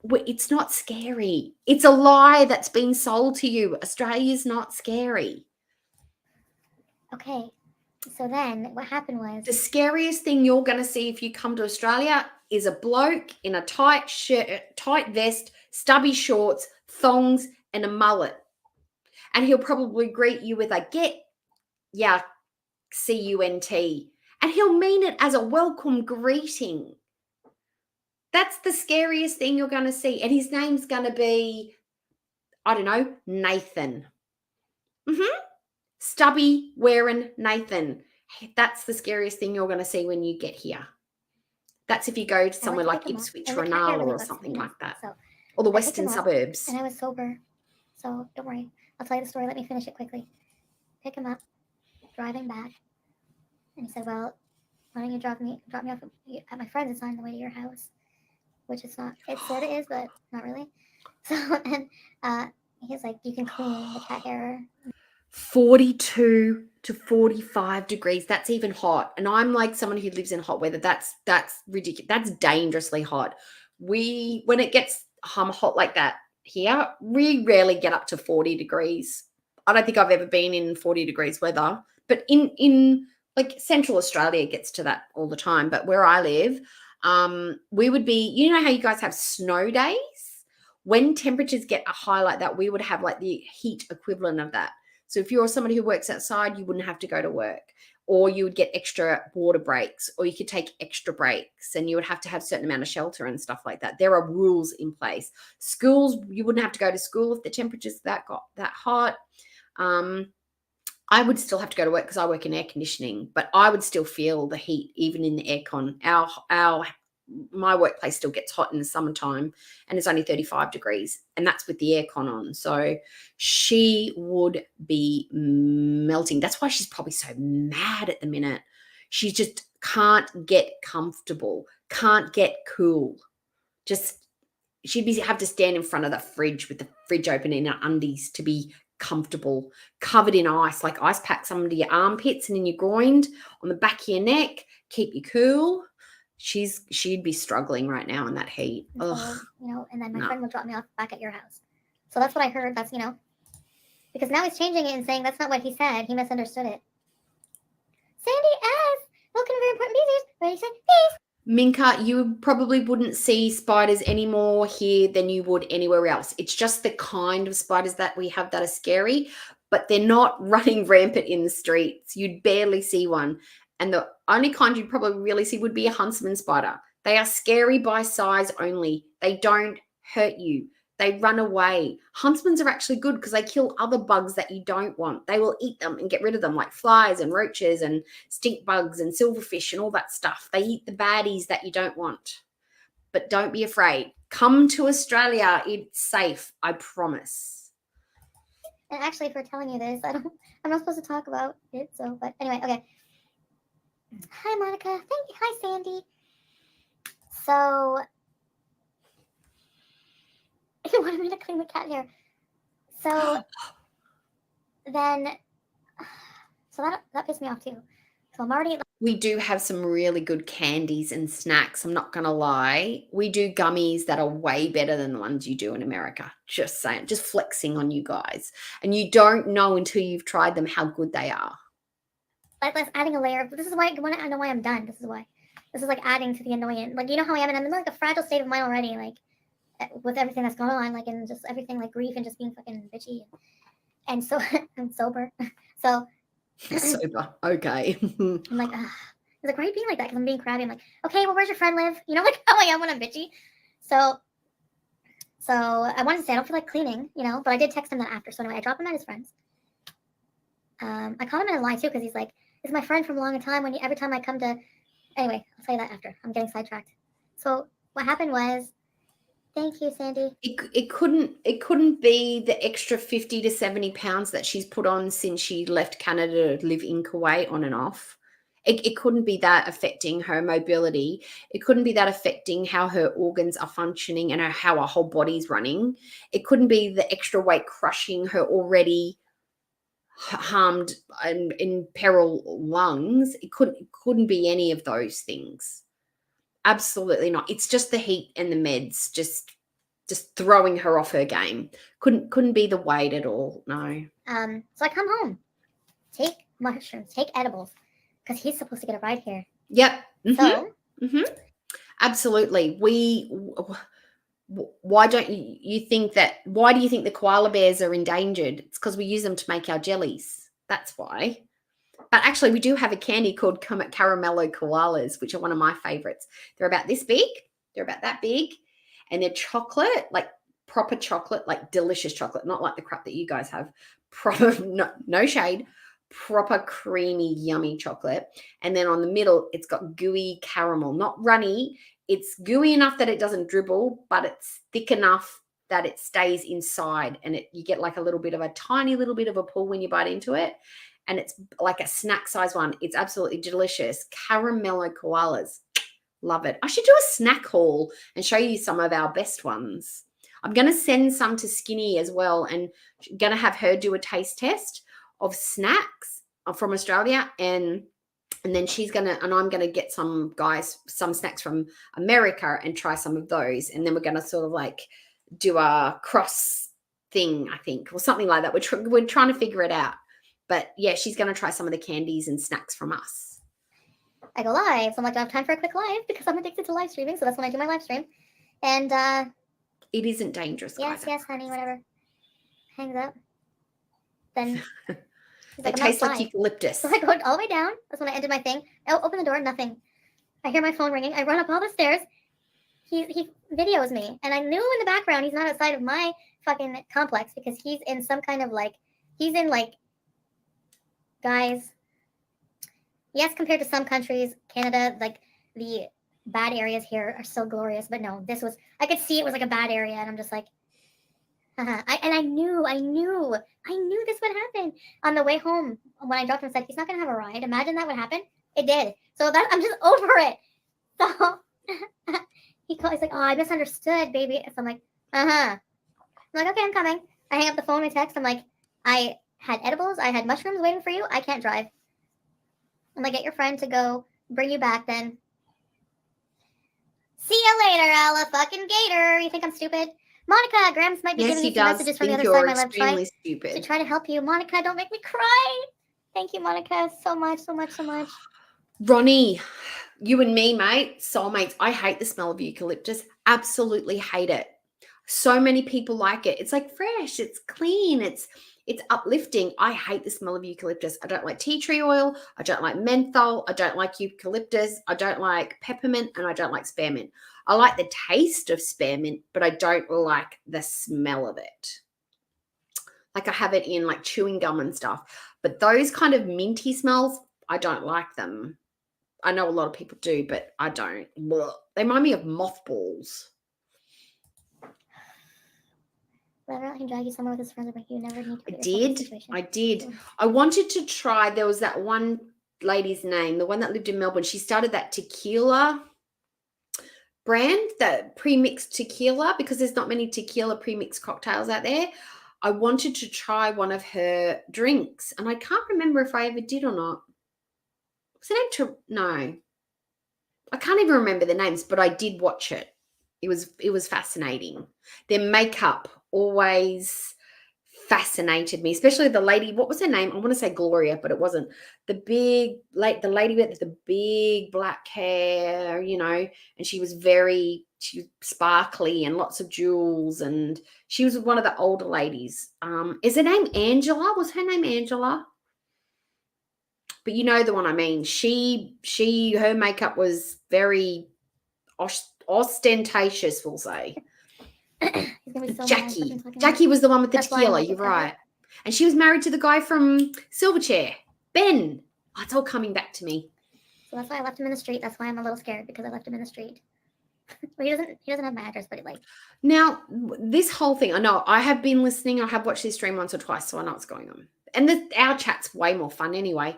It's not scary. It's a lie that's been sold to you. Australia's not scary. Okay. So then what happened was... The scariest thing you're going to see if you come to Australia is a bloke in a tight shirt, tight vest, stubby shorts, thongs, and a mullet. And he'll probably greet you with a get ya C-U-N-T. And he'll mean it as a welcome greeting. That's the scariest thing you're going to see. And his name's going to be, I don't know, Nathan. Stubby wearing Nathan. That's the scariest thing you're going to see when you get here. That's if you go to somewhere like Ipswich or Nala or something like that. So or the western suburbs. And I was sober. So don't worry. I'll tell you the story. Let me finish it quickly. Pick him up, driving back. And he said, well, why don't you drop me off at my friend's? It's on the way to your house. Which it's not. It sort of is, but not really. So, and he's like, you can clean the cat hair. 42 to 45 degrees. That's even hot. And I'm like someone who lives in hot weather. That's ridiculous. That's dangerously hot. When it gets hot like that here, we rarely get up to 40 degrees. I don't think I've ever been in 40 degrees weather, but in like Central Australia, it gets to that all the time. But where I live, we would be, you know how you guys have snow days? When temperatures get high like that, we would have like the heat equivalent of that. So if you're somebody who works outside, you wouldn't have to go to work, or you would get extra water breaks, or you could take extra breaks, and you would have to have a certain amount of shelter and stuff like that. There are rules in place. Schools, you wouldn't have to go to school if the temperatures that hot. I would still have to go to work because I work in air conditioning, but I would still feel the heat even in the aircon. My workplace still gets hot in the summertime, and it's only 35 degrees, and that's with the aircon on. So she would be melting. That's why she's probably so mad at the minute. She just can't get comfortable, can't get cool. She'd have to stand in front of the fridge with the fridge open in her undies to be comfortable, covered in ice, like ice packs under your armpits and in your groin, on the back of your neck, keep you cool. She'd be struggling right now in that heat. And so, and then my friend will drop me off back at your house. So that's what I heard. That's, because now he's changing it and saying that's not what he said. He misunderstood it. Sandy asks, welcome to Very Important Beavers. Ready, set, peace. Minka, you probably wouldn't see spiders any more here than you would anywhere else. It's just the kind of spiders that we have that are scary, but they're not running rampant in the streets. You'd barely see one. And the only kind you'd probably really see would be a huntsman spider. They are scary by size only. They don't hurt you. They run away. Huntsmans are actually good because they kill other bugs that you don't want. They will eat them and get rid of them, like flies and roaches and stink bugs and silverfish and all that stuff. They eat the baddies that you don't want. But don't be afraid. Come to Australia. It's safe. I promise. And actually, for telling you this, I'm not supposed to talk about it. So, but anyway, okay. Hi, Monica. Thank you. Hi, Sandy. So, he wanted me to clean the cat hair. So, then, that pissed me off too. So I'm already We do have some really good candies and snacks, I'm not gonna lie. We do gummies that are way better than the ones you do in America. Just saying, just flexing on you guys. And you don't know until you've tried them how good they are. Like that's adding a layer. This is why I know why I'm done. This is why. This is like adding to the annoyance. Like you know how I am, and I'm in like a fragile state of mind already. Like with everything that's going on, like and just everything like grief and just being fucking bitchy. And so I'm sober. So Sober. Okay. I'm like, ugh. It's like, why are you being like that? Because I'm being crabby. I'm like, okay, well, where's your friend live? You know, like how I am when I'm bitchy. So I wanted to say I don't feel like cleaning, you know, but I did text him that after. So anyway, I dropped him at his friend's. I caught him in a lie too because he's like, "This is my friend from a long time. Every time I come to," anyway, I'll tell you that after. I'm getting sidetracked. So what happened was, thank you, Sandy. It couldn't be the extra 50 to 70 pounds that she's put on since she left Canada to live in Kuwait on and off. It couldn't be that affecting her mobility. It couldn't be that affecting how her organs are functioning and how her whole body's running. It couldn't be the extra weight crushing her already harmed and in peril lungs. It couldn't be any of those things. Absolutely not. It's just the heat and the meds just throwing her off her game. Couldn't be the weight at all. No. So I come home, take mushrooms, take edibles, because he's supposed to get a ride here. Yep. Mm-hmm. So Absolutely. Why don't you think that? Why do you think the koala bears are endangered? It's because we use them to make our jellies. That's why. But actually, we do have a candy called caramello koalas, which are one of my favorites. They're about this big. They're about that big. And they're chocolate, like proper chocolate, like delicious chocolate, not like the crap that you guys have. Proper, no shade, proper creamy, yummy chocolate. And then on the middle, it's got gooey caramel, not runny. It's gooey enough that it doesn't dribble, but it's thick enough that it stays inside. And you get like a tiny little bit of a pull when you bite into it. And it's like a snack size one. It's absolutely delicious. Caramello koalas. Love it. I should do a snack haul and show you some of our best ones. I'm going to send some to Skinny as well and going to have her do a taste test of snacks from Australia and then I'm going to get some snacks from America and try some of those. And then we're going to sort of like do a cross thing, I think, or something like that. We're trying to figure it out. But yeah, she's going to try some of the candies and snacks from us. I go live. So I'm like, do I have time for a quick live? Because I'm addicted to live streaming. So that's when I do my live stream. And it isn't dangerous. Yes, honey, whatever. Hangs up. Then it tastes like eucalyptus. So I go all the way down. That's when I ended my thing. I open the door, nothing. I hear my phone ringing. I run up all the stairs. He videos me. And I knew in the background he's not outside of my fucking complex because he's in some kind of guys, yes, compared to some countries, Canada, like the bad areas here are so glorious. But no, I could see it was like a bad area. And I'm just like, I knew this would happen. On the way home, when I dropped him, I said, he's not going to have a ride. Imagine that would happen. It did. So I'm just over it. So he's like, oh, I misunderstood, baby. So I'm like, I'm like, okay, I'm coming. I hang up the phone, I text. I'm like, I had edibles. I had mushrooms waiting for you. I can't drive. I'm like, get your friend to go bring you back then. See you later, Ella fucking Gator. You think I'm stupid? Monica, Grams might be giving me some messages from the other side of my left side to try to help you. Monica, don't make me cry. Thank you, Monica, so much. Ronnie, you and me, mate, soulmates. I hate the smell of eucalyptus. Absolutely hate it. So many people like it. It's like fresh. It's clean. It's uplifting. I hate the smell of eucalyptus. I don't like tea tree oil. I don't like menthol. I don't like eucalyptus. I don't like peppermint, and I don't like spearmint. I like the taste of spearmint, but I don't like the smell of it. Like I have it in like chewing gum and stuff. But those kind of minty smells, I don't like them. I know a lot of people do, but I don't. Blah. They remind me of mothballs. Whether I can drag you somewhere with his friends, but you never need to. I did. I wanted to try. There was that one lady's name, the one that lived in Melbourne. She started that tequila brand, that pre-mixed tequila, because there's not many tequila pre-mixed cocktails out there. I wanted to try one of her drinks, and I can't remember if I ever did or not. Was it named no. I can't even remember the names, but I did watch it. It was fascinating. Their makeup always fascinated me, especially the lady. What was her name? I want to say Gloria, but it wasn't. The lady with the big black hair, and she was sparkly and lots of jewels, and she was one of the older ladies. Is her name Angela? Was her name Angela? But you know the one I mean. Her makeup was very ostentatious, we'll say. He's gonna be so mad. Jackie. Jackie was the one with the That's why I'm tequila. like, You're okay. right. And she was married to the guy from Silverchair, Ben. Oh, it's all coming back to me. So that's why I left him in the street. That's why I'm a little scared, because I left him in the street. Well, he doesn't have my address, but Now, this whole thing, I know I have been listening. I have watched this stream once or twice, so I know what's going on. And our chat's way more fun anyway.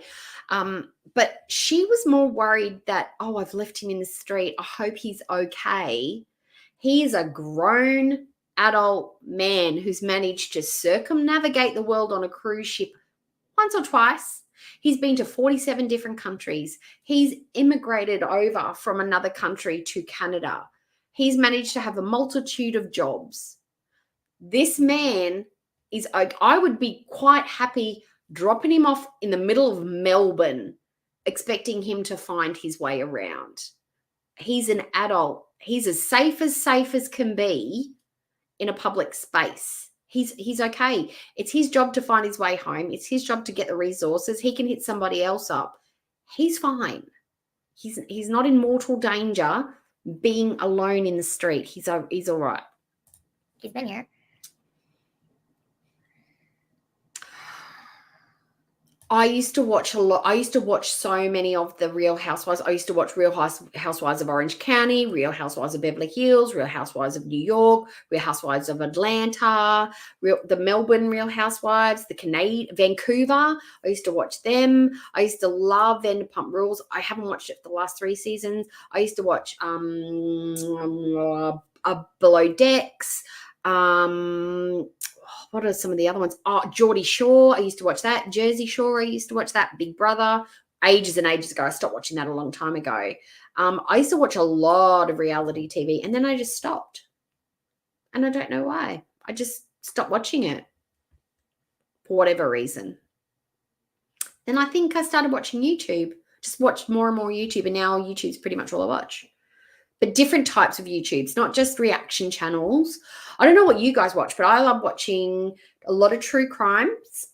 But she was more worried that, I've left him in the street. I hope he's okay. He is a grown adult man who's managed to circumnavigate the world on a cruise ship once or twice. He's been to 47 different countries. He's immigrated over from another country to Canada. He's managed to have a multitude of jobs. This man I would be quite happy dropping him off in the middle of Melbourne, expecting him to find his way around. He's an adult. He's as safe as can be in a public space. He's okay. It's his job to find his way home. It's his job to get the resources. He can hit somebody else up. He's fine. He's not in mortal danger being alone in the street. He's all right. he's been here. I used to watch a lot. I used to watch so many of the Real Housewives. I used to watch Real Housewives of Orange County, Real Housewives of Beverly Hills, Real Housewives of New York, Real Housewives of Atlanta, the Melbourne Real Housewives, the Canadian Vancouver. I used to watch them. I used to love Vanderpump Rules. I haven't watched it for the last 3 seasons. I used to watch Below Decks. What are some of the other ones? Geordie Shore. I used to watch that. Jersey Shore. I used to watch that. Big Brother. Ages and ages ago. I stopped watching that a long time ago. I used to watch a lot of reality TV, and then I just stopped. And I don't know why. I just stopped watching it for whatever reason. Then I think I started watching YouTube. Just watched more and more YouTube, and now YouTube's pretty much all I watch. But different types of YouTubes, not just reaction channels. I don't know what you guys watch, but I love watching a lot of true crimes.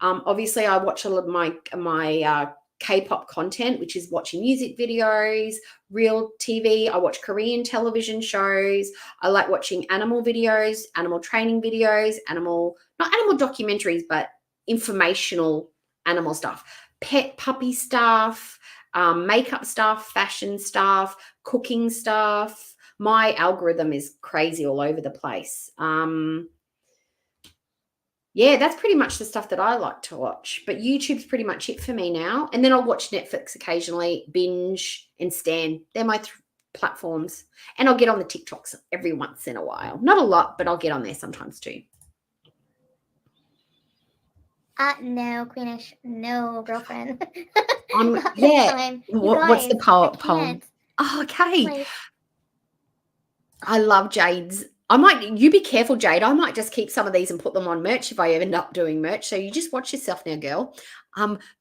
Obviously, I watch a lot of my K-pop content, which is watching music videos, real TV. I watch Korean television shows. I like watching animal videos, animal training videos, not animal documentaries, but informational animal stuff, pet puppy stuff, makeup stuff, fashion stuff, cooking stuff. My algorithm is crazy all over the place. Yeah, that's pretty much the stuff that I like to watch. But YouTube's pretty much it for me now. And then I'll watch Netflix occasionally, binge and Stan. They're my platforms. And I'll get on the TikToks every once in a while. Not a lot, but I'll get on there sometimes too. No, Queenish. No, girlfriend. Yeah. What's the poem? Oh, okay. Like, I love Jade's. You be careful, Jade. I might just keep some of these and put them on merch if I end up doing merch. So you just watch yourself now, girl.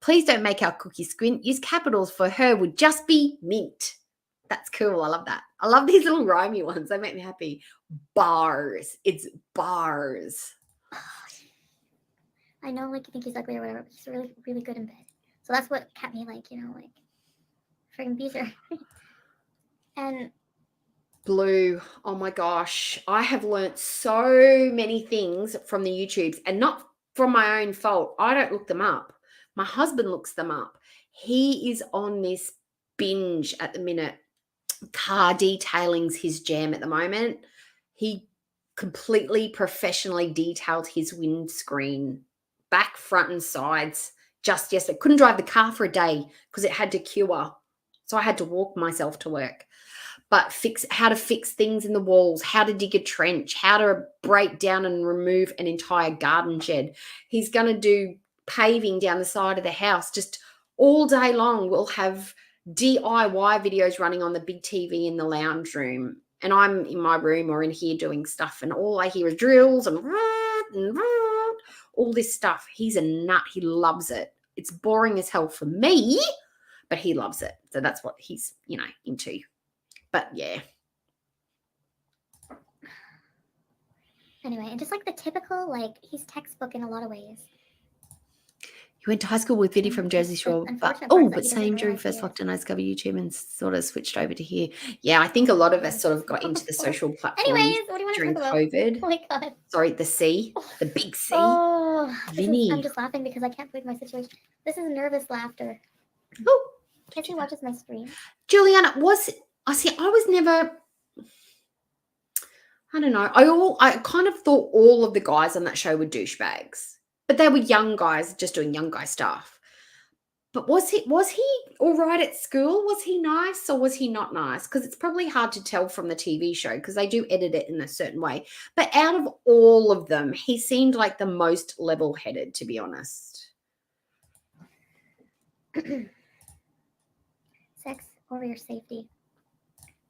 Please don't make our cookie squint. Use capitals for her would just be mint. That's cool. I love that. I love these little rhymey ones. They make me happy. Bars. It's bars. I know, like, you think he's ugly or whatever, but he's really, really good in bed. So that's what kept me, like, friggin' Beezer. And Blue. Oh my gosh. I have learnt so many things from the YouTubes, and not from my own fault. I don't look them up. My husband looks them up. He is on this binge at the minute. Car detailing's his jam at the moment. He completely professionally detailed his windscreen, back, front, and sides. Just yesterday. Couldn't drive the car for a day because it had to cure. So I had to walk myself to work. But how to fix things in the walls, how to dig a trench, how to break down and remove an entire garden shed. He's going to do paving down the side of the house, just all day long we'll have DIY videos running on the big TV in the lounge room, and I'm in my room or in here doing stuff, and all I hear is drills and all this stuff. He's a nut. He loves it. It's boring as hell for me, but he loves it. So that's what he's, into. But yeah. Anyway, and just like the typical, like, he's textbook in a lot of ways. You went to high school with Biddy from Jersey Shore, but same during first lockdown. I discovered YouTube and sort of switched over to here. Yeah, I think a lot of us sort of got into the social platforms Anyways, what do you want to during talk about? COVID. Oh my god. Sorry, the C, the big C. Oh, Vinny. I'm just laughing because I can't believe my situation. This is nervous laughter. Oh, Guess he watches my stream. Juliana, I was never. I don't know. I kind of thought all of the guys on that show were douchebags, but they were young guys just doing young guy stuff. But was he all right at school? Was he nice or was he not nice? Because it's probably hard to tell from the TV show because they do edit it in a certain way. But out of all of them, he seemed like the most level-headed, to be honest. Sex over your safety.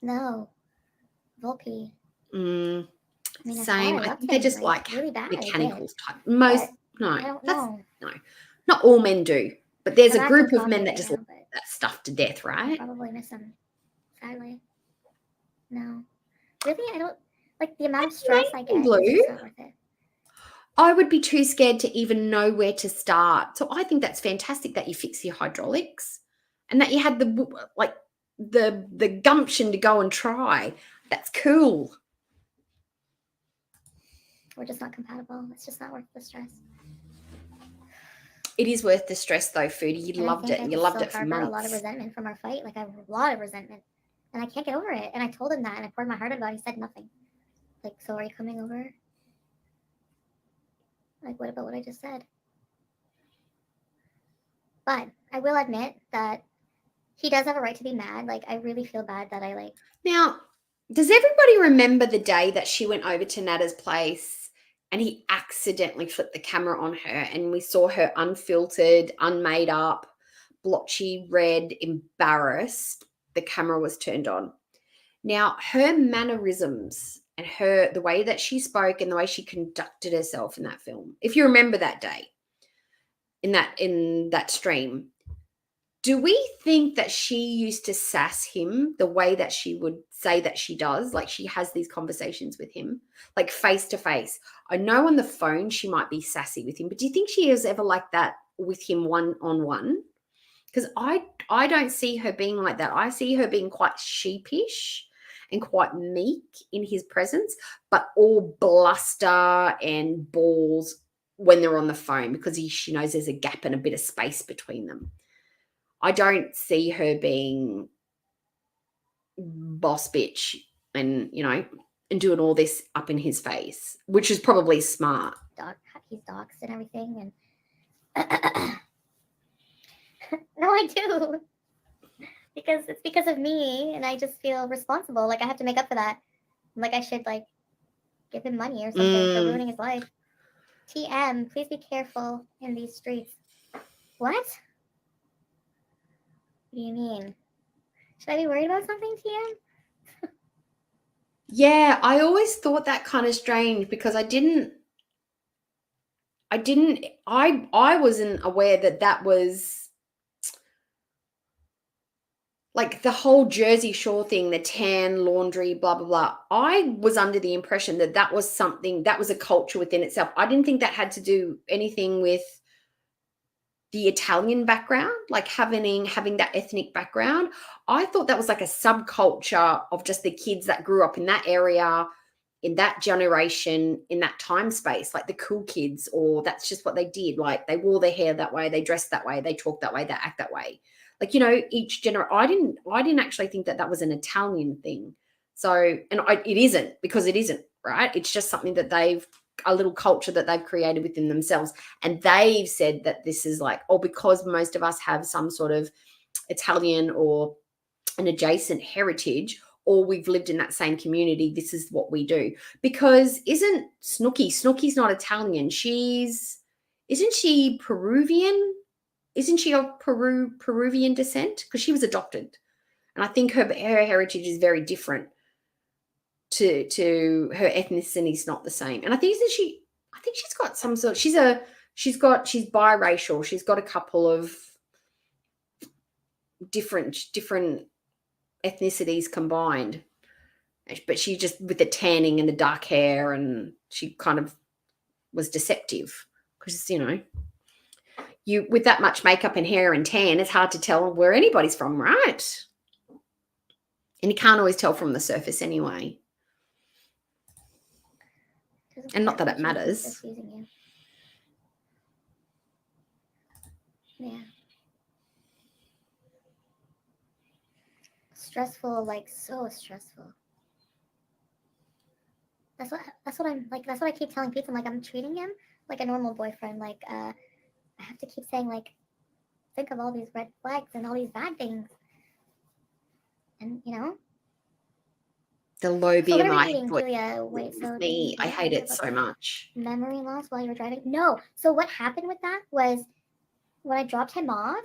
No. Volpe. Same. I loved think they him, just like really bad. mechanicals type. Most I no, don't that's know. no, not all men do. But there's I'm a group acting of men cocky that right just now, like but that stuff to death, I right? probably miss him. Sadly. No. Really, I don't like the amount of stress I get. Blue. It's just not worth it. I would be too scared to even know where to start. So I think that's fantastic that you fix your hydraulics and that you had the gumption to go and try. That's cool. We're just not compatible. It's just not worth the stress. It is worth the stress though, Foodie. You And loved it. I And you just loved still it for harbor months. a lot of resentment from our fight. Like I have a lot of resentment. And I can't get over it. And I told him that and I poured my heart out about it. He said nothing. Like, so are you coming over? Like, what about what I just said? But I will admit that he does have a right to be mad. Like, I really feel bad that I like. Now, does everybody remember the day that she went over to Nada's place and he accidentally flipped the camera on her and we saw her unfiltered, unmade up, blotchy, red, embarrassed? The camera was turned on. Now, her mannerisms and the way that she spoke and the way she conducted herself in that film, if you remember that day in that stream, do we think that she used to sass him the way that she would say that she does? Like she has these conversations with him, like face to face. I know on the phone she might be sassy with him, but do you think she is ever like that with him one-on-one? Because I don't see her being like that. I see her being quite sheepish and quite meek in his presence, but all bluster and balls when they're on the phone because she knows there's a gap and a bit of space between them. I don't see her being boss bitch and, and doing all this up in his face, which is probably smart. He's doxxed and everything. And no, I do. Because it's because of me and I just feel responsible. Like I have to make up for that. Like I should like give him money or something for ruining his life. TM, please be careful in these streets. What? What do you mean? Should I be worried about something, TM? Yeah, I always thought that kind of strange because I wasn't aware that was like the whole Jersey Shore thing, the tan, laundry, blah, blah, blah. I was under the impression that was something, that was a culture within itself. I didn't think that had to do anything with the Italian background, like having that ethnic background. I thought that was like a subculture of just the kids that grew up in that area, in that generation, in that time space, like the cool kids, or that's just what they did. Like they wore their hair that way, they dressed that way, they talked that way, they act that way. Like, each generation, I didn't actually think that was an Italian thing. So, and it isn't, because it isn't, right? It's just something that a little culture that they've created within themselves. And they've said that this is like, because most of us have some sort of Italian or an adjacent heritage, or we've lived in that same community, this is what we do. Because isn't Snooki's not Italian. Isn't she Peruvian? isn't she of Peruvian descent? Because she was adopted. And I think her heritage is very different to her ethnicity is not the same. And I think she's got some sort, she's biracial. She's got a couple of different ethnicities combined. But she just, with the tanning and the dark hair, and she kind of was deceptive because, you with that much makeup and hair and tan, it's hard to tell where anybody's from, right? And you can't always tell from the surface anyway. And not that it matters. Just using you. Yeah. Stressful, like so stressful. That's what I'm like. That's what I keep telling Pete. I'm like, I'm treating him like a normal boyfriend. Like, I have to keep saying, like, think of all these red flags and all these bad things, and The low So what are we BMI eating, voice Julia? Wait, so me. I hate it so much. Memory loss while you were driving? No. So what happened with that was when I dropped him off.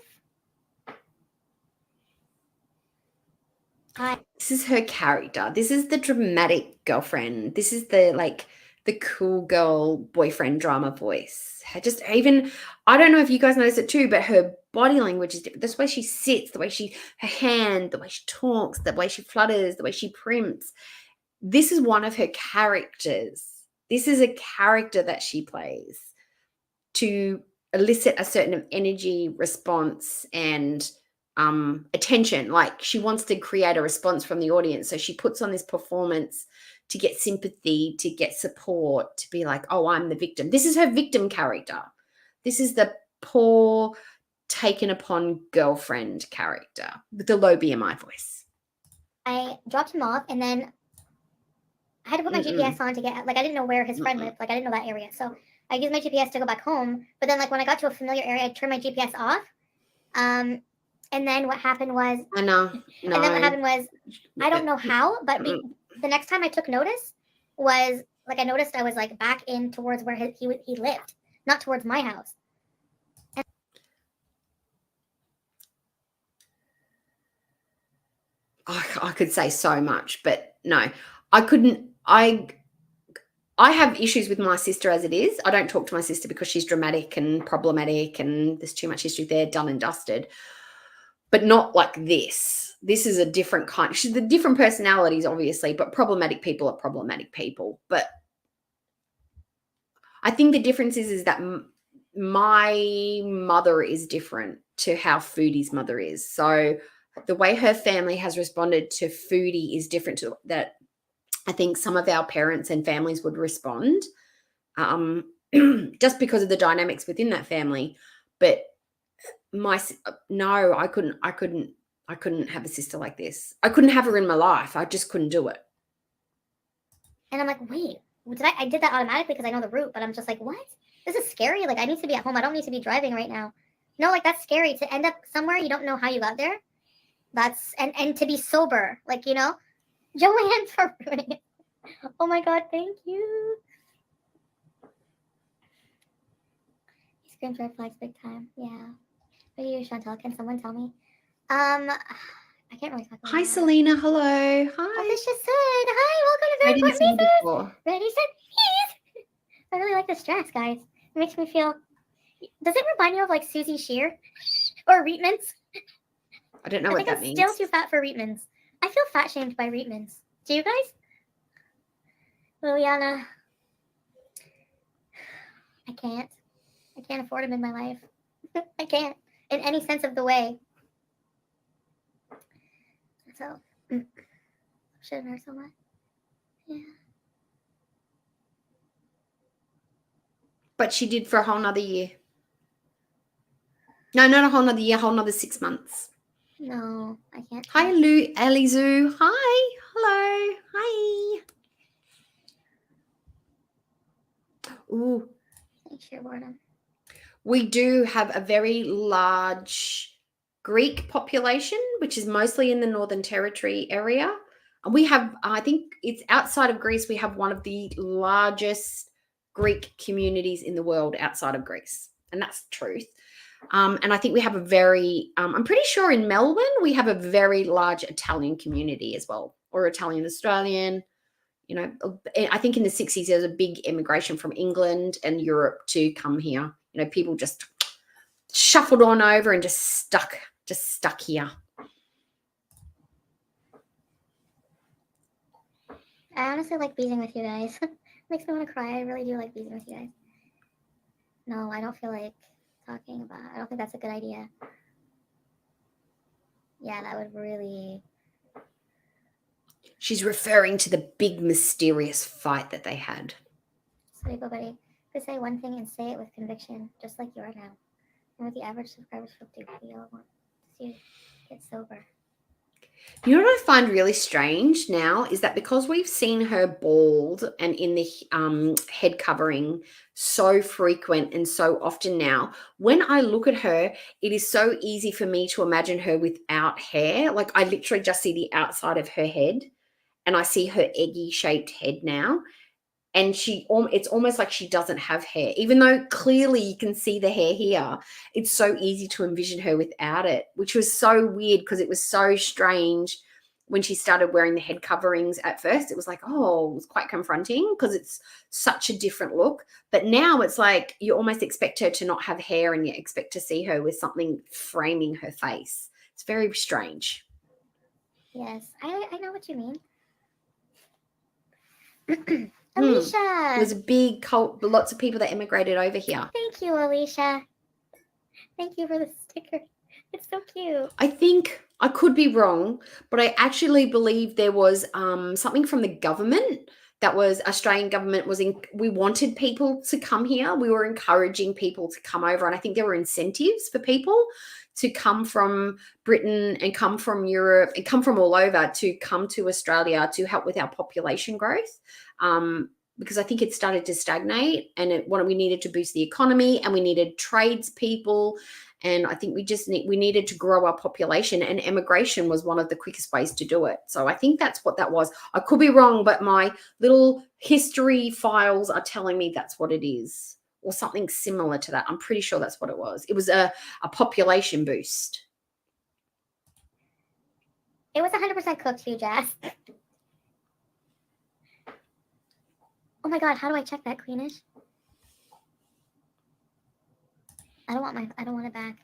This is her character. This is the dramatic girlfriend. This is the cool girl boyfriend drama voice. I don't know if you guys notice it too, but her body language is different. The way she sits, her hand, the way she talks, the way she flutters, the way she primps. This is one of her characters. This is a character that she plays to elicit a certain energy response and attention. Like, she wants to create a response from the audience. So she puts on this performance to get sympathy, to get support, to be like, oh, I'm the victim. This is her victim character. This is the poor, taken upon girlfriend character with the low BMI voice. I dropped him off, and then I had to put my GPS on to get, like, I didn't know where his friend lived. Like, I didn't know that area. So I used my GPS to go back home. But then, like, when I got to a familiar area, I turned my GPS off. And then what happened was, I know. And then what happened was, I don't know how, but the next time I took notice was, like, I noticed I was, like, back in towards where he lived, not towards my house. I could say so much, but no, I couldn't. I have issues with my sister as it is. I don't talk to my sister because she's dramatic and problematic and there's too much history there, done and dusted. But not like this. This is a different kind. She's the different personalities, obviously, but problematic people are problematic people. But I think the difference is that my mother is different to how Foodie's mother is. So the way her family has responded to Foodie is different to that I think some of our parents and families would respond, just because of the dynamics within that family. But I couldn't have a sister like this. I couldn't have her in my life. I just couldn't do it. And I'm like, wait, I did that automatically because I know the route, but I'm just like, what? This is scary. Like, I need to be at home. I don't need to be driving right now. No, like, that's scary to end up somewhere you don't know how you got there. And to be sober, like, Joanne for ruining it. Oh my God, thank you. He screams red flags big time. Yeah. What are you, Chantal? Can someone tell me? I can't really talk about Hi, that. Selena. Hello. Hi. Oh, this just said, hi, welcome to Very Important Pieces. Ready, set, peace. I really like this dress, guys. It makes me feel, does it remind you of, like, Susie Shear? Or Reitmans? I don't know what that means. I'm still too fat for Reitmans. I feel fat shamed by Reitmans. Do you guys? Liliana, I can't afford him in my life. I can't, in any sense of the way. So, shouldn't hurt so much. Yeah. But she did for a whole nother year. No, not a whole nother year, a whole nother 6 months. No, I can't. Hi, Elizu. Hi. Hello. Hi. Ooh. Thanks, your boredom. We do have a very large Greek population, which is mostly in the Northern Territory area. And we have, I think it's outside of Greece, we have one of the largest Greek communities in the world outside of Greece. And that's the truth. And I think we have a very, I'm pretty sure in Melbourne, we have a very large Italian community as well, or Italian Australian. I think in the 60s, there was a big immigration from England and Europe to come here. People just shuffled on over and just stuck here. I honestly like beezing with you guys. Makes me want to cry. I really do like beezing with you guys. No, I don't feel like talking about. I don't think that's a good idea. Yeah, that would really. She's referring to the big mysterious fight that they had. Sorry, buddy. To say one thing and say it with conviction, just like you are now. And with the average subscribers will do, we all want to see you get sober. You know what I find really strange now is that because we've seen her bald and in the head covering so frequent and so often now, when I look at her, it is so easy for me to imagine her without hair. Like I literally just see the outside of her head and I see her eggy shaped head now. And it's almost like she doesn't have hair, even though clearly you can see the hair here. It's so easy to envision her without it, which was so weird because it was so strange when she started wearing the head coverings at first. It was like, oh, it was quite confronting because it's such a different look. But now it's like you almost expect her to not have hair and you expect to see her with something framing her face. It's very strange. Yes, I know what you mean. Alicia! There's a big cult, lots of people that immigrated over here. Thank you, Alicia. Thank you for the sticker. It's so cute. I think, I could be wrong, but I actually believe there was something from the government that was, Australian government we wanted people to come here. We were encouraging people to come over. And I think there were incentives for people to come from Britain and come from Europe and come from all over to come to Australia to help with our population growth. Because I think it started to stagnate and we needed to boost the economy and we needed tradespeople. And I think we needed to grow our population, and immigration was one of the quickest ways to do it. So I think that's what that was. I could be wrong, but my little history files are telling me that's what it is, or something similar to that. I'm pretty sure that's what it was. It was a population boost. It was 100% cooked for you, Jazz. Oh my god, how do I check that, Queenish? I don't want it back.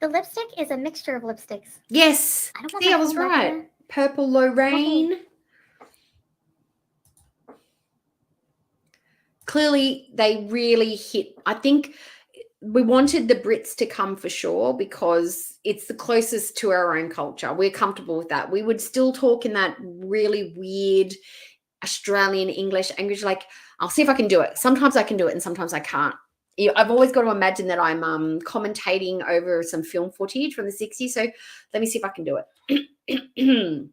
The lipstick is a mixture of lipsticks. Yes. I don't want See, that I was phone back right. there. Purple Lorraine. Okay. Clearly, they really hit. I think we wanted the Brits to come for sure because it's the closest to our own culture. We're comfortable with that. We would still talk in that really weird Australian English language. Like, I'll see if I can do it. Sometimes I can do it and sometimes I can't. I've always got to imagine that I'm commentating over some film footage from the 60s. So let me see if I can do it.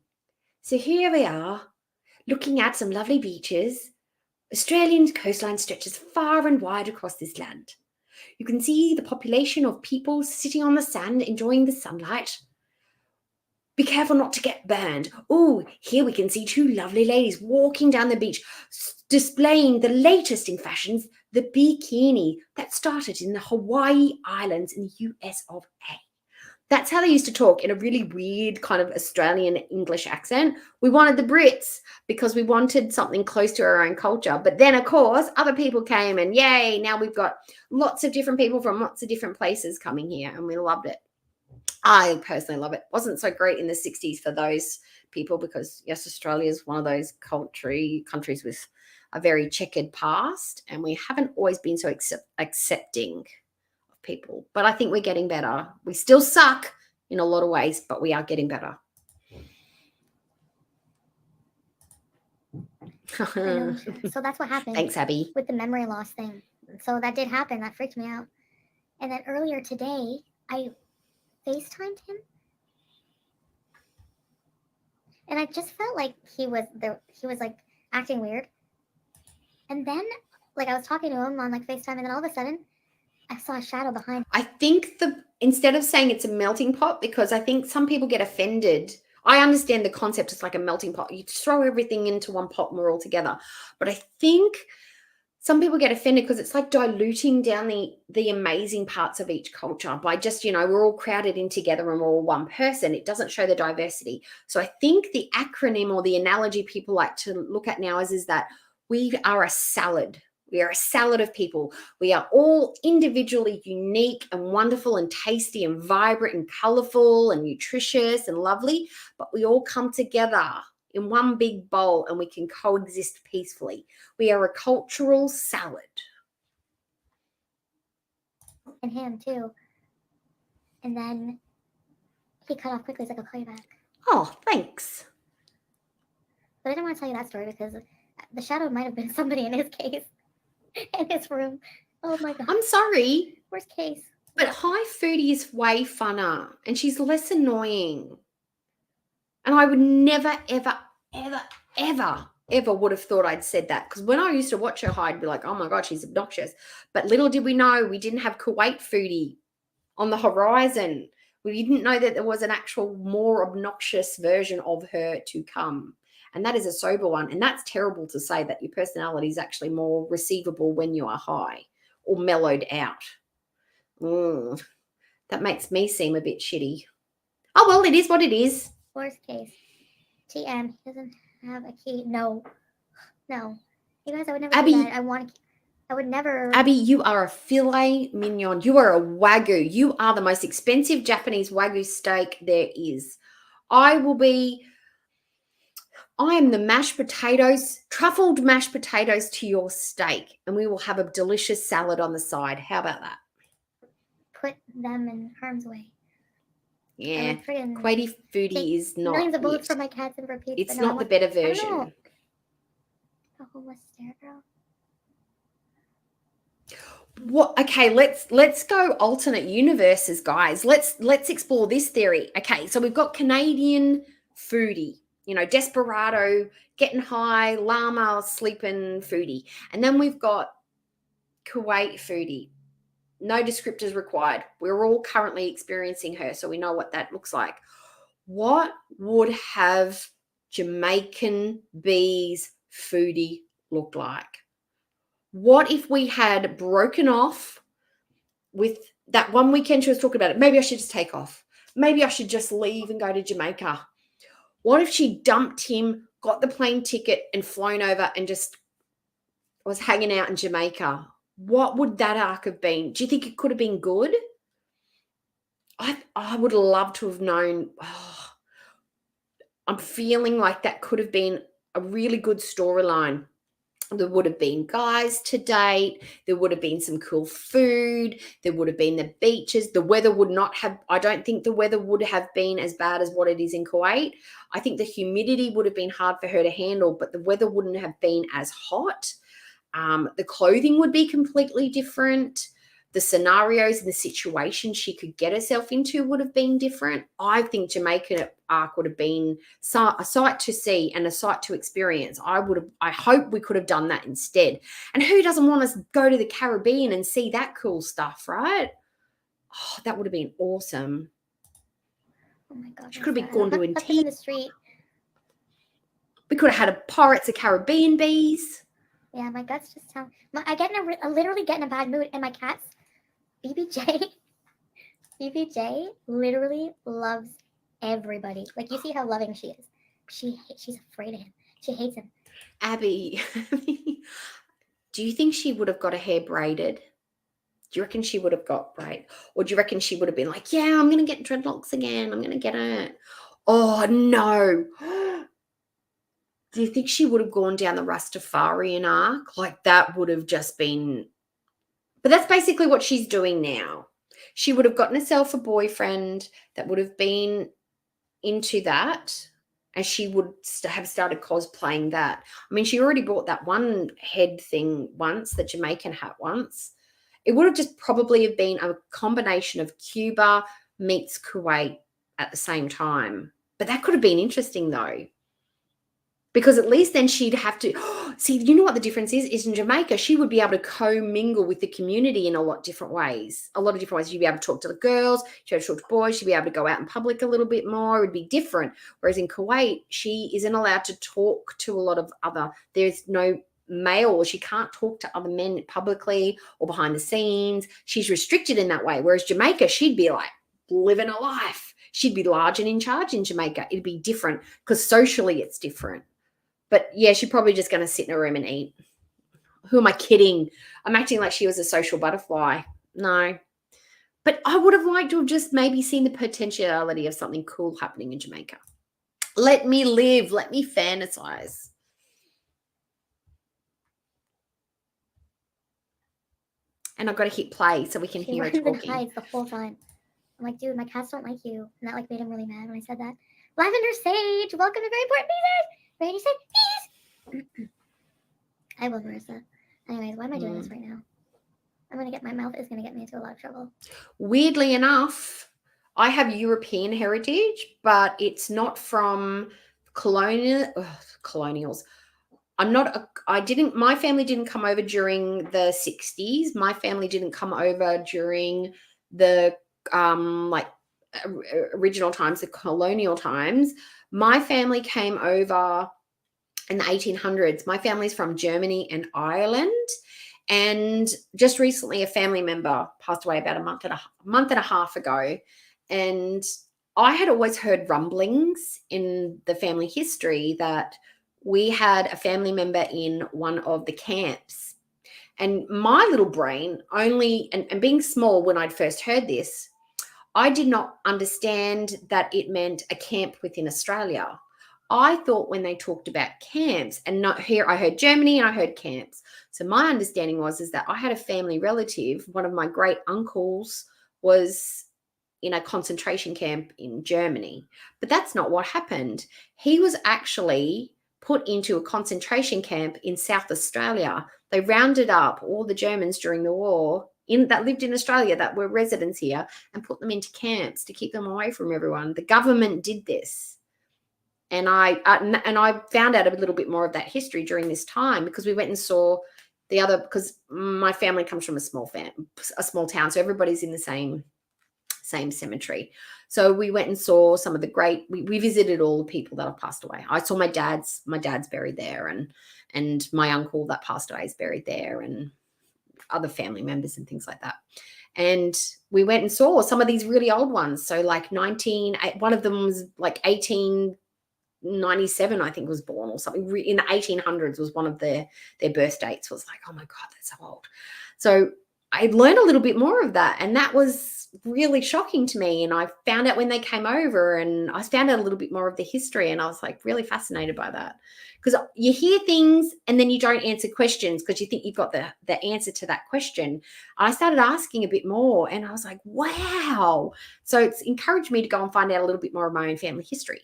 So here we are looking at some lovely beaches. Australian coastline stretches far and wide across this land. You can see the population of people sitting on the sand enjoying the sunlight. Be careful not to get burned. Oh, here we can see two lovely ladies walking down the beach, displaying the latest in fashions, the bikini that started in the Hawaii Islands in the US of A. That's how they used to talk, in a really weird kind of Australian English accent. We wanted the Brits because we wanted something close to our own culture. But then, of course, other people came and yay, now we've got lots of different people from lots of different places coming here, and we loved it. I personally love it. Wasn't so great in the 60s for those people because, yes, Australia is one of those countries with a very checkered past, and we haven't always been so accepting of people. But I think we're getting better. We still suck in a lot of ways, but we are getting better. I know. So that's what happened. Thanks, Abby. With the memory loss thing. So that did happen. That freaked me out. And then earlier today, I FaceTimed him. And I just felt like he was like acting weird. And then like I was talking to him on like FaceTime, and then all of a sudden I saw a shadow behind. I think instead of saying it's a melting pot, because I think some people get offended. I understand the concept. It's like a melting pot. You throw everything into one pot and we're all together. But I think some people get offended because it's like diluting down the amazing parts of each culture by just, we're all crowded in together and we're all one person. It doesn't show the diversity. So I think the acronym or the analogy people like to look at now is that we are a salad. We are a salad of people. We are all individually unique and wonderful and tasty and vibrant and colorful and nutritious and lovely, but we all come together in one big bowl and we can coexist peacefully. We are a cultural salad. And him too. And then he cut off quickly. He's like, I'll call you back. Oh, thanks. But I didn't want to tell you that story because the shadow might have been somebody in his case, in his room. Oh my God. I'm sorry, Worst case. but High Foodie is way funner and she's less annoying. And I would never, ever, ever, ever, ever would have thought I'd said that. Because when I used to watch her, I'd be like, oh my God, she's obnoxious. But little did we know, we didn't have Kuwait Foodie on the horizon. We didn't know that there was an actual more obnoxious version of her to come. And that is a sober one. And that's terrible to say that your personality is actually more receivable when you are high or mellowed out. That makes me seem a bit shitty. Oh, well, it is what it is. Worst case. TM, he doesn't have a key. No. You guys, I would never Abby, do that. I would never. Abby, you are a filet mignon. You are a Wagyu. You are the most expensive Japanese Wagyu steak there is. I am the mashed potatoes, truffled mashed potatoes to your steak, and we will have a delicious salad on the side. How about that? Put them in harm's way. Yeah, Kuwaiti Foodie is not millions of bullets it. for my cats and for pizza. It's not the better version. The homeless stare girl. What? Okay, let's go alternate universes, guys. Let's explore this theory. Okay, so we've got Canadian Foodie, desperado, getting high, llama, sleeping Foodie, and then we've got Kuwait Foodie. No descriptors required. We're all currently experiencing her, so we know what that looks like. What would have Jamaican Bees Foodie look like? What if we had broken off with that one weekend she was talking about it? Maybe I should just take off. Maybe I should just leave and go to Jamaica. What if she dumped him, got the plane ticket and flown over and just was hanging out in Jamaica? What would that arc have been? Do you think it could have been good? I would love to have known. I'm feeling like that could have been a really good storyline. There would have been guys to date. There would have been some cool food. There would have been the beaches. The weather would not have, I don't think the weather would have been as bad as what it is in Kuwait. I think the humidity would have been hard for her to handle, but the weather wouldn't have been as hot. The clothing would be completely different. The scenarios and the situations she could get herself into would have been different. I think Jamaica arc would have been a sight to see and a sight to experience. I hope we could have done that instead. And who doesn't want to go to the Caribbean and see that cool stuff, right? Oh, that would have been awesome. Oh my God. She could have been gone to in Antigua. the street. We could have had a Pirates of Caribbean bees. Yeah, my guts just tell. I literally get in a bad mood, and my cats, BBJ literally loves everybody. Like, you see how loving she is. She's afraid of him. She hates him. Abby, do you think she would have got her hair braided? Do you reckon she would have got braid? Or do you reckon she would have been like, yeah, I'm going to get dreadlocks again. I'm going to get it. Oh, no. Do you think she would have gone down the Rastafarian arc? Like, that would have just been... But that's basically what she's doing now. She would have gotten herself a boyfriend that would have been into that, and she would have started cosplaying that. I mean, she already bought that one head thing once, the Jamaican hat once. It would have just probably have been a combination of Cuba meets Kuwait at the same time. But that could have been interesting, though. Because at least then she'd have to see, you know what the difference is in Jamaica, she would be able to co-mingle with the community in a lot of different ways. She'd be able to talk to the girls, she'd be able to talk to boys, she'd be able to go out in public a little bit more. It'd be different. Whereas in Kuwait, she isn't allowed to talk to a lot of there's no male, or she can't talk to other men publicly or behind the scenes. She's restricted in that way. Whereas Jamaica, she'd be like living a life. She'd be large and in charge in Jamaica. It'd be different because socially it's different. But yeah, she's probably just going to sit in a room and eat. Who am I kidding? I'm acting like she was a social butterfly. No. But I would have liked to have just maybe seen the potentiality of something cool happening in Jamaica. Let me live. Let me fantasize. And I've got to hit play so we can She hear her runs and talking. hides the whole time. I'm like, dude, my cats don't like you. And that like made him really mad when I said that. Lavender Sage, welcome to Very Important Pieces. Randy said, peace. I will, Marissa. Anyways, why am I doing this right now? My mouth is gonna get me into a lot of trouble. Weirdly enough, I have European heritage, but it's not from colonials. My family didn't come over during the 60s. My family didn't come over during the original times, the colonial times. My family came over in the 1800s. My family's from Germany and Ireland. And just recently, a family member passed away about a month and a half ago. And I had always heard rumblings in the family history that we had a family member in one of the camps. And my little brain and being small when I'd first heard this, I did not understand that it meant a camp within Australia. I thought when they talked about camps, and not here, I heard Germany and I heard camps. So my understanding is that I had a family relative, one of my great uncles was in a concentration camp in Germany. But that's not what happened. He was actually put into a concentration camp in South Australia. They rounded up all the Germans during the war that lived in Australia that were residents here and put them into camps to keep them away from everyone. The government did this. And I found out a little bit more of that history during this time because we went and saw because my family comes from a small town, so everybody's in the same cemetery. So we went and saw some of the we visited all the people that have passed away. I saw my dad's buried there, and my uncle that passed away is buried there, and other family members and things like that. And we went and saw some of these really old ones. So like one of them was like 1897, I think, was born or something. In the 1800s was one of their birth dates. Was like, oh my God, that's so old. So I learned a little bit more of that, and that was really shocking to me. And I found out when they came over, and I found out a little bit more of the history, and I was like really fascinated by that, because you hear things and then you don't answer questions because you think you've got the answer to that question. I started asking a bit more, and I was like, wow. So it's encouraged me to go and find out a little bit more of my own family history.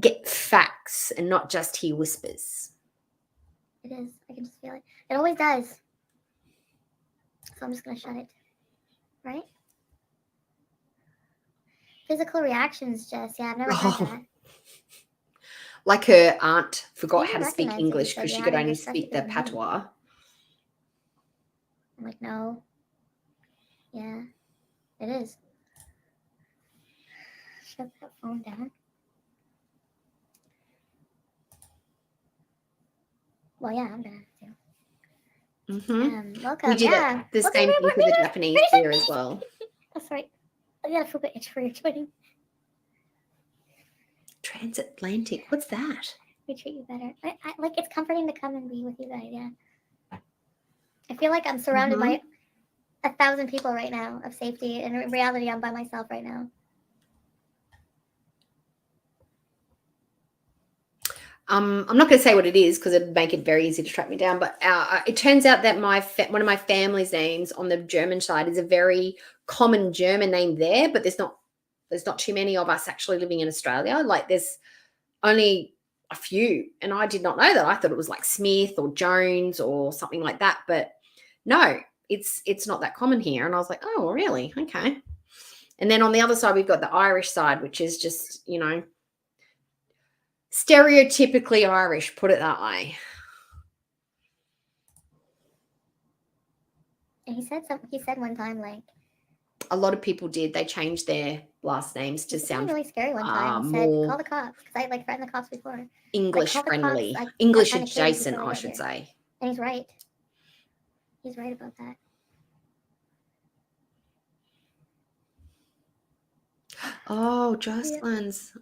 Get facts and not just hear whispers. It is. I can just feel it. It always does. So I'm just going to shut it. Right? Physical reactions, Jess. Yeah, I've never heard that. Like her aunt forgot Even how to speak recognize it, English you said because you she had could it only yourself, speak you the didn't know. patois. I'm like, no. Yeah, it is. Shut that phone down. Well, yeah, I'm gonna have to. Mm-hmm. Welcome. We did yeah. the Welcome same to thing for the Japanese beer as well. Oh, sorry. I got a full bit itch for your joining. Transatlantic. What's that? We treat you better. I like it's comforting to come and be with you guys. Yeah. I feel like I'm surrounded by 1,000 people right now of safety, and in reality, I'm by myself right now. I'm not going to say what it is because it'd make it very easy to track me down. But it turns out that one of my family's names on the German side is a very common German name there, but there's not too many of us actually living in Australia. Like there's only a few, and I did not know that. I thought it was like Smith or Jones or something like that, but no, it's not that common here. And I was like, oh, really? Okay. And then on the other side, we've got the Irish side, which is just, stereotypically Irish, put it that way. And he said one time, like, A lot of people did. They changed their last names to This is sound really scary one time. He said, more call the cops. Because I like threatened the cops before. English call the cops, friendly, I English find a cage adjacent, before I they get should here. say. And he's right. He's right about that. Oh, Jocelyn's.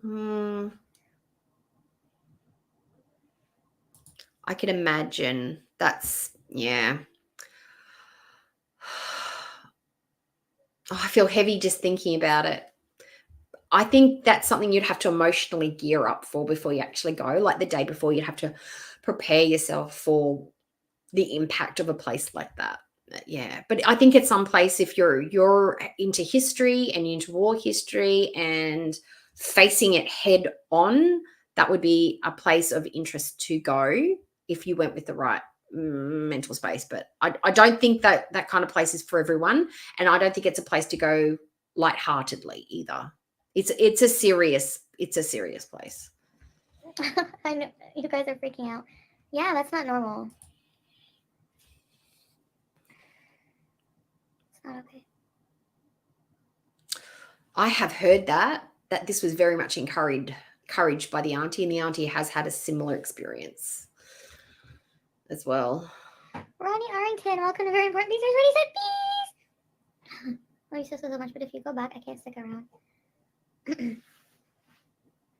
I can imagine. That's, yeah. Oh, I feel heavy just thinking about it. I think that's something you'd have to emotionally gear up for before you actually go. Like the day before, you'd have to prepare yourself for the impact of a place like that. Yeah, but I think at some place, if you're into history and you're into war history and facing it head on, that would be a place of interest to go if you went with the right mental space. But I don't think that that kind of place is for everyone, and I don't think it's a place to go lightheartedly either. It's a serious place. I know you guys are freaking out. Yeah, that's not normal. It's not okay. I have heard that this was very much encouraged by the auntie, and the auntie has had a similar experience as well. Ronnie Arrington, welcome to Very Important These Ready Set Peace. Oh, you said so much, but if you go back, I can't stick around.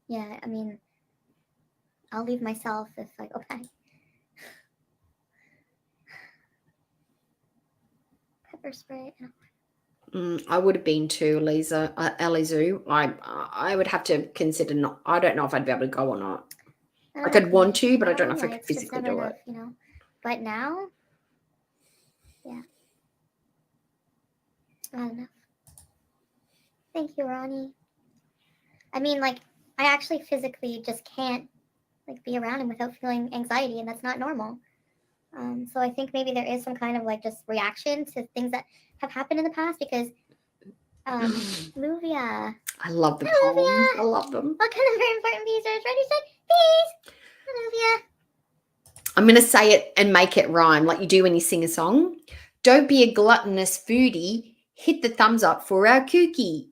Yeah, I mean, I'll leave myself if I go back. Pepper spray. I would have been too, Elizu. I would have to consider not. I don't know if I'd be able to go or not. I could want to, but I don't know if I could physically do it. You know, but now, yeah, not enough. Thank you, Ronnie. I mean, like, I actually physically just can't like be around him without feeling anxiety, and that's not normal. So I think maybe there is some kind of like just reaction to things that have happened in the past because Luvia. I love the Hi, poems. Luvia. I love them. What kind of very important pieces? Ready, set, peace. Hi, Luvia. I'm going to say it and make it rhyme like you do when you sing a song. Don't be a gluttonous foodie. Hit the thumbs up for our kooky.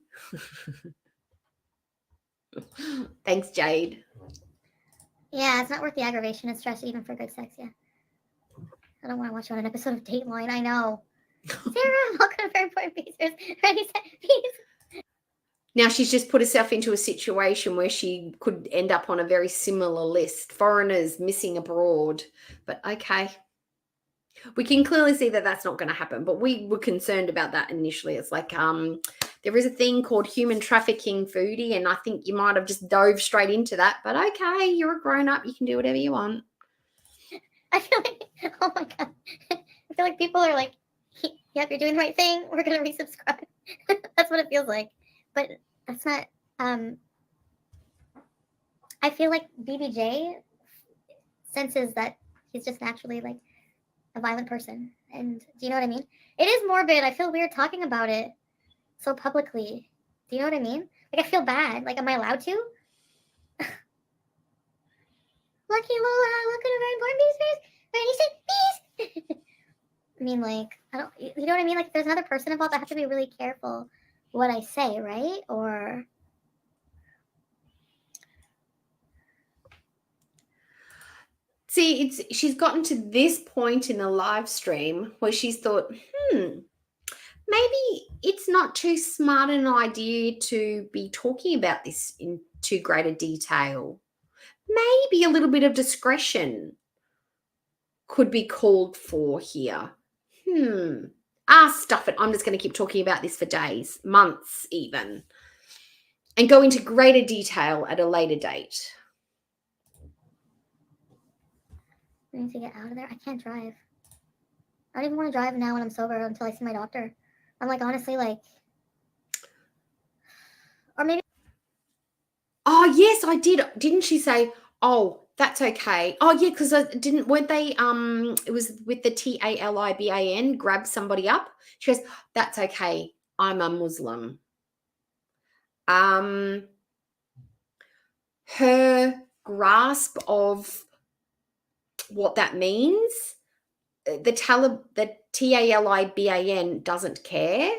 Thanks, Jade. Yeah, it's not worth the aggravation and stress even for good sex, yeah. I don't want to watch on an episode of Dateline, I know. Sarah, welcome to Very Important Pieces. Ready, set, peace. Now she's just put herself into a situation where she could end up on a very similar list. Foreigners missing abroad. But okay. We can clearly see that that's not going to happen. But we were concerned about that initially. It's like there is a thing called human trafficking foodie, and I think you might have just dove straight into that. But okay, you're a grown-up. You can do whatever you want. I feel like, oh my God. I feel like people are like, yep, you're doing the right thing. We're going to resubscribe. That's what it feels like. But that's not, I feel like BBJ senses that he's just naturally like a violent person. And do you know what I mean? It is morbid. I feel weird talking about it so publicly. Do you know what I mean? Like, I feel bad. Like, am I allowed to? Lucky Lola, welcome to Very Important Pieces. Ready, set, peace. I mean, like, I don't, you know what I mean? Like, if there's another person involved, I have to be really careful what I say, right? Or see, she's gotten to this point in the live stream where she's thought, maybe it's not too smart an idea to be talking about this in too greater detail. Maybe a little bit of discretion could be called for here. Stuff it. I'm just going to keep talking about this for days, months even, and go into greater detail at a later date. I need to get out of there. I can't drive. I don't even want to drive now when I'm sober until I see my doctor. I'm like, honestly, like, or maybe. Oh, yes, I did. Didn't she say, oh, that's okay? Oh, yeah, because weren't they, it was with the TALIBAN, grab somebody up. She goes, that's okay. I'm a Muslim. Her grasp of what that means, the TALIBAN doesn't care.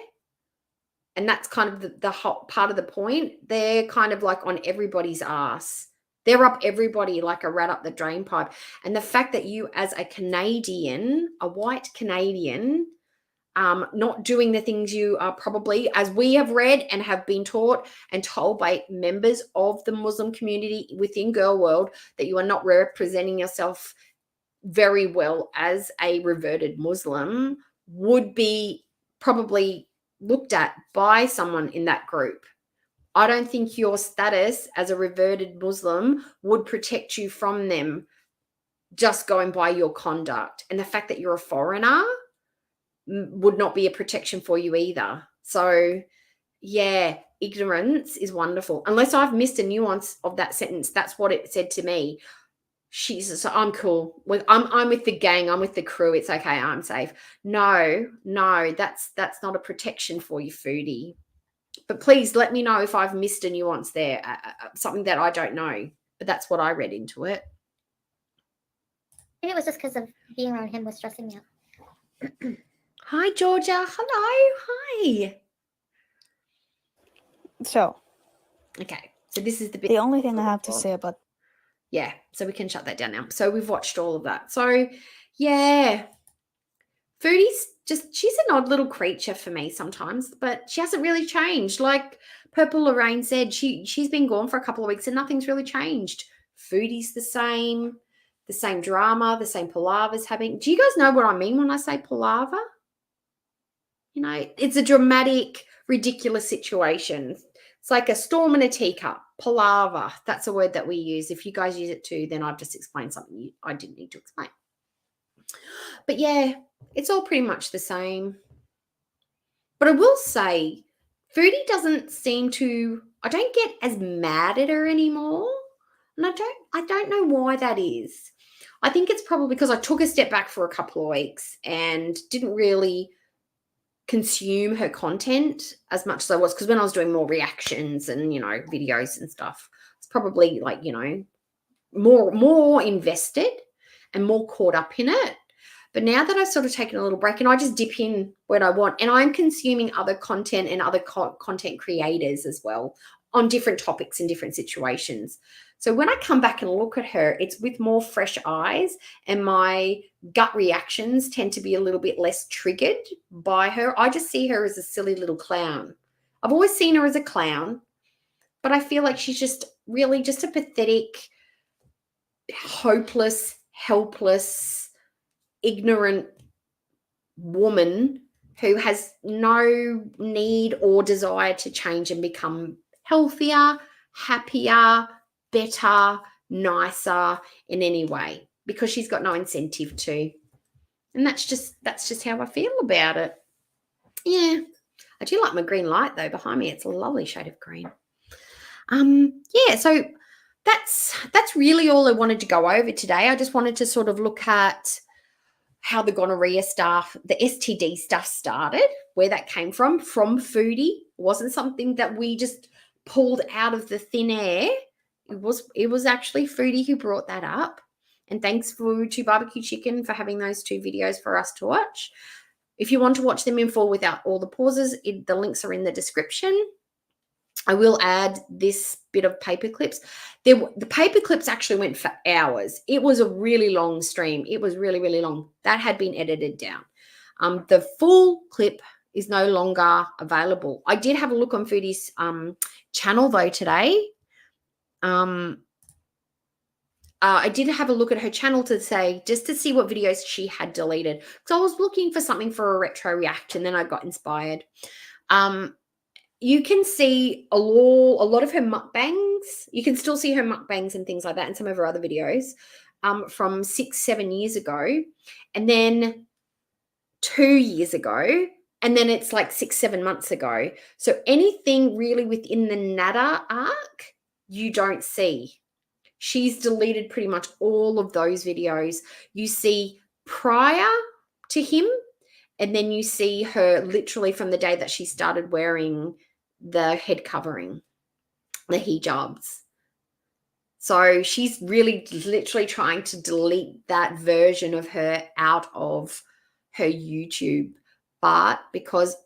And that's kind of the hot part of the point. They're kind of like on everybody's ass. They're up everybody like a rat up the drain pipe. And the fact that you, as a Canadian, a white Canadian, not doing the things you are probably, as we have read and have been taught and told by members of the Muslim community within Girl World, that you are not representing yourself very well as a reverted Muslim, would be probably looked at by someone in that group. I don't think your status as a reverted Muslim would protect you from them just going by your conduct. And the fact that you're a foreigner would not be a protection for you either. So, yeah, ignorance is wonderful. Unless I've missed a nuance of that sentence, that's what it said to me. So I'm cool. I'm with the gang. I'm with the crew. It's okay. I'm safe. No, that's not a protection for you, foodie. But please let me know if I've missed a nuance there, something that I don't know. But that's what I read into it. Maybe it was just because of being around him was stressing me out. Hi, Georgia. Hello. Hi. So, Okay. So this is the bit. the only thing I have to say about Yeah, so we can shut that down now. So we've watched all of that. So, yeah, Foodie's she's an odd little creature for me sometimes, but she hasn't really changed. Like Purple Lorraine said, she's been gone for a couple of weeks and nothing's really changed. Foodie's the same drama, the same palavers happening. Do you guys know what I mean when I say palaver? You know, it's a dramatic, ridiculous situation. It's like a storm in a teacup. Palaver. That's a word that we use. If you guys use it too, then I've just explained something I didn't need to explain. But yeah, it's all pretty much the same. But I will say, Foodie doesn't seem to, I don't get as mad at her anymore. And I don't know why that is. I think it's probably because I took a step back for a couple of weeks and didn't really consume her content as much as I was, because when I was doing more reactions and, you know, videos and stuff, it's probably like, you know, more invested and more caught up in it. But now that I've sort of taken a little break and I just dip in when I want, and I'm consuming other content and other content creators as well on different topics and different situations. So when I come back and look at her, it's with more fresh eyes, and my gut reactions tend to be a little bit less triggered by her. I just see her as a silly little clown. I've always seen her as a clown, but I feel like she's just really just a pathetic, hopeless, helpless, ignorant woman who has no need or desire to change and become healthier, happier, better, nicer in any way, because she's got no incentive to. And that's just how I feel about it. Yeah. I do like my green light though behind me. It's a lovely shade of green. Yeah, so that's really all I wanted to go over today. I just wanted to sort of look at how the gonorrhea stuff, the STD stuff started, where that came from Foodie. It wasn't something that we just pulled out of the thin air. It was actually Foodie who brought that up. And thanks to Barbecue Chicken for having those 2 videos for us to watch. If you want to watch them in full without all the pauses, the links are in the description. I will add this bit of paper clips. The paper clips actually went for hours. It was a really long stream. It was really, really long. That had been edited down. The full clip is no longer available. I did have a look on Foodie's channel though today. I did have a look at her channel just to see what videos she had deleted. So I was looking for something for a retro react, and then I got inspired. You can see a lot of her mukbangs. You can still see her mukbangs and things like that, and some of her other videos from 6-7 years ago, and then 2 years ago, and then it's like 6-7 months ago. So anything really within the Nada arc, you don't see. She's deleted pretty much all of those videos. You see prior to him, and then you see her literally from the day that she started wearing the head covering, the hijabs. So she's really literally trying to delete that version of her out of her YouTube. But because,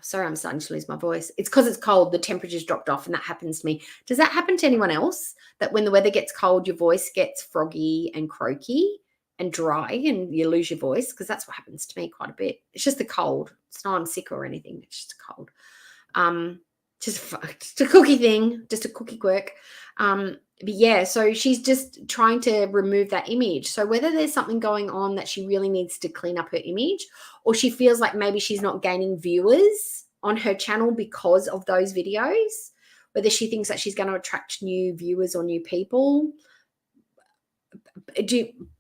sorry, I'm starting to lose my voice. It's because it's cold, the temperature's dropped off, and that happens to me. Does that happen to anyone else? That when the weather gets cold, your voice gets froggy and croaky and dry and you lose your voice? Because that's what happens to me quite a bit. It's just the cold. It's not I'm sick or anything. It's just a cold. Just a cookie thing, just a cookie quirk. But yeah, so she's just trying to remove that image. So whether there's something going on that she really needs to clean up her image, or she feels like maybe she's not gaining viewers on her channel because of those videos, whether she thinks that she's going to attract new viewers or new people.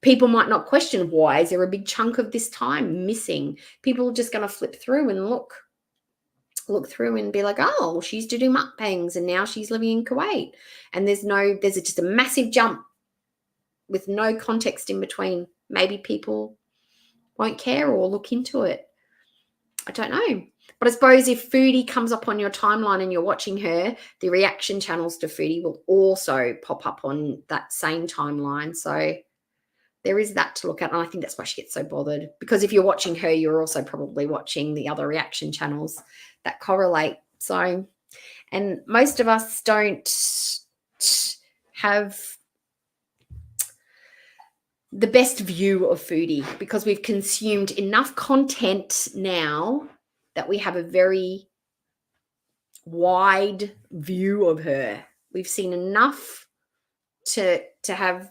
People might not question, why is there a big chunk of this time missing? People are just going to flip through and look through and be like, oh, she used to do mukbangs and now she's living in Kuwait. And there's just a massive jump with no context in between. Maybe people won't care or look into it. I don't know. But I suppose if Foodie comes up on your timeline and you're watching her, the reaction channels to Foodie will also pop up on that same timeline. So there is that to look at. And I think that's why she gets so bothered. Because if you're watching her, you're also probably watching the other reaction channels that correlate. So, and most of us don't have the best view of Foodie because we've consumed enough content now that we have a very wide view of her. We've seen enough to have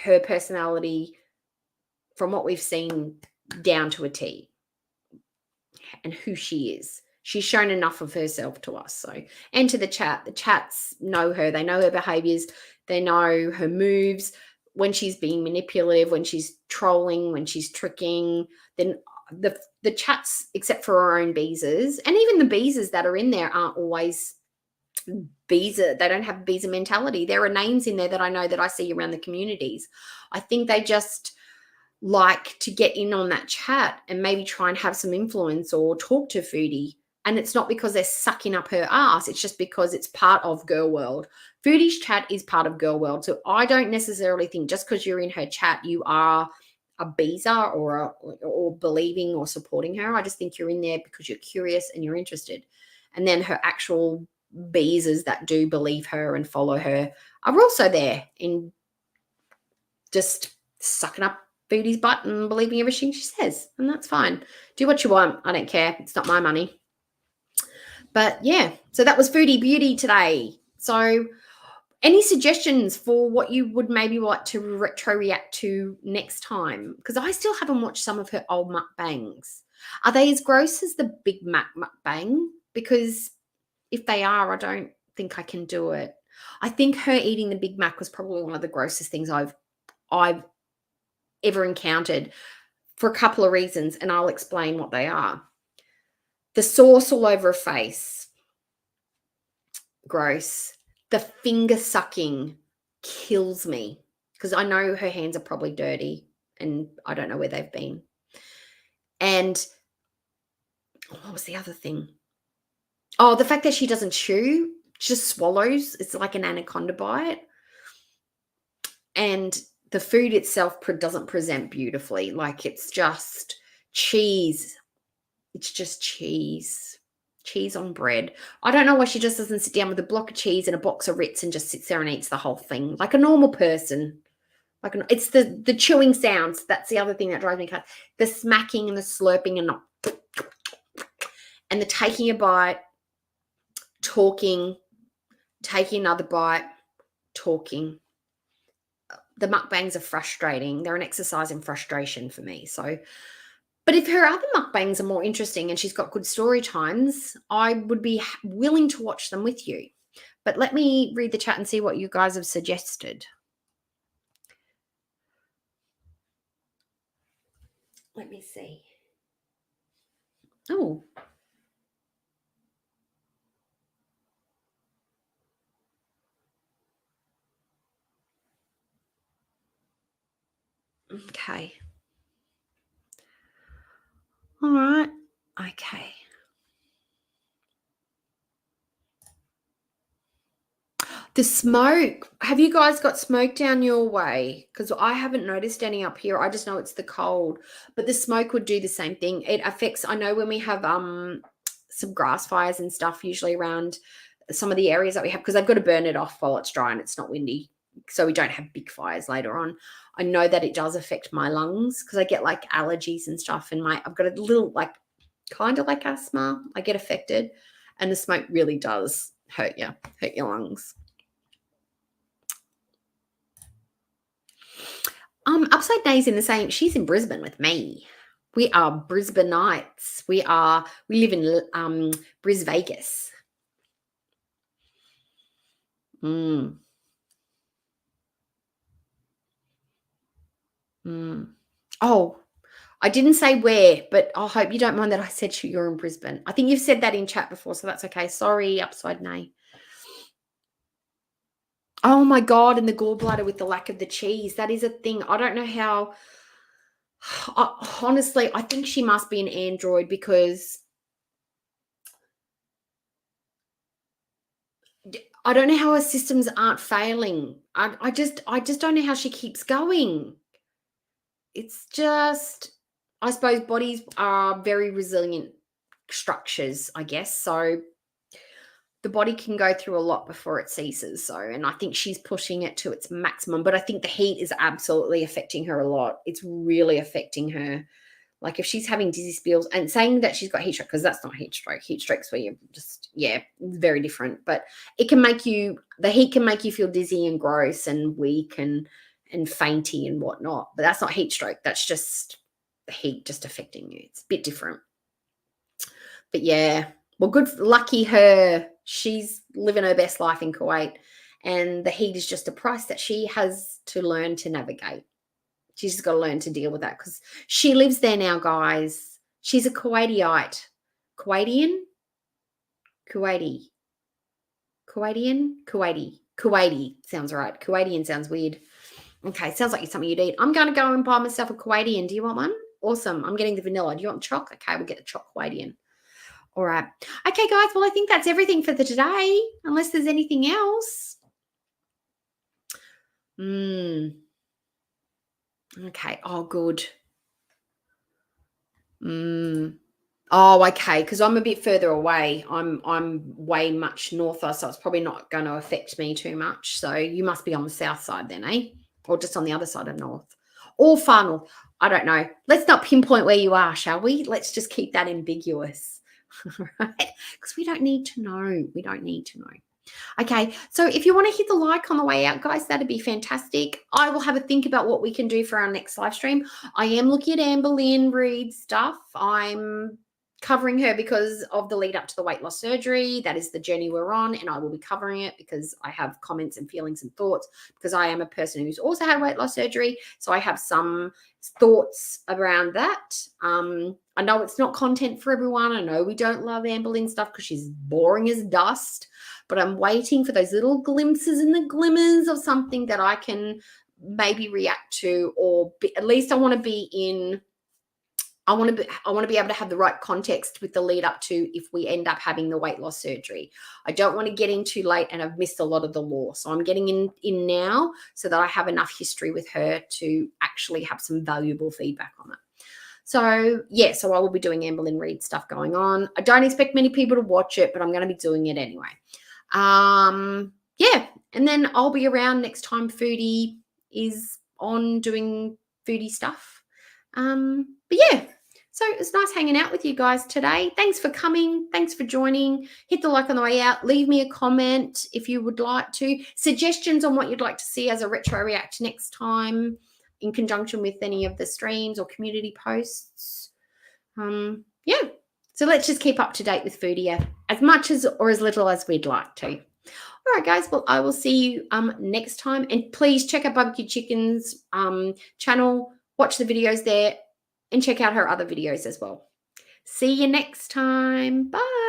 her personality, from what we've seen, down to a T, and who she is. She's shown enough of herself to us. So, and to the chat. The chats know her. They know her behaviors. They know her moves. When she's being manipulative, when she's trolling, when she's tricking, then the chats, except for her own beezers, and even the beezers that are in there aren't always beezer. They don't have beezer mentality. There are names in there that I know that I see around the communities. I think they just like to get in on that chat and maybe try and have some influence or talk to Foodie. And it's not because they're sucking up her ass. It's just because it's part of Girl World. Foodie's chat is part of Girl World. So I don't necessarily think just because you're in her chat, you are a beezer or believing or supporting her. I just think you're in there because you're curious and you're interested. And then her actual beezers that do believe her and follow her are also there in just sucking up Foodie's butt and believing everything she says. And that's fine. Do what you want. I don't care. It's not my money. But yeah, so that was Foodie Beauty today. So any suggestions for what you would maybe like to retro react to next time? Because I still haven't watched some of her old mukbangs. Are they as gross as the Big Mac mukbang? Because if they are, I don't think I can do it. I think her eating the Big Mac was probably one of the grossest things I've ever encountered, for a couple of reasons, and I'll explain what they are. The sauce all over her face, gross. The finger sucking kills me because I know her hands are probably dirty and I don't know where they've been. And what was the other thing? Oh, the fact that she doesn't chew, just swallows. It's like an anaconda bite. And the food itself doesn't present beautifully. Like, it's just cheese. It's just cheese. Cheese on bread. I don't know why she just doesn't sit down with a block of cheese and a box of Ritz and just sits there and eats the whole thing like a normal person. It's the chewing sounds. That's the other thing that drives me nuts. The smacking and the slurping and the taking a bite, talking, taking another bite, talking. The mukbangs are frustrating. They're an exercise in frustration for me. So, but if her other mukbangs are more interesting and she's got good story times, I would be willing to watch them with you. But let me read the chat and see what you guys have suggested. Let me see. Oh. Okay. All right. Okay. The smoke. Have you guys got smoke down your way? Because I haven't noticed any up here. I just know it's the cold. But the smoke would do the same thing. It affects, I know when we have some grass fires and stuff usually around some of the areas that we have, because I've got to burn it off while it's dry and it's not windy, so we don't have big fires later on. I know that it does affect my lungs because I get like allergies and stuff, and I've got a little like kind of like asthma. I get affected, and the smoke really does hurt your lungs. Upside Day's in the same. She's in Brisbane with me. We are Brisbaneites. We live in Bris Vegas. Oh, I didn't say where, but I hope you don't mind that I said you're in Brisbane. I think you've said that in chat before, so that's okay. Sorry, Upside Nay. Oh my God, and the gallbladder with the lack of the cheese. That is a thing. I don't know how. Honestly, I think she must be an android because I don't know how her systems aren't failing. I just don't know how she keeps going. It's just, I suppose bodies are very resilient structures, I guess. So the body can go through a lot before it ceases. So, and I think she's pushing it to its maximum, but I think the heat is absolutely affecting her a lot. It's really affecting her. Like if she's having dizzy spells and saying that she's got heat stroke, because that's not heat stroke. Heat stroke's where you're just, it's very different. But it can make you, the heat can make you feel dizzy and gross and weak and fainty and whatnot. But that's not heat stroke. That's just the heat just affecting you. It's a bit different. But yeah, well, lucky her. She's living her best life in Kuwait. And the heat is just a price that she has to learn to navigate. She's just got to learn to deal with that because she lives there now, guys. She's a Kuwaitiite. Kuwaitian? Kuwaiti. Kuwaitian? Kuwaiti sounds right. Kuwaitian sounds weird. Okay, sounds like something you'd eat. I'm going to go and buy myself a Kuwaitian. Do you want one? Awesome. I'm getting the vanilla. Do you want choc? Okay, we'll get the choc Kuwaitian. All right. Okay, guys. Well, I think that's everything for today, unless there's anything else. Okay. Oh, good. Oh, okay. Because I'm a bit further away. I'm way much norther, so it's probably not going to affect me too much. So you must be on the south side then, eh? Or just on the other side of north. Or far north. I don't know. Let's not pinpoint where you are, shall we? Let's just keep that ambiguous. Right? Because we don't need to know. We don't need to know. Okay, so if you want to hit the like on the way out, guys, that'd be fantastic. I will have a think about what we can do for our next live stream. I am looking at Amber Lynn Reid's stuff. I'm covering her because of the lead up to the weight loss surgery. That is the journey we're on, and I will be covering it because I have comments and feelings and thoughts because I am a person who's also had weight loss surgery. So I have some thoughts around that. I know it's not content for everyone. I know we don't love Amber Lynn stuff because she's boring as dust. But I'm waiting for those little glimpses and the glimmers of something that I can maybe react to, or at least I want to be able to have the right context with the lead up to if we end up having the weight loss surgery. I don't want to get in too late and I've missed a lot of the lore. So I'm getting in now so that I have enough history with her to actually have some valuable feedback on it. So, yeah, so I will be doing Amber Lynn Reid stuff going on. I don't expect many people to watch it, but I'm going to be doing it anyway. Yeah, and then I'll be around next time Foodie is on doing foodie stuff. But yeah, so it's nice hanging out with you guys today. Thanks for coming. Thanks for joining. Hit the like on the way out. Leave me a comment if you would like to. Suggestions on what you'd like to see as a retro react next time in conjunction with any of the streams or community posts. Yeah. So let's just keep up to date with Foodie as much as or as little as we'd like to. All right, guys. Well, I will see you next time. And please check out Barbecue Chicken's channel. Watch the videos there and check out her other videos as well. See you next time. Bye.